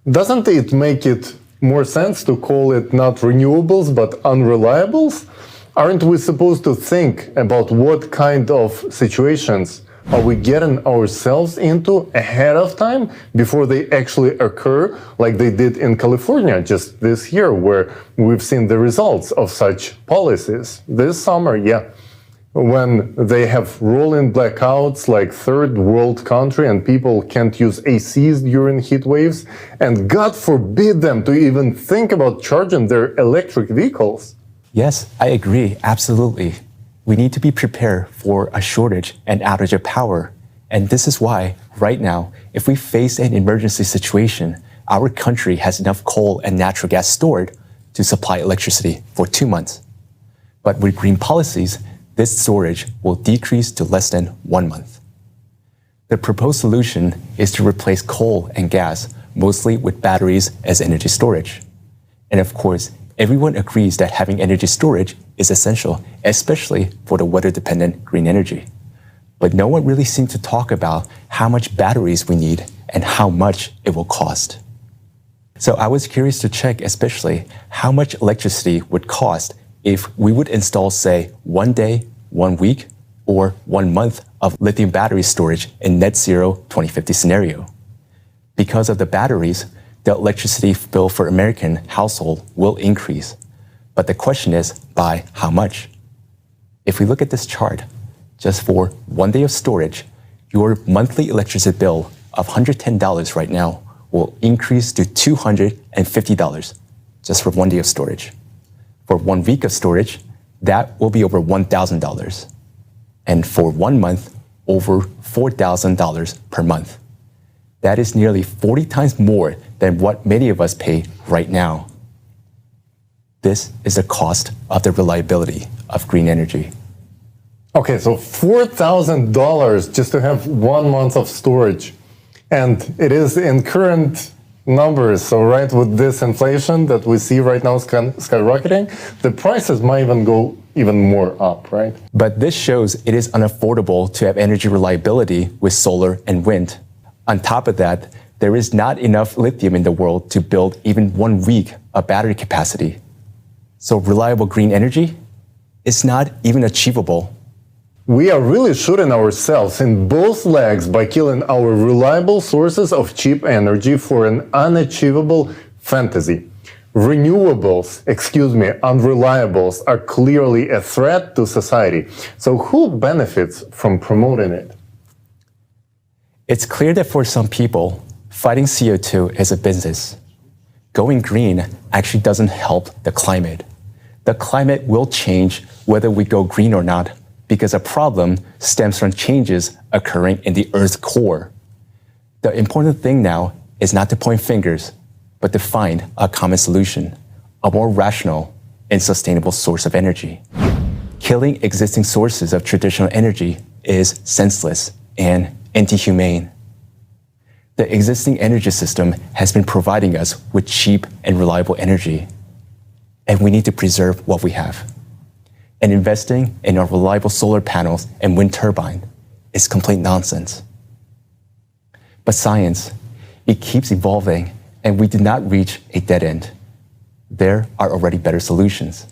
Doesn't it make it more sense to call it not renewables but unreliables? Aren't we supposed to think about what kind of situations are we getting ourselves into ahead of time before they actually occur, like they did in California just this year, where we've seen the results of such policies this summer, when they have rolling blackouts like third world country and people can't use ACs during heat waves, and God forbid them to even think about charging their electric vehicles. Yes, I agree, absolutely. We need to be prepared for a shortage and outage of power. And this is why, right now, if we face an emergency situation, our country has enough coal and natural gas stored to supply electricity for 2 months. But with green policies, this storage will decrease to less than 1 month. The proposed solution is to replace coal and gas mostly with batteries as energy storage. And of course, everyone agrees that having energy storage is essential, especially for the weather-dependent green energy. But no one really seems to talk about how much batteries we need and how much it will cost. So I was curious to check especially how much electricity would cost if we would install, say, 1 day, 1 week, or 1 month of lithium battery storage in net zero 2050 scenario. Because of the batteries, the electricity bill for American household will increase. But the question is, by how much? If we look at this chart, just for 1 day of storage, your monthly electricity bill of $110 right now will increase to $250 just for 1 day of storage. For 1 week of storage, that will be over $1,000. And for 1 month, over $4,000 per month. That is nearly 40 times more than what many of us pay right now. This is the cost of the reliability of green energy. Okay, so $4,000 just to have 1 month of storage. And it is in current numbers. So right, with this inflation that we see right now skyrocketing, the prices might even go even more up, right? But this shows it is unaffordable to have energy reliability with solar and wind. On top of that, there is not enough lithium in the world to build even 1 week of battery capacity. So reliable green energy is not even achievable. We are really shooting ourselves in both legs by killing our reliable sources of cheap energy for an unachievable fantasy. Renewables, unreliables are clearly a threat to society. So who benefits from promoting it? It's clear that for some people, fighting CO2 is a business. Going green actually doesn't help the climate. The climate will change whether we go green or not, because a problem stems from changes occurring in the Earth's core. The important thing now is not to point fingers, but to find a common solution, a more rational and sustainable source of energy. Killing existing sources of traditional energy is senseless and anti-humane. The existing energy system has been providing us with cheap and reliable energy, and we need to preserve what we have. And investing in our reliable solar panels and wind turbine is complete nonsense. But science, it keeps evolving, and we did not reach a dead end. There are already better solutions.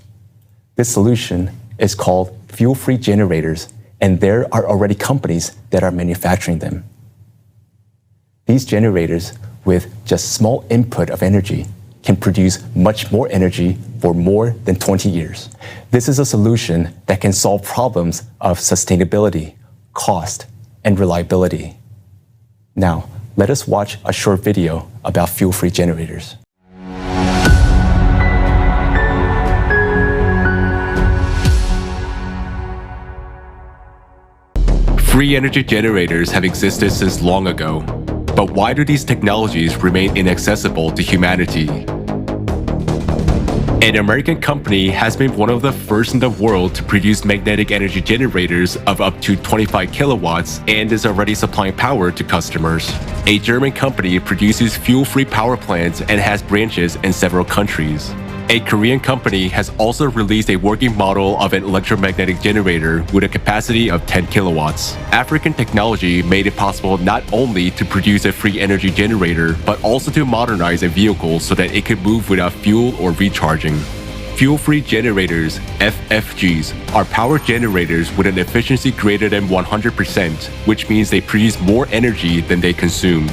This solution is called fuel-free generators, and there are already companies that are manufacturing them. These generators, with just small input of energy, can produce much more energy for more than 20 years. This is a solution that can solve problems of sustainability, cost, and reliability. Now, let us watch a short video about fuel-free generators. Free energy generators have existed since long ago. But why do these technologies remain inaccessible to humanity? An American company has been one of the first in the world to produce magnetic energy generators of up to 25 kilowatts and is already supplying power to customers. A German company produces fuel-free power plants and has branches in several countries. A Korean company has also released a working model of an electromagnetic generator with a capacity of 10 kilowatts. African technology made it possible not only to produce a free energy generator, but also to modernize a vehicle so that it could move without fuel or recharging. Fuel-free generators, FFGs, are power generators with an efficiency greater than 100%, which means they produce more energy than they consume.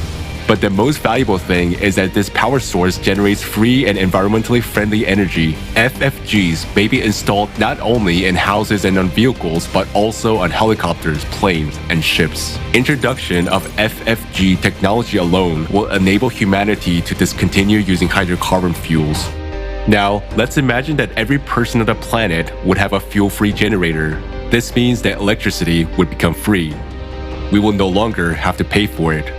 But the most valuable thing is that this power source generates free and environmentally friendly energy. FFGs may be installed not only in houses and on vehicles, but also on helicopters, planes, and ships. Introduction of FFG technology alone will enable humanity to discontinue using hydrocarbon fuels. Now, let's imagine that every person on the planet would have a fuel-free generator. This means that electricity would become free. We will no longer have to pay for it.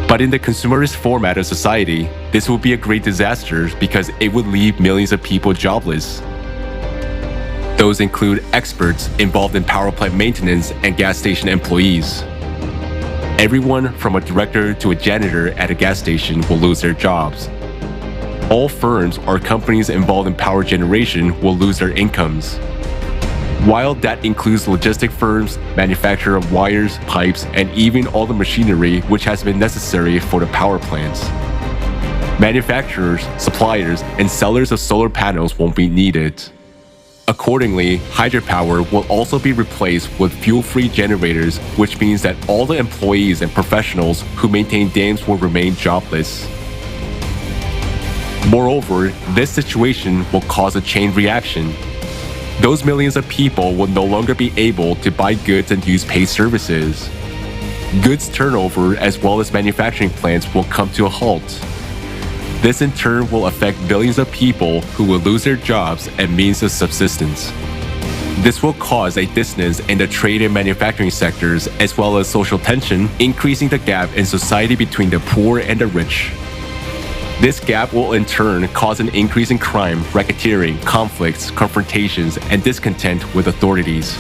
But in the consumerist format of society, this would be a great disaster because it would leave millions of people jobless. Those include experts involved in power plant maintenance and gas station employees. Everyone from a director to a janitor at a gas station will lose their jobs. All firms or companies involved in power generation will lose their incomes. While that includes logistic firms, manufacturer of wires, pipes, and even all the machinery which has been necessary for the power plants. Manufacturers, suppliers, and sellers of solar panels won't be needed. Accordingly, hydropower will also be replaced with fuel-free generators, which means that all the employees and professionals who maintain dams will remain jobless. Moreover, this situation will cause a chain reaction. Those millions of people will no longer be able to buy goods and use paid services. Goods turnover as well as manufacturing plants will come to a halt. This in turn will affect billions of people who will lose their jobs and means of subsistence. This will cause a dissonance in the trade and manufacturing sectors, as well as social tension, increasing the gap in society between the poor and the rich. This gap will in turn cause an increase in crime, racketeering, conflicts, confrontations, and discontent with authorities.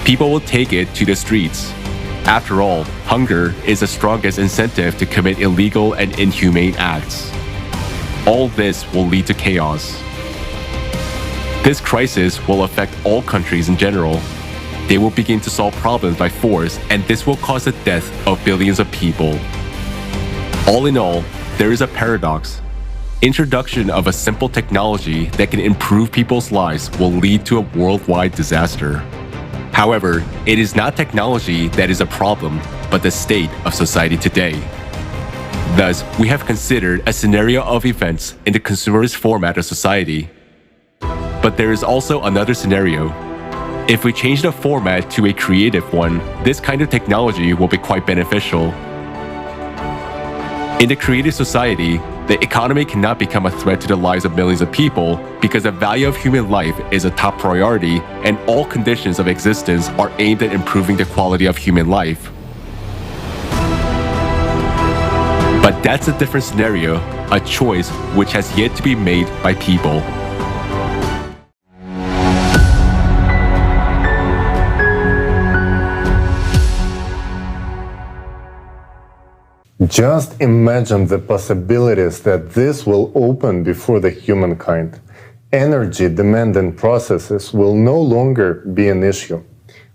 People will take it to the streets. After all, hunger is the strongest incentive to commit illegal and inhumane acts. All this will lead to chaos. This crisis will affect all countries in general. They will begin to solve problems by force, and this will cause the death of billions of people. All in all, there is a paradox. Introduction of a simple technology that can improve people's lives will lead to a worldwide disaster. However, it is not technology that is a problem, but the state of society today. Thus, we have considered a scenario of events in the consumerist format of society. But there is also another scenario. If we change the format to a creative one, this kind of technology will be quite beneficial. In the creative society, the economy cannot become a threat to the lives of millions of people because the value of human life is a top priority and all conditions of existence are aimed at improving the quality of human life. But that's a different scenario, a choice which has yet to be made by people. Just imagine the possibilities that this will open before the humankind. Energy-demanding processes will no longer be an issue.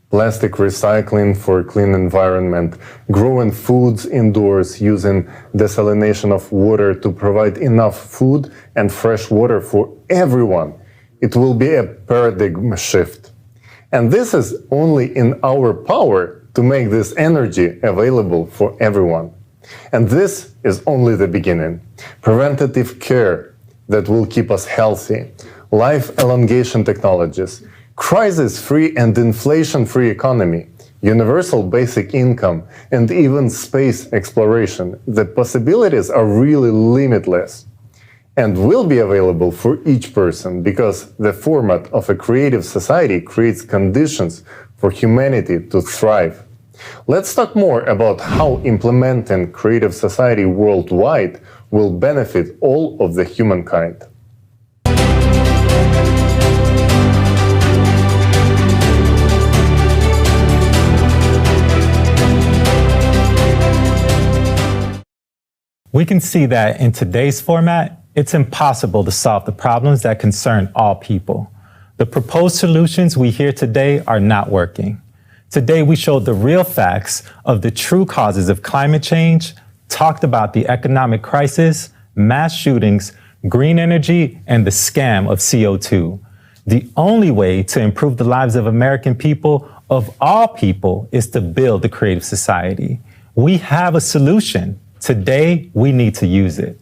Plastic recycling for a clean environment, growing foods indoors using desalination of water to provide enough food and fresh water for everyone. It will be a paradigm shift. And this is only in our power to make this energy available for everyone. And this is only the beginning. Preventative care that will keep us healthy, life elongation technologies, crisis-free and inflation-free economy, universal basic income, and even space exploration. The possibilities are really limitless and will be available for each person because the format of a creative society creates conditions for humanity to thrive. Let's talk more about how implementing creative society worldwide will benefit all of the humankind. We can see that in today's format, it's impossible to solve the problems that concern all people. The proposed solutions we hear today are not working. Today, we showed the real facts of the true causes of climate change, talked about the economic crisis, mass shootings, green energy, and the scam of CO2. The only way to improve the lives of American people, of all people, is to build the creative society. We have a solution. Today, we need to use it.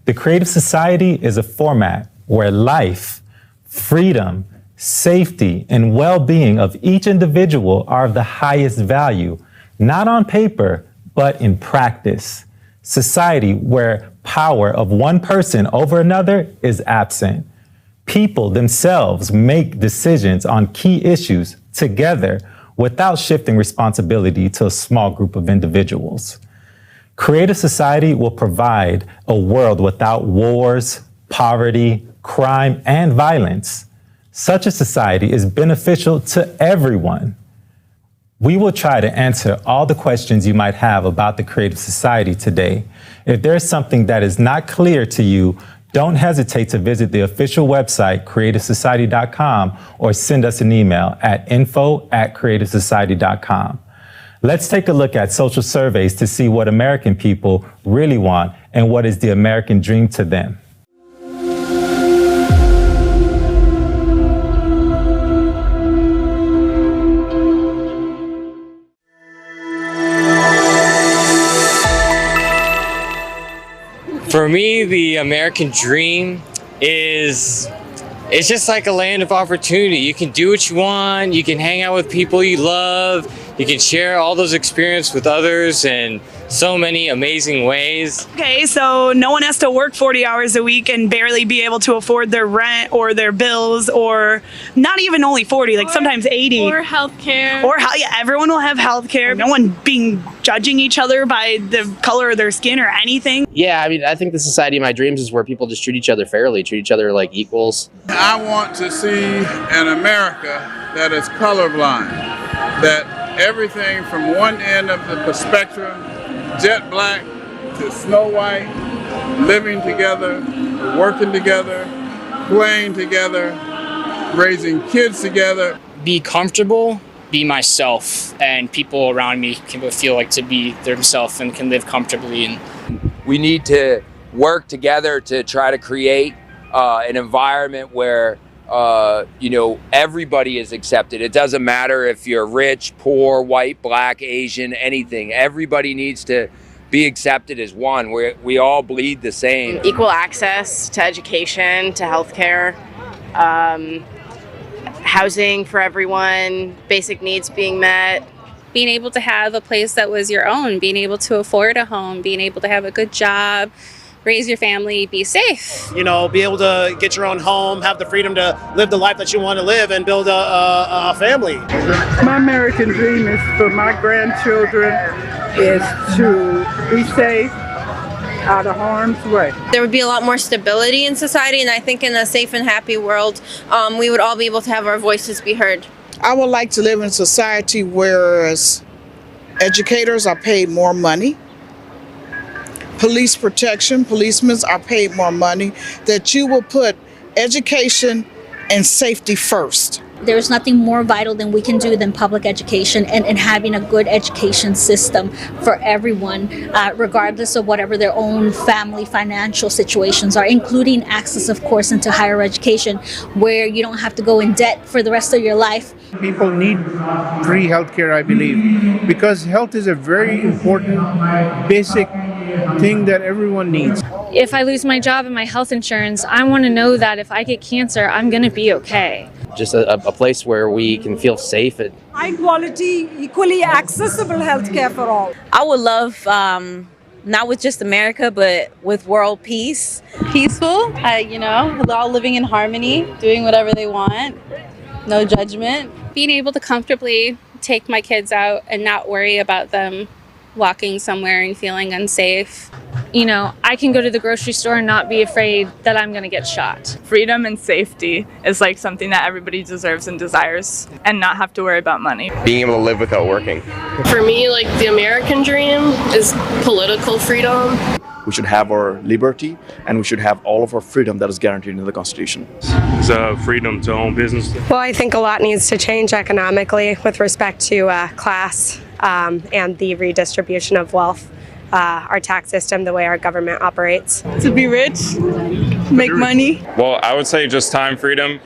The creative society is a format where life, freedom, safety, and well-being of each individual are of the highest value, not on paper, but in practice. Society where power of one person over another is absent. People themselves make decisions on key issues together without shifting responsibility to a small group of individuals. Creative society will provide a world without wars, poverty, crime, and violence. Such a society is beneficial to everyone. We will try to answer all the questions you might have about the creative society today. If there is something that is not clear to you, don't hesitate to visit the official website, creativesociety.com, or send us an email at info@creativesociety.com. Let's take a look at social surveys to see what American people really want and what is the American dream to them. For me, the American dream is, it's just like a land of opportunity. You can do what you want, you can hang out with people you love, you can share all those experiences with others and so many amazing ways. Okay, so no one has to work 40 hours a week and barely be able to afford their rent or their bills, or not even only 40, like sometimes 80. Or healthcare. Yeah, everyone will have healthcare. No one being judging each other by the color of their skin or anything. Yeah, I mean, I think the society of my dreams is where people just treat each other fairly, treat each other like equals. I want to see an America that is colorblind, that everything from one end of the spectrum, jet black to snow white, living together, working together, playing together, raising kids together. Be comfortable, be myself, and people around me can feel like to be themselves and can live comfortably. And we need to work together to try to create an environment where everybody is accepted. It doesn't matter if you're rich, poor, white, black, Asian, anything. Everybody needs to be accepted as one. We all bleed the same. Equal access to education, to healthcare, housing for everyone, basic needs being met. Being able to have a place that was your own, being able to afford a home, being able to have a good job, raise your family, be safe. Be able to get your own home, have the freedom to live the life that you want to live and build a family. My American dream is for my grandchildren is to be safe, out of harm's way. There would be a lot more stability in society, and I think in a safe and happy world, we would all be able to have our voices be heard. I would like to live in a society where educators are paid more money, police protection, policemen are paid more money, that you will put education and safety first. There's nothing more vital than we can do than public education and having a good education system for everyone, regardless of whatever their own family financial situations are, including access, of course, into higher education, where you don't have to go in debt for the rest of your life. People need free healthcare, I believe, because health is a very important, basic thing that everyone needs. If I lose my job and my health insurance, I want to know that if I get cancer, I'm going to be okay. Just a place where we can feel safe. High quality, equally accessible healthcare for all. I would love, not with just America, but with world peace. Peaceful, all living in harmony, doing whatever they want, no judgment. Being able to comfortably take my kids out and not worry about them walking somewhere and feeling unsafe. I can go to the grocery store and not be afraid that I'm going to get shot. Freedom and safety is like something that everybody deserves and desires, and not have to worry about money. Being able to live without working. For me, the American dream is political freedom. We should have our liberty, and we should have all of our freedom that is guaranteed in the Constitution. It's freedom to own business. Well, I think a lot needs to change economically with respect to class and the redistribution of wealth. Our tax system, the way our government operates. To be rich, make money. Well, I would say just time freedom,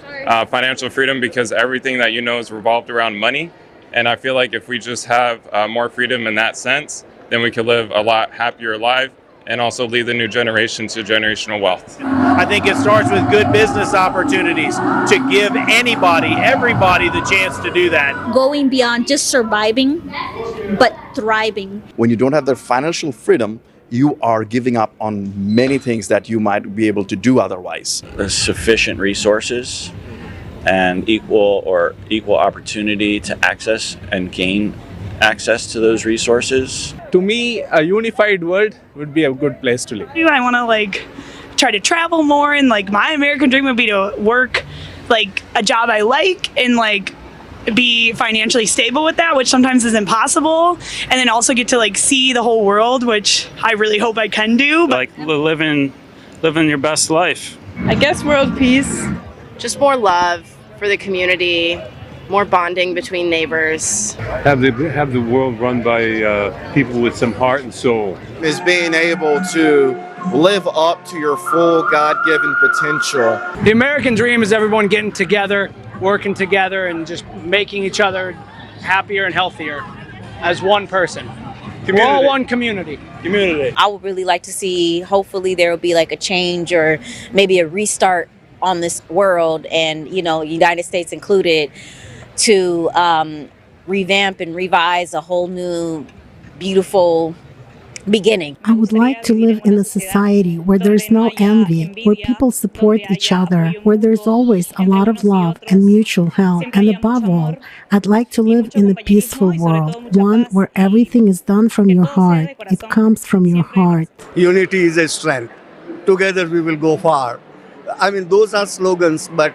financial freedom, because everything that is revolved around money. And I feel like if we just have more freedom in that sense, then we could live a lot happier life and also lead the new generation to generational wealth. I think it starts with good business opportunities to give everybody the chance to do that. Going beyond just surviving, but thriving. When you don't have the financial freedom, you are giving up on many things that you might be able to do otherwise. There's sufficient resources and equal opportunity to access and gain access to those resources. To me, a unified world would be a good place to live. I want to try to travel more, and my American dream would be to work a job I like and be financially stable with that, which sometimes is impossible, and then also get to see the whole world, which I really hope I can do. Living your best life. I guess world peace. Just more love for the community, more bonding between neighbors. Have the world run by people with some heart and soul. Is being able to live up to your full God-given potential. The American dream is everyone getting together, working together, and just making each other happier and healthier as one person. We're all one community. I would really like to see, hopefully there will be a change or maybe a restart on this world, and United States included, to revamp and revise a whole new beautiful beginning. I would like to live in a society where there's no envy, where people support each other, where there's always a lot of love and mutual help. And above all, I'd like to live in a peaceful world, one where everything is done from your heart. It comes from your heart. Unity is a strength. Together we will go far. I mean, those are slogans, but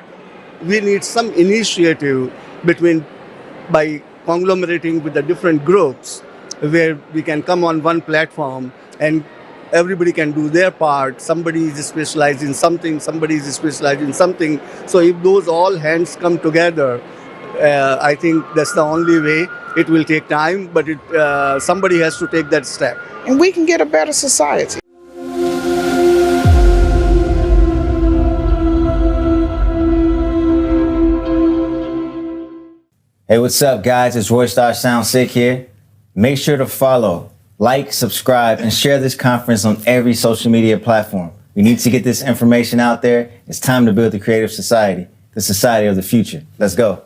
we need some initiative by conglomerating with the different groups, where we can come on one platform and everybody can do their part. Somebody is specialized in something, somebody is specialized in something. So if those all hands come together, I think that's the only way. It will take time, but somebody has to take that step. And we can get a better society. Hey, what's up, guys? It's Roy Star Sound Sick here. Make sure to follow, like, subscribe, and share this conference on every social media platform. We need to get this information out there. It's time to build the creative society, the society of the future. Let's go.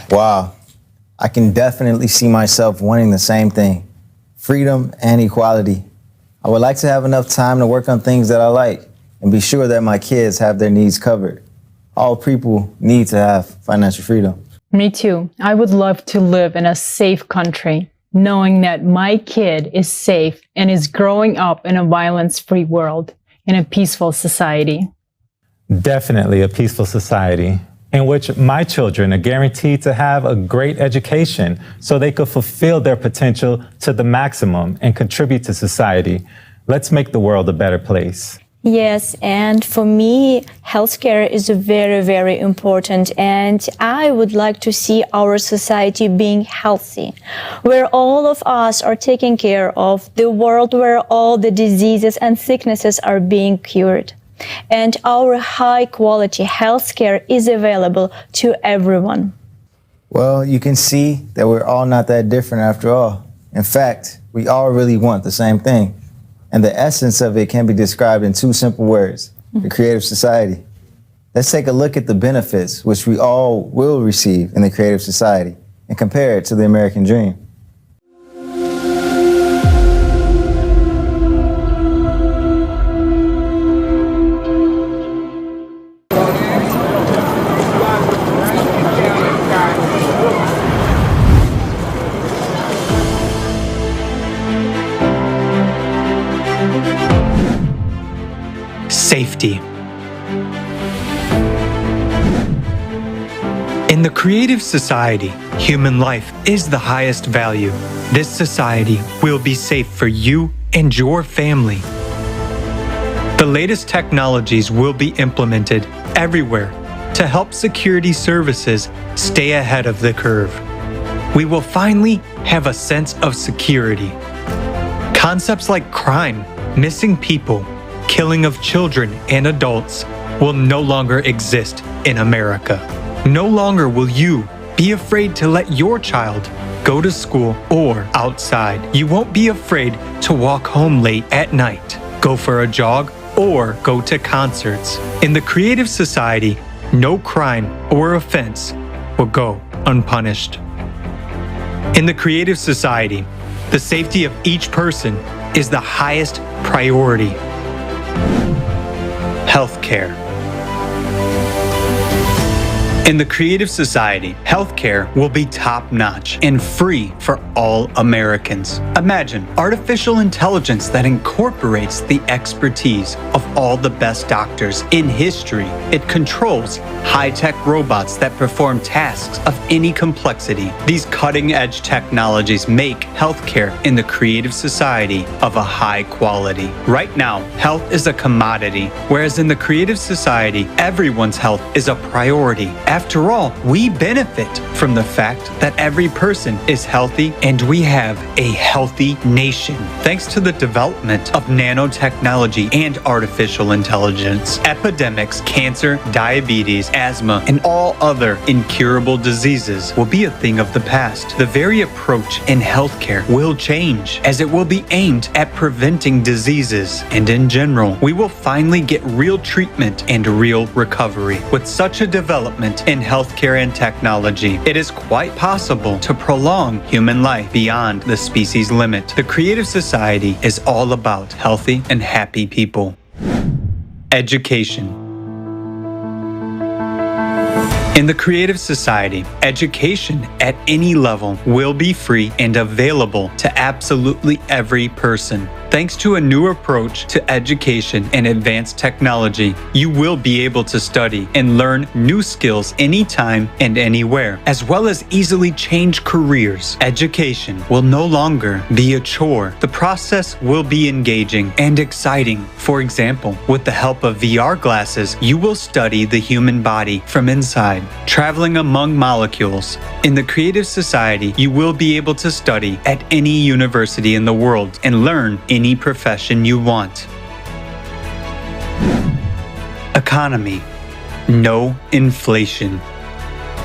Wow. I can definitely see myself wanting the same thing, freedom and equality. I would like to have enough time to work on things that I like and be sure that my kids have their needs covered. All people need to have financial freedom. Me too. I would love to live in a safe country, knowing that my kid is safe and is growing up in a violence-free world, in a peaceful society. Definitely a peaceful society in which my children are guaranteed to have a great education so they could fulfill their potential to the maximum and contribute to society. Let's make the world a better place. Yes, and for me, healthcare is very, very important, and I would like to see our society being healthy, where all of us are taken care of, the world where all the diseases and sicknesses are being cured. And our high-quality healthcare is available to everyone. Well, you can see that we're all not that different after all. In fact, we all really want the same thing. And the essence of it can be described in two simple words: the creative society. Let's take a look at the benefits which we all will receive in the creative society and compare it to the American dream. Safety. In the creative society, human life is the highest value. This society will be safe for you and your family. The latest technologies will be implemented everywhere to help security services stay ahead of the curve. We will finally have a sense of security. Concepts like crime, missing people, killing of children and adults will no longer exist in America. No longer will you be afraid to let your child go to school or outside. You won't be afraid to walk home late at night, go for a jog, or go to concerts. In the creative society, no crime or offense will go unpunished. In the creative society, the safety of each person is the highest priority. Healthcare. In the creative society, healthcare will be top-notch and free for all Americans. Imagine artificial intelligence that incorporates the expertise of all the best doctors in history. It controls high-tech robots that perform tasks of any complexity. These cutting-edge technologies make healthcare in the creative society of a high quality. Right now, health is a commodity, whereas in the creative society, everyone's health is a priority. After all, we benefit from the fact that every person is healthy and we have a healthy nation. Thanks to the development of nanotechnology and artificial intelligence, epidemics, cancer, diabetes, asthma, and all other incurable diseases will be a thing of the past. The very approach in healthcare will change, as it will be aimed at preventing diseases, and in general, we will finally get real treatment and real recovery. With such a development in healthcare and technology, it is quite possible to prolong human life beyond the species limit. The Creative Society is all about healthy and happy people. Education. In the Creative Society, education at any level will be free and available to absolutely every person. Thanks to a new approach to education and advanced technology, you will be able to study and learn new skills anytime and anywhere, as well as easily change careers. Education will no longer be a chore. The process will be engaging and exciting. For example, with the help of VR glasses, you will study the human body from inside, traveling among molecules. In the Creative Society, you will be able to study at any university in the world and learn any profession you want. Economy. No inflation.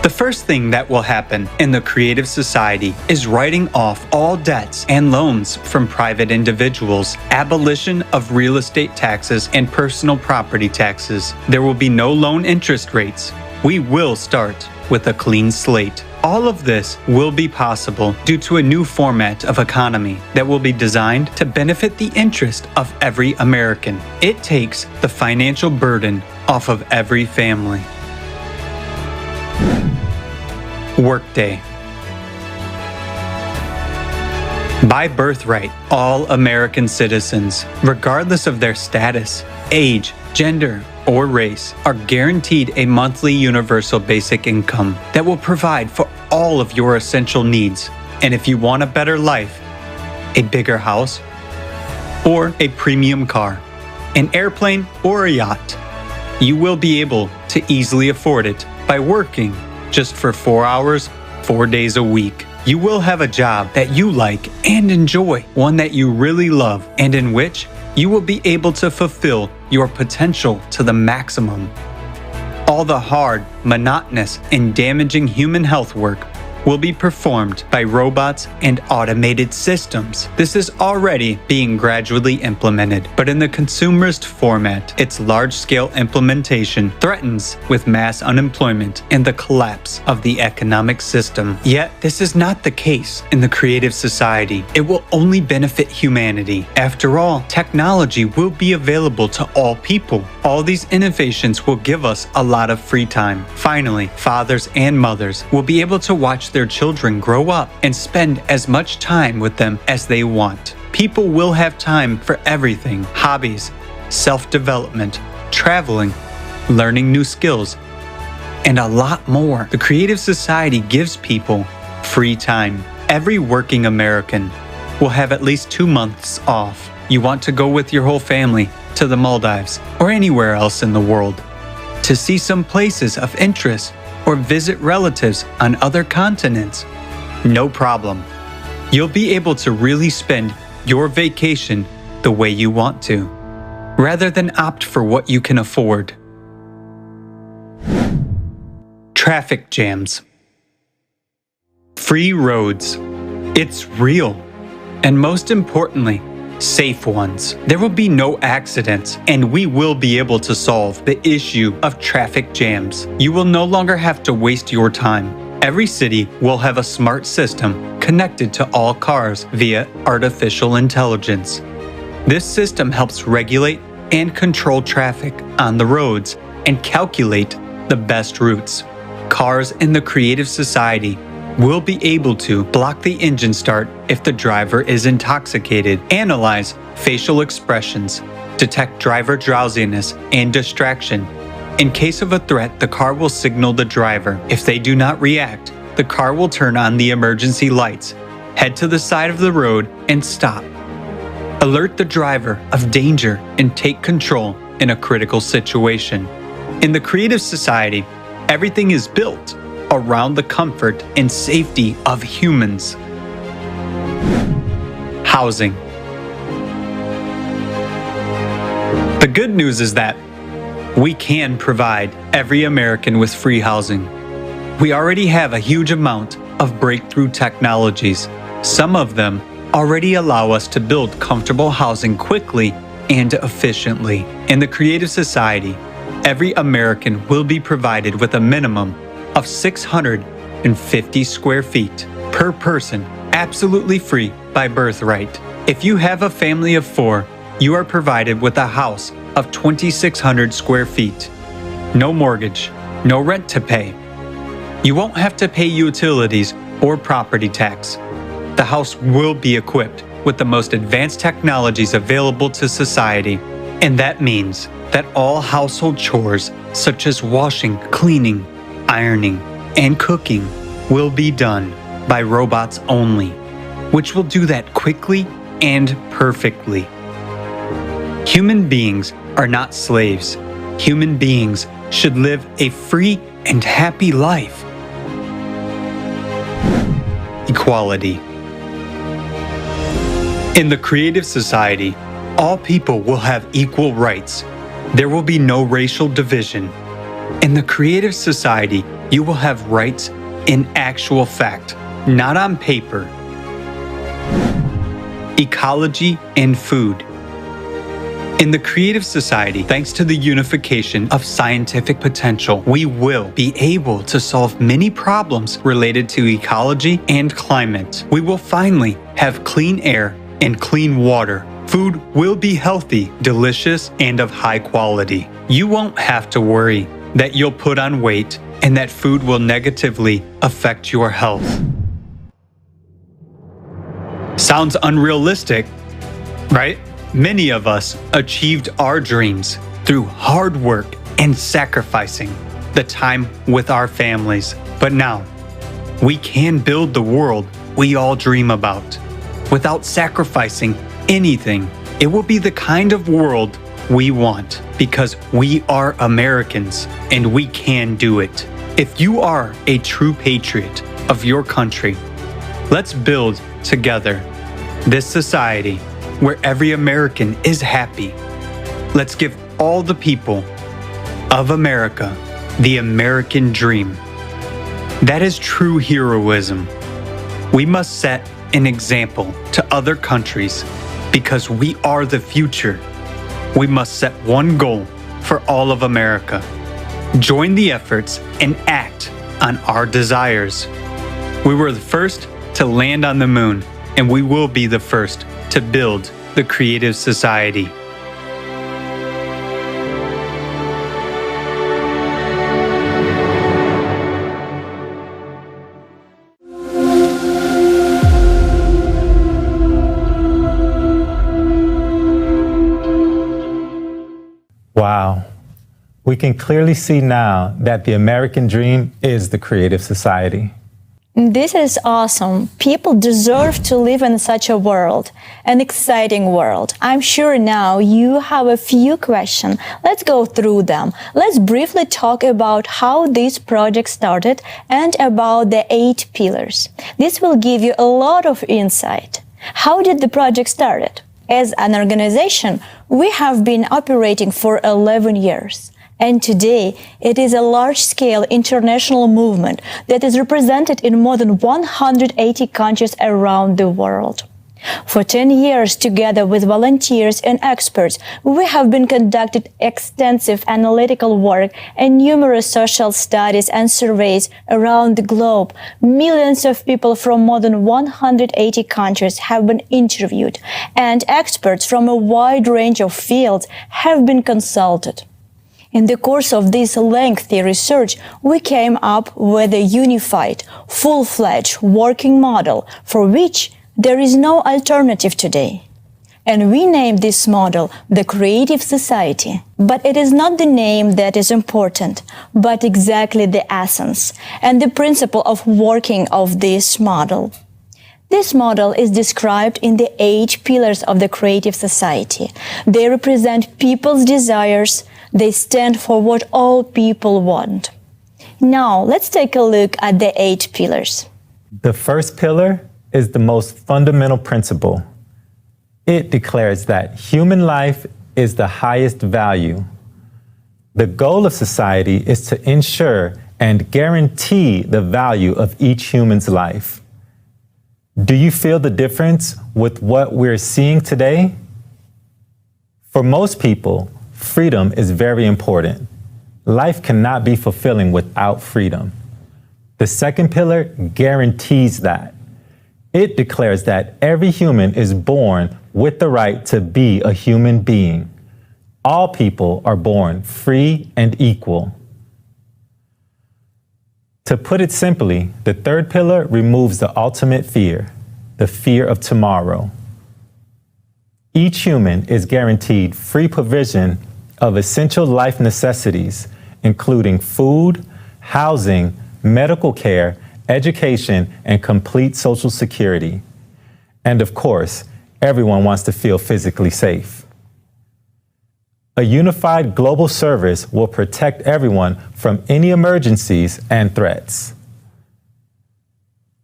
The first thing that will happen in the Creative Society is writing off all debts and loans from private individuals, abolition of real estate taxes and personal property taxes. There will be no loan interest rates. We will start with a clean slate. All of this will be possible due to a new format of economy that will be designed to benefit the interest of every American. It takes the financial burden off of every family. Workday. By birthright, all American citizens, regardless of their status, age, gender, or race, are guaranteed a monthly universal basic income that will provide for all of your essential needs. And if you want a better life, a bigger house, or a premium car, an airplane, or a yacht, you will be able to easily afford it by working just for 4 hours, 4 days a week. You will have a job that you like and enjoy, one that you really love, and in which you will be able to fulfill your potential to the maximum. All the hard, monotonous, and damaging human health work will be performed by robots and automated systems. This is already being gradually implemented, but in the consumerist format, its large-scale implementation threatens with mass unemployment and the collapse of the economic system. Yet, this is not the case in the Creative Society. It will only benefit humanity. After all, technology will be available to all people. All these innovations will give us a lot of free time. Finally, fathers and mothers will be able to watch their children grow up and spend as much time with them as they want. People will have time for everything: hobbies, self-development, traveling, learning new skills, and a lot more. The Creative Society gives people free time. Every working American will have at least 2 months off. You want to go with your whole family to the Maldives or anywhere else in the world to see some places of interest or visit relatives on other continents. No problem. You'll be able to really spend your vacation the way you want to, rather than opt for what you can afford. Traffic jams. Free roads. It's real. And most importantly, safe ones. There will be no accidents, and we will be able to solve the issue of traffic jams. You will no longer have to waste your time. Every city will have a smart system connected to all cars via artificial intelligence. This system helps regulate and control traffic on the roads and calculate the best routes. Cars in the Creative Society will be able to block the engine start if the driver is intoxicated, analyze facial expressions, detect driver drowsiness and distraction. In case of a threat, the car will signal the driver. If they do not react, the car will turn on the emergency lights, head to the side of the road, and stop. Alert the driver of danger and take control in a critical situation. In the Creative Society, Everything is built around the comfort and safety of humans. Housing. The good news is that we can provide every American with free housing. We already have a huge amount of breakthrough technologies. Some of them already allow us to build comfortable housing quickly and efficiently. In the Creative Society, every American will be provided with a minimum of 650 square feet per person, absolutely free by birthright. If you have a family of 4, you are provided with a house of 2,600 square feet. No mortgage, no rent to pay. You won't have to pay utilities or property tax. The house will be equipped with the most advanced technologies available to society, and that means that all household chores such as washing, cleaning, ironing, and cooking will be done by robots only, which will do that quickly and perfectly. Human beings are not slaves. Human beings should live a free and happy life. Equality. In the Creative Society, all people will have equal rights. There will be no racial division. In the Creative Society, you will have rights in actual fact, not on paper. Ecology and food. In the Creative Society, thanks to the unification of scientific potential, we will be able to solve many problems related to ecology and climate. We will finally have clean air and clean water. Food will be healthy, delicious, and of high quality. You won't have to worry that you'll put on weight and that food will negatively affect your health. Sounds unrealistic, right? Many of us achieved our dreams through hard work and sacrificing the time with our families. But now, we can build the world we all dream about without sacrificing anything. It will be the kind of world we want because we are Americans and we can do it. If you are a true patriot of your country, let's build together this society where every American is happy. Let's give all the people of America the American dream. That is true heroism. We must set an example to other countries because we are the future. We must set one goal for all of America. Join the efforts and act on our desires. We were the first to land on the moon, and we will be the first to build the Creative Society. Wow. We can clearly see now that the American dream is the Creative Society. This is awesome. People deserve to live in such a world, an exciting world. I'm sure now you have a few questions. Let's go through them. Let's briefly talk about how this project started and about the 8 pillars. This will give you a lot of insight. How did the project start? As an organization, we have been operating for 11 years. And today, it is a large-scale international movement that is represented in more than 180 countries around the world. For 10 years, together with volunteers and experts, we have been conducting extensive analytical work and numerous social studies and surveys around the globe. Millions of people from more than 180 countries have been interviewed, and experts from a wide range of fields have been consulted. In the course of this lengthy research, we came up with a unified, full-fledged working model for which there is no alternative today. And we named this model the Creative Society. But it is not the name that is important, but exactly the essence and the principle of working of this model. This model is described in the 8 pillars of the Creative Society. They represent people's desires. They stand for what all people want. Now, let's take a look at the 8 pillars. The first pillar is the most fundamental principle. It declares that human life is the highest value. The goal of society is to ensure and guarantee the value of each human's life. Do you feel the difference with what we're seeing today? For most people, freedom is very important. Life cannot be fulfilling without freedom. The second pillar guarantees that. It declares that every human is born with the right to be a human being. All people are born free and equal. To put it simply, the third pillar removes the ultimate fear, the fear of tomorrow. Each human is guaranteed free provision of essential life necessities, including food, housing, medical care, education, and complete social security. And of course, everyone wants to feel physically safe. A unified global service will protect everyone from any emergencies and threats.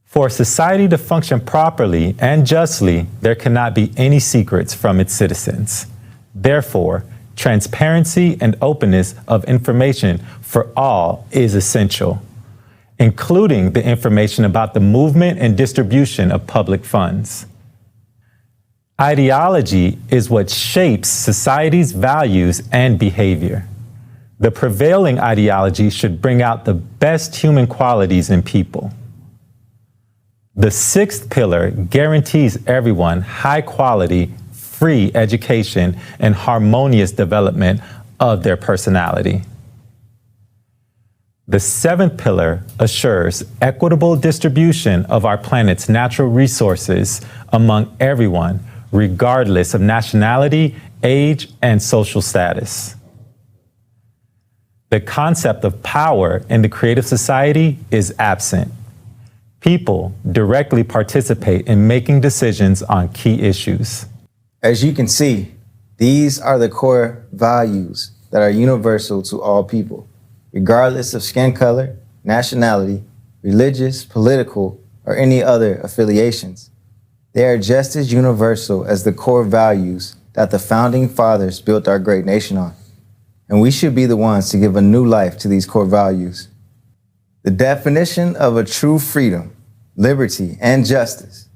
For society to function properly and justly, there cannot be any secrets from its citizens. Therefore, transparency and openness of information for all is essential, including the information about the movement and distribution of public funds. Ideology is what shapes society's values and behavior. The prevailing ideology should bring out the best human qualities in people. The sixth pillar guarantees everyone high quality, free education and harmonious development of their personality. The seventh pillar assures equitable distribution of our planet's natural resources among everyone, regardless of nationality, age, and social status. The concept of power in the creative society is absent. People directly participate in making decisions on key issues. As you can see, these are the core values that are universal to all people, regardless of skin color, nationality, religious, political, or any other affiliations. They are just as universal as the core values that the founding fathers built our great nation on. And we should be the ones to give a new life to these core values. The definition of a true freedom, liberty, and justice.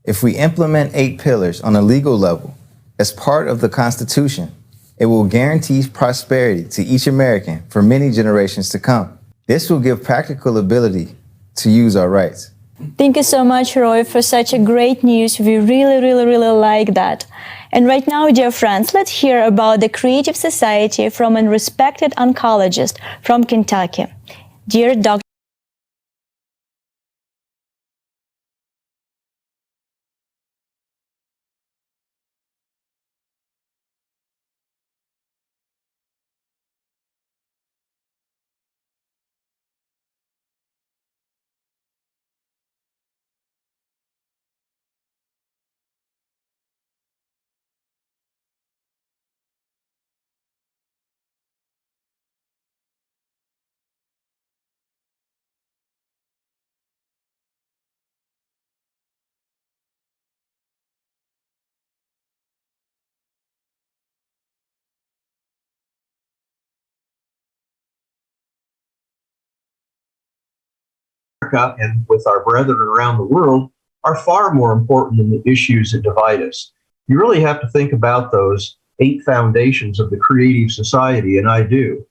If we implement 8 pillars on a legal level as part of the Constitution, it will guarantee prosperity to each American for many generations to come. This will give practical ability to use our rights. Thank you so much, Roy, for such a great news. We really like that. And right now, dear friends, let's hear about the Creative Society from a respected oncologist from Kentucky. Dear Dr. And with our brethren around the world are far more important than the issues that divide us. You really have to think about those 8 foundations of the creative society, and I do.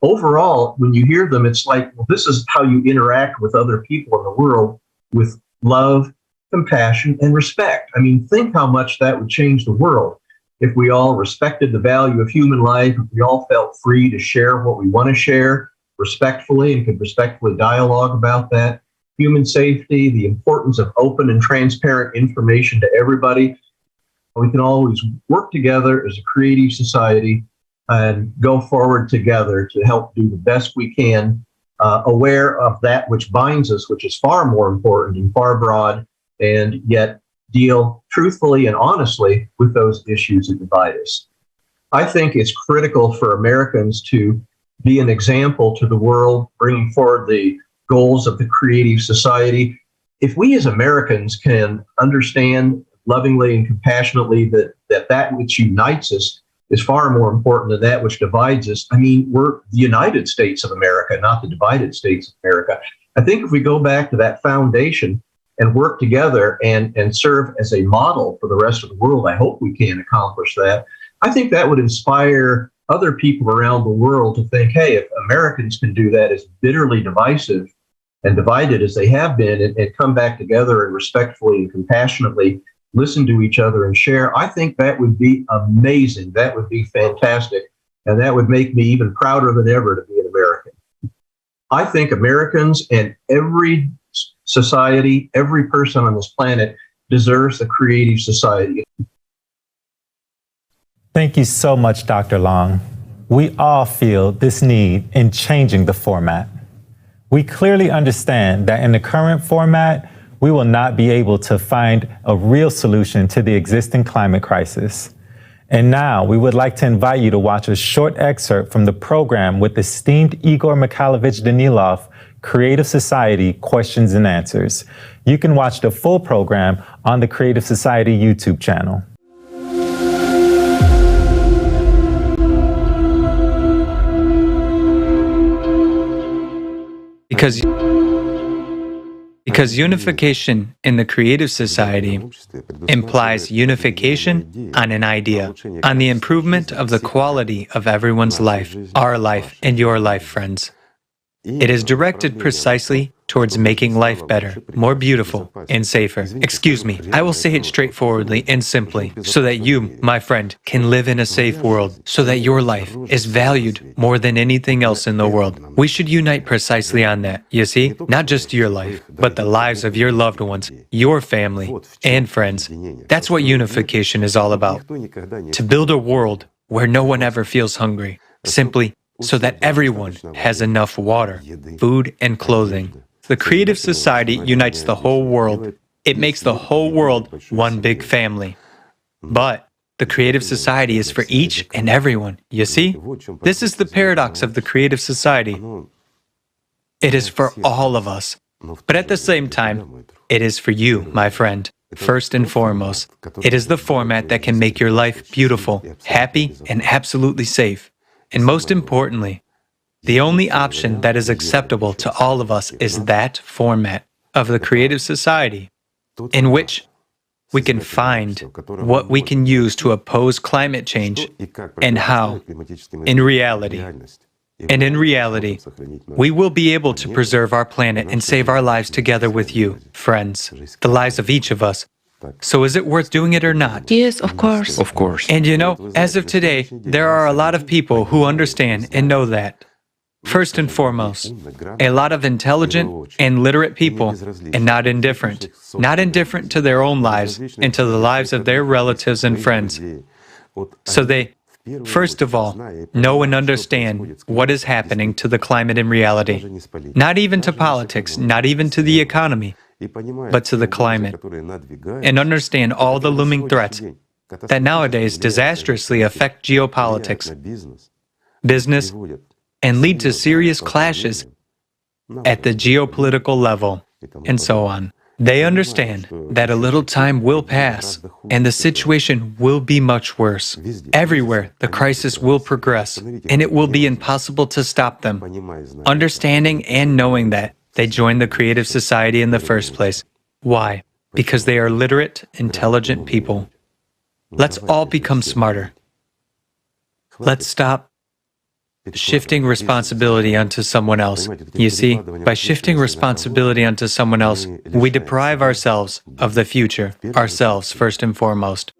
Overall, when you hear them, it's like, well, this is how you interact with other people in the world with love, compassion, and respect. I mean, think how much that would change the world if we all respected the value of human life, if we all felt free to share what we want to share respectfully and could respectfully dialogue about that. Human safety, the importance of open and transparent information to everybody. We can always work together as a creative society and go forward together to help do the best we can, aware of that which binds us, which is far more important and far broad, and yet deal truthfully and honestly with those issues that divide us. I think it's critical for Americans to be an example to the world, bringing forward the goals of the creative society. If we as Americans can understand lovingly and compassionately that which unites us is far more important than that which divides us. I mean, we're the United States of America, not the divided states of America. I think if we go back to that foundation and work together and serve as a model for the rest of the world, I hope we can accomplish that. I think that would inspire other people around the world to think, hey, if Americans can do that as bitterly divisive and divided as they have been and come back together and respectfully and compassionately listen to each other and share, I think that would be amazing. That would be fantastic. And that would make me even prouder than ever to be an American. I think Americans and every society, every person on this planet deserves a creative society. Thank you so much, Dr. Long. We all feel this need in changing the format. We clearly understand that in the current format, we will not be able to find a real solution to the existing climate crisis. And now we would like to invite you to watch a short excerpt from the program with esteemed Igor Mikhailovich Danilov, Creative Society Questions and Answers. You can watch the full program on the Creative Society YouTube channel. Because unification in the creative society implies unification on an idea, on the improvement of the quality of everyone's life, our life and your life, friends. It is directed precisely towards making life better, more beautiful, and safer. Excuse me, I will say it straightforwardly and simply, so that you, my friend, can live in a safe world, so that your life is valued more than anything else in the world. We should unite precisely on that, you see? Not just your life, but the lives of your loved ones, your family, and friends. That's what unification is all about. To build a world where no one ever feels hungry, simply so that everyone has enough water, food, and clothing. The creative society unites the whole world. It makes the whole world one big family. But the creative society is for each and everyone, you see? This is the paradox of the creative society. It is for all of us. But at the same time, it is for you, my friend. First and foremost, it is the format that can make your life beautiful, happy, and absolutely safe. And most importantly, the only option that is acceptable to all of us is that format of the creative society, in which we can find what we can use to oppose climate change and how, in reality. And in reality, we will be able to preserve our planet and save our lives together with you, friends, the lives of each of us. So is it worth doing it or not? Yes, of course. Of course. And you know, as of today, there are a lot of people who understand and know that. First and foremost, a lot of intelligent and literate people, and not indifferent to their own lives and to the lives of their relatives and friends. So they, first of all, know and understand what is happening to the climate in reality, not even to politics, not even to the economy, but to the climate, and understand all the looming threats that nowadays disastrously affect geopolitics, business, and lead to serious clashes at the geopolitical level, and so on. They understand that a little time will pass, and the situation will be much worse. Everywhere, the crisis will progress, and it will be impossible to stop them. Understanding and knowing that, they join the creative society in the first place. Why? Because they are literate, intelligent people. Let's all become smarter. Let's stop shifting responsibility onto someone else. You see, by shifting responsibility onto someone else, we deprive ourselves of the future, ourselves first and foremost.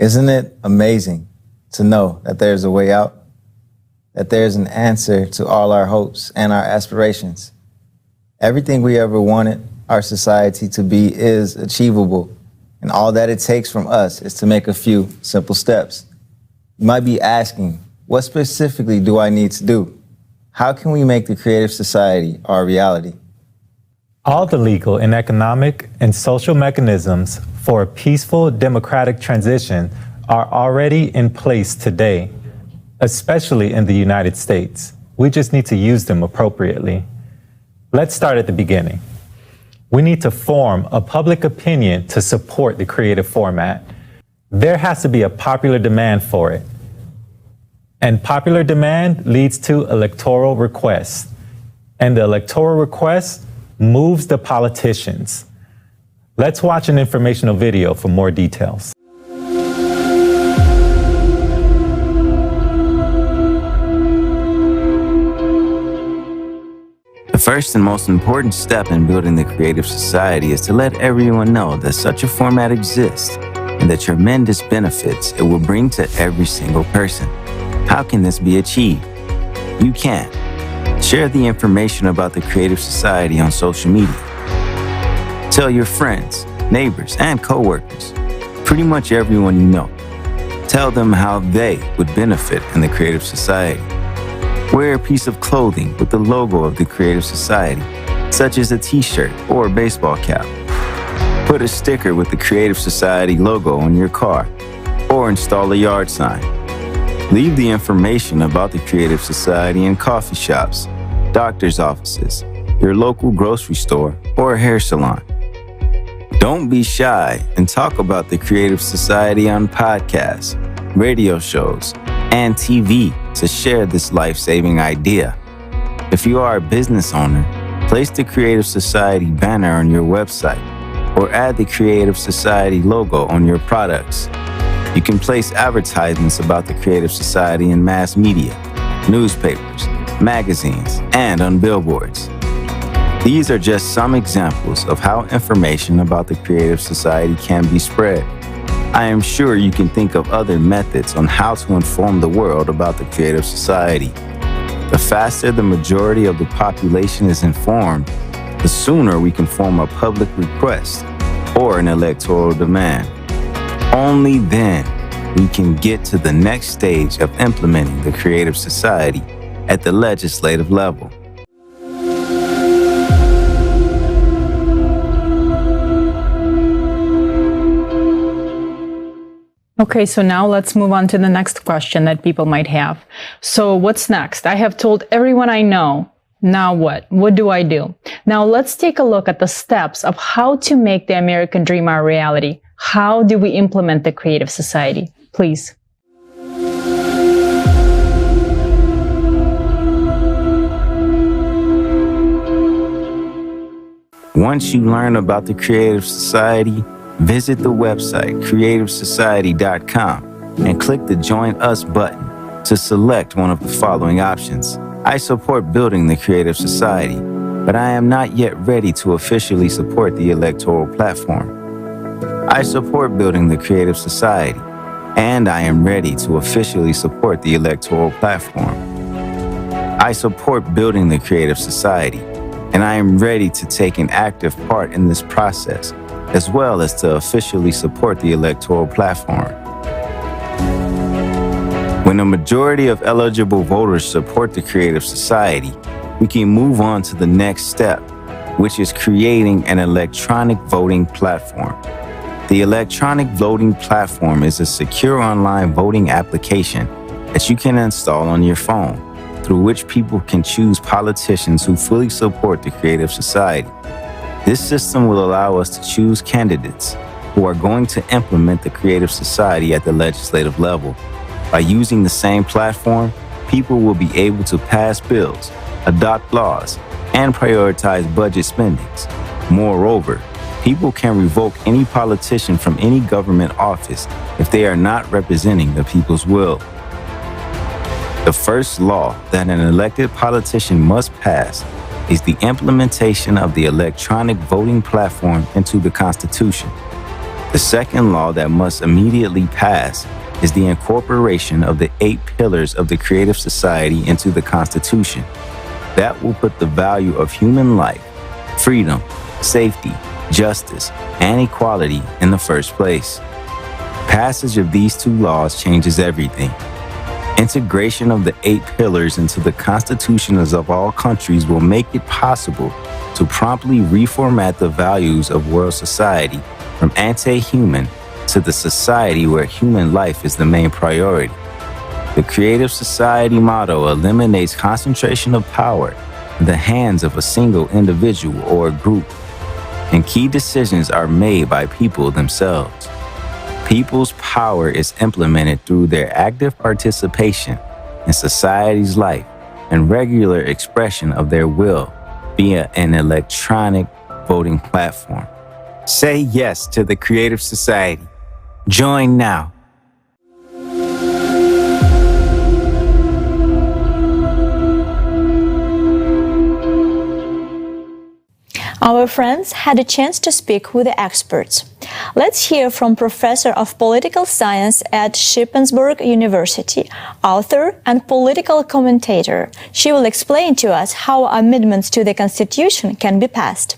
Isn't it amazing to know that there's a way out? That there's an answer to all our hopes and our aspirations? Everything we ever wanted our society to be is achievable, and all that it takes from us is to make a few simple steps. You might be asking, what specifically do I need to do? How can we make the creative society our reality? All the legal and economic and social mechanisms for a peaceful democratic transition are already in place today, especially in the United States. We just need to use them appropriately. Let's start at the beginning. We need to form a public opinion to support the creative format. There has to be a popular demand for it. And popular demand leads to electoral requests. And the electoral request moves the politicians. Let's watch an informational video for more details. The first and most important step in building the creative society is to let everyone know that such a format exists and the tremendous benefits it will bring to every single person. How can this be achieved? You can. Share the information about the Creative Society on social media. Tell your friends, neighbors, and coworkers, pretty much everyone you know. Tell them how they would benefit in the Creative Society. Wear a piece of clothing with the logo of the Creative Society, such as a t-shirt or a baseball cap. Put a sticker with the Creative Society logo on your car, or install a yard sign. Leave the information about the Creative Society in coffee shops, doctor's offices, your local grocery store, or a hair salon. Don't be shy and talk about the Creative Society on podcasts, radio shows, and TV to share this life-saving idea. If you are a business owner, place the Creative Society banner on your website or add the Creative Society logo on your products. You can place advertisements about the Creative Society in mass media, newspapers, magazines, and on billboards. These are just some examples of how information about the Creative Society can be spread. I am sure you can think of other methods on how to inform the world about the Creative Society. The faster the majority of the population is informed, the sooner we can form a public request or an electoral demand. Only then we can get to the next stage of implementing the Creative Society at the legislative level. Okay, so now let's move on to the next question that people might have. So what's next? I have told everyone I know. Now what? What do I do? Now let's take a look at the steps of how to make the American dream our reality. How do we implement the Creative Society? Please. Once you learn about the Creative Society, visit the website creativesociety.com and click the Join Us button to select one of the following options. I support building the Creative Society, but I am not yet ready to officially support the electoral platform. I support building the Creative Society, and I am ready to officially support the electoral platform. I support building the Creative Society, and I am ready to take an active part in this process, as well as to officially support the electoral platform. When a majority of eligible voters support the Creative Society, we can move on to the next step, which is creating an electronic voting platform. The electronic voting platform is a secure online voting application that you can install on your phone, through which people can choose politicians who fully support the Creative Society. This system will allow us to choose candidates who are going to implement the Creative Society at the legislative level. By using the same platform, people will be able to pass bills, adopt laws, and prioritize budget spendings. Moreover, people can revoke any politician from any government office if they are not representing the people's will. The first law that an elected politician must pass is the implementation of the electronic voting platform into the Constitution. The second law that must immediately pass is the incorporation of the 8 pillars of the Creative Society into the Constitution. That will put the value of human life, freedom, safety, justice, and equality in the first place. Passage of these 2 laws changes everything. Integration of the 8 pillars into the constitutions of all countries will make it possible to promptly reformat the values of world society from anti-human to the society where human life is the main priority. The Creative Society motto eliminates concentration of power in the hands of a single individual or group, and key decisions are made by people themselves. People's power is implemented through their active participation in society's life and regular expression of their will via an electronic voting platform. Say yes to the Creative Society. Join now. Our friends had a chance to speak with the experts. Let's hear from Professor of Political Science at Shippensburg University, author and political commentator. She will explain to us how amendments to the Constitution can be passed.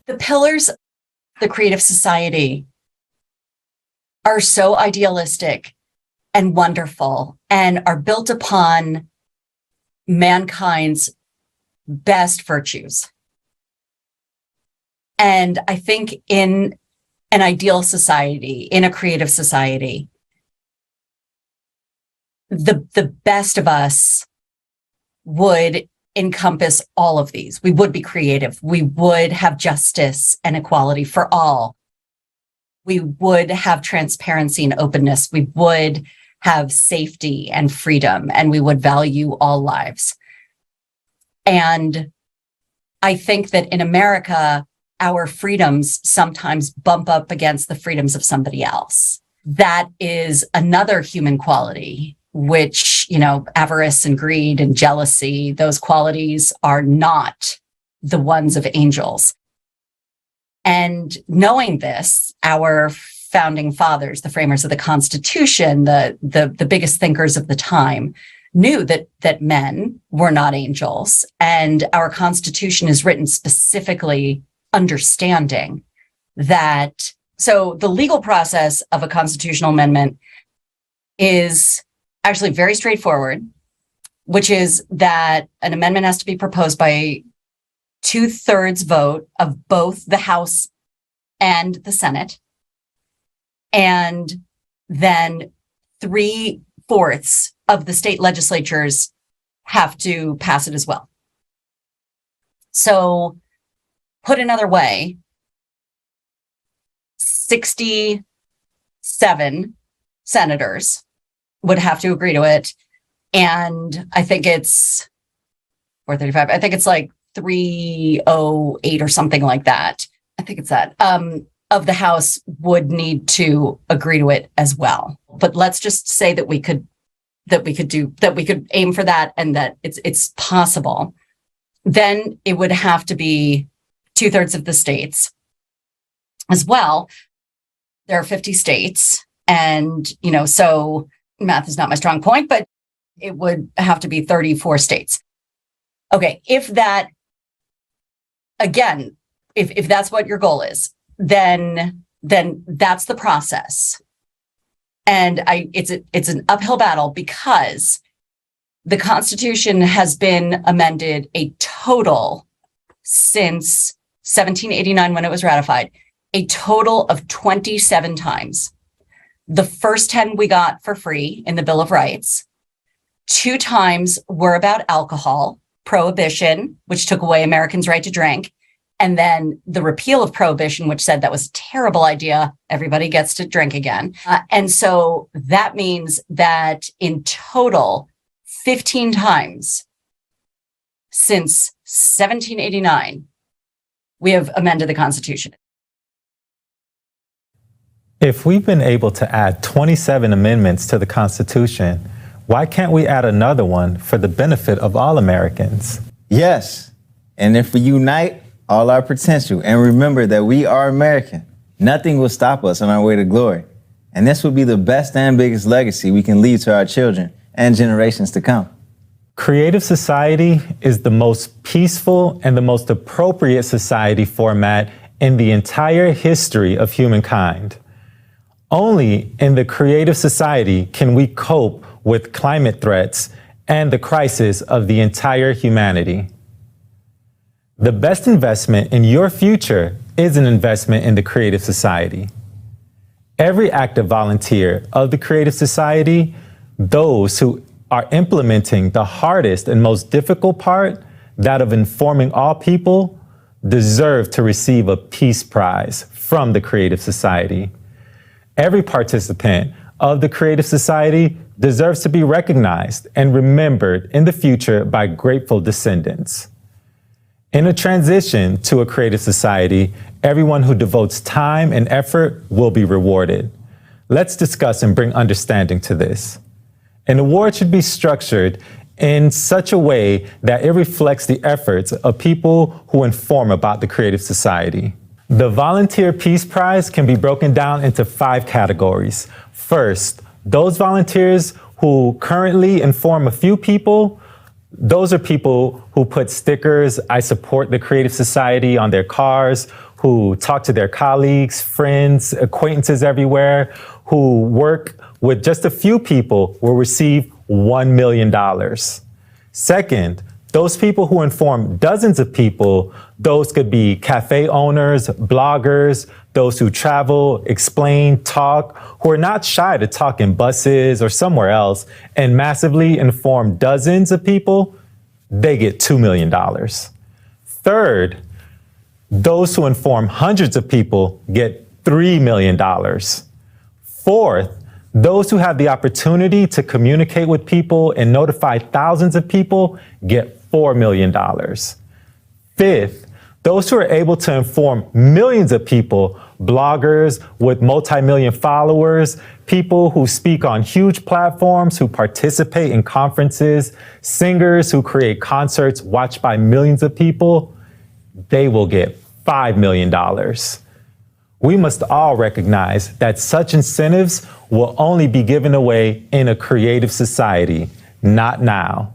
The pillars of the Creative Society are so idealistic and wonderful and are built upon mankind's best virtues. And I think in an ideal society, in a creative society, the best of us would encompass all of these. We would be creative. We would have justice and equality for all. We would have transparency and openness. We would have safety and freedom, and we would value all lives. And I think that in America, our freedoms sometimes bump up against the freedoms of somebody else. That is another human quality, which, avarice and greed and jealousy, those qualities are not the ones of angels. And knowing this, our founding fathers, the framers of the Constitution, the biggest thinkers of the time, knew that men were not angels. And our Constitution is written specifically understanding that. So the legal process of a constitutional amendment is actually very straightforward, which is that an amendment has to be proposed by 2/3 vote of both the House and the Senate. And then 3/4 of the state legislatures have to pass it as well. So put another way, 67 senators would have to agree to it. And I think it's 435. I think it's like 308 or something like that. I think it's that. Of the House would need to agree to it as well. But let's just say that we could aim for that and that it's possible. Then it would have to be 2/3 of the states as well. There are 50 states. And, so math is not my strong point, but it would have to be 34 states. Okay. If that, again, if that's what your goal is, then that's the process. And it's an uphill battle because the Constitution has been amended a total since 1789 when it was ratified, a total of 27 times. The first 10 we got for free in the Bill of Rights. 2 times were about alcohol, prohibition, which took away Americans' right to drink. And then the repeal of prohibition, which said that was a terrible idea. Everybody gets to drink again. And so that means that in total, 15 times since 1789, we have amended the Constitution. If we've been able to add 27 amendments to the Constitution, why can't we add another one for the benefit of all Americans? Yes. And if we unite all our potential and remember that we are American, nothing will stop us on our way to glory. And this will be the best and biggest legacy we can leave to our children and generations to come. Creative society is the most peaceful and the most appropriate society format in the entire history of humankind. Only in the creative society can we cope with climate threats and the crisis of the entire humanity. The best investment in your future is an investment in the Creative Society. Every active volunteer of the Creative Society, those who are implementing the hardest and most difficult part, that of informing all people, deserve to receive a Peace Prize from the Creative Society. Every participant of the Creative Society deserves to be recognized and remembered in the future by grateful descendants. In a transition to a Creative Society, everyone who devotes time and effort will be rewarded. Let's discuss and bring understanding to this. An award should be structured in such a way that it reflects the efforts of people who inform about the Creative Society. The Volunteer Peace Prize can be broken down into 5 categories. First, those volunteers who currently inform a few people. Those are people who put stickers, "I support the Creative Society," on their cars, who talk to their colleagues, friends, acquaintances everywhere, who work with just a few people will receive $1 million. Second, those people who inform dozens of people, those could be cafe owners, bloggers, those who travel, explain, talk, who are not shy to talk in buses or somewhere else and massively inform dozens of people, they get $2 million. Third, those who inform hundreds of people get $3 million. Fourth, those who have the opportunity to communicate with people and notify thousands of people get $4 million. Fifth, those who are able to inform millions of people, bloggers with multi-million followers, people who speak on huge platforms, who participate in conferences, singers who create concerts watched by millions of people, they will get $5 million. We must all recognize that such incentives will only be given away in a creative society, not now.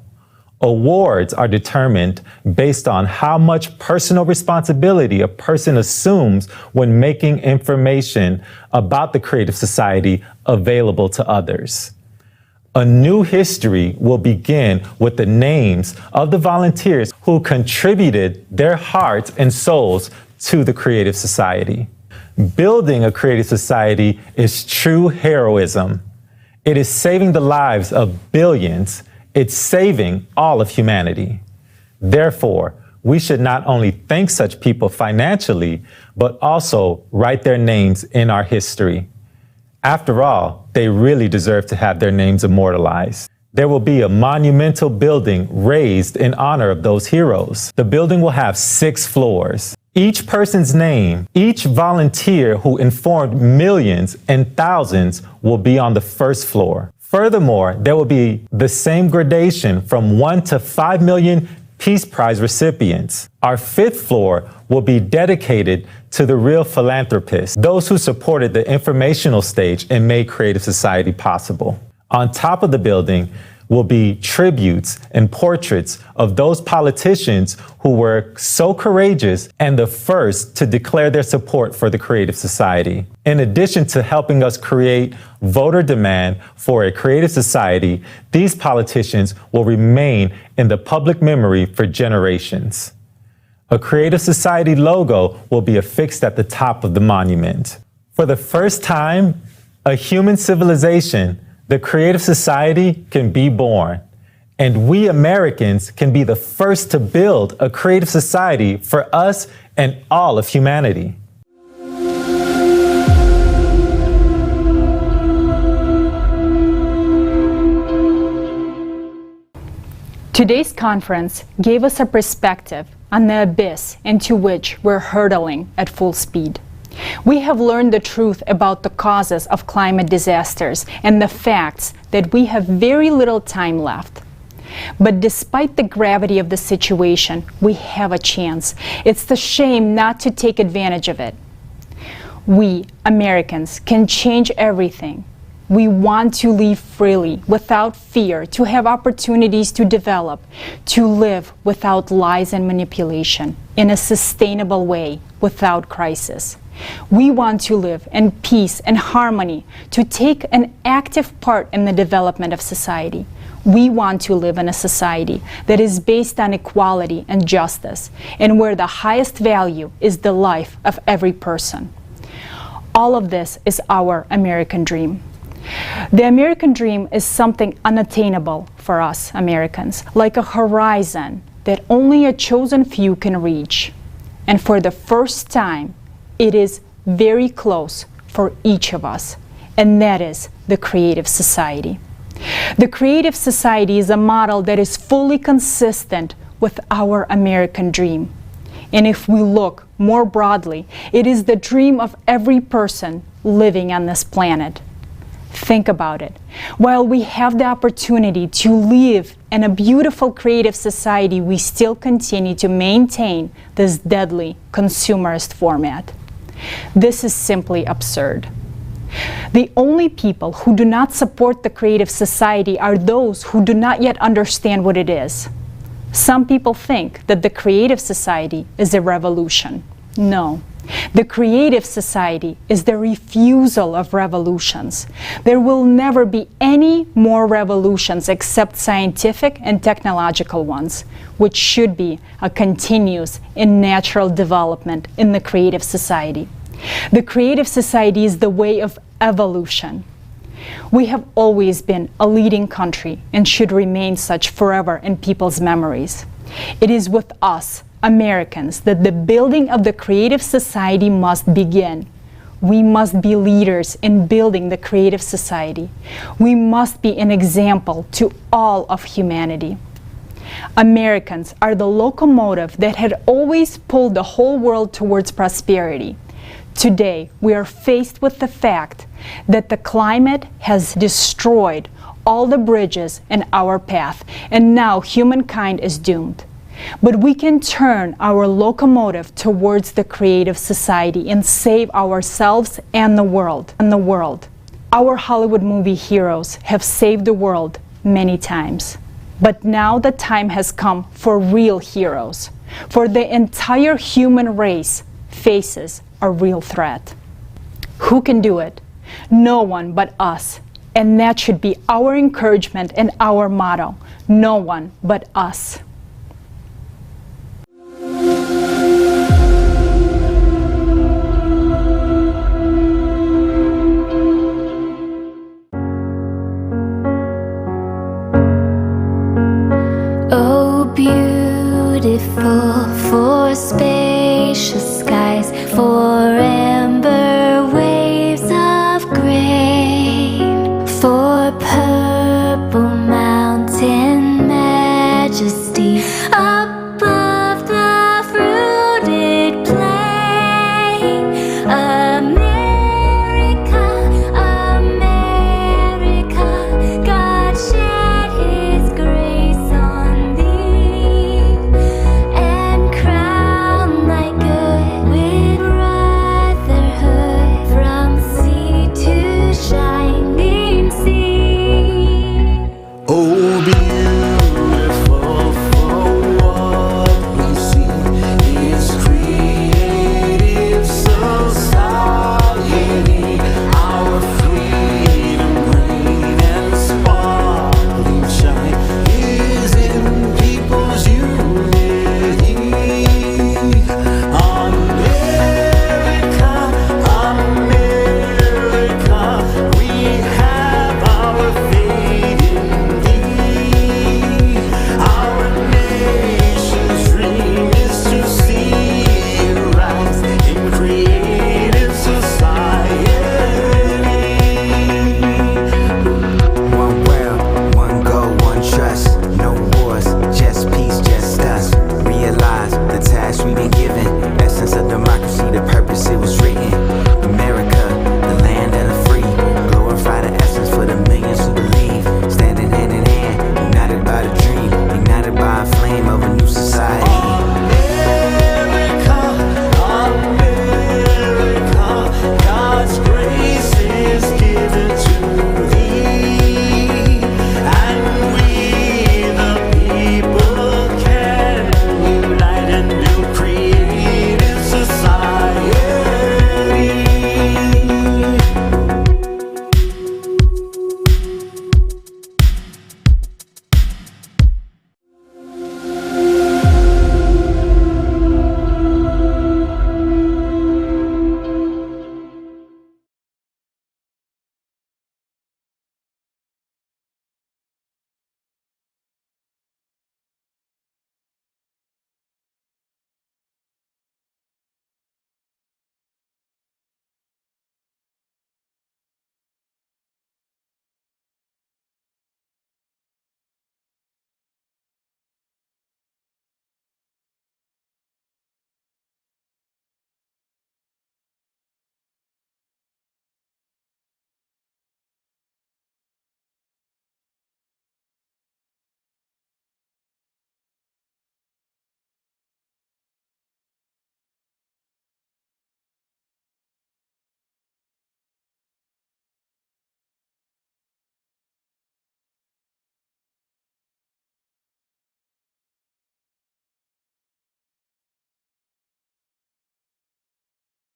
Awards are determined based on how much personal responsibility a person assumes when making information about the Creative Society available to others. A new history will begin with the names of the volunteers who contributed their hearts and souls to the Creative Society. Building a Creative Society is true heroism. It is saving the lives of billions. It's saving all of humanity. Therefore, we should not only thank such people financially, but also write their names in our history. After all, they really deserve to have their names immortalized. There will be a monumental building raised in honor of those heroes. The building will have 6 floors. Each person's name, each volunteer who informed millions and thousands will be on the first floor. Furthermore, there will be the same gradation from 1 to 5 million Peace Prize recipients. Our 5th floor will be dedicated to the real philanthropists, those who supported the informational stage and made Creative Society possible. On top of the building will be tributes and portraits of those politicians who were so courageous and the first to declare their support for the Creative Society. In addition to helping us create voter demand for a Creative Society, these politicians will remain in the public memory for generations. A Creative Society logo will be affixed at the top of the monument. For the first time, a human civilization, the Creative Society, can be born. And we Americans can be the first to build a Creative Society for us and all of humanity. Today's conference gave us a perspective on the abyss into which we're hurtling at full speed. We have learned the truth about the causes of climate disasters and the facts that we have very little time left. But despite the gravity of the situation, we have a chance. It's the shame not to take advantage of it. We, Americans, can change everything. We want to live freely, without fear, to have opportunities to develop, to live without lies and manipulation, in a sustainable way, without crisis. We want to live in peace and harmony, to take an active part in the development of society. We want to live in a society that is based on equality and justice, and where the highest value is the life of every person. All of this is our American dream. The American dream is something unattainable for us Americans, like a horizon that only a chosen few can reach. And for the first time, it is very close for each of us, and that is the creative society. The creative society is a model that is fully consistent with our American dream. And if we look more broadly, it is the dream of every person living on this planet. Think about it. While we have the opportunity to live in a beautiful creative society, we still continue to maintain this deadly consumerist format. This is simply absurd. The only people who do not support the creative society are those who do not yet understand what it is. Some people think that the creative society is a revolution. No. The creative society is the refusal of revolutions. There will never be any more revolutions except scientific and technological ones, which should be a continuous and natural development in the creative society. The creative society is the way of evolution. We have always been a leading country and should remain such forever in people's memories. It is with us, Americans, that the building of the creative society must begin. We must be leaders in building the creative society. We must be an example to all of humanity. Americans are the locomotive that had always pulled the whole world towards prosperity. Today, we are faced with the fact that the climate has destroyed all the bridges in our path, and now humankind is doomed. But we can turn our locomotive towards the creative society and save ourselves and the world. Our Hollywood movie heroes have saved the world many times. But now the time has come for real heroes. For the entire human race faces a real threat. Who can do it? No one but us. And that should be our encouragement and our motto. No one but us. Oh, beautiful for spacious skies forever.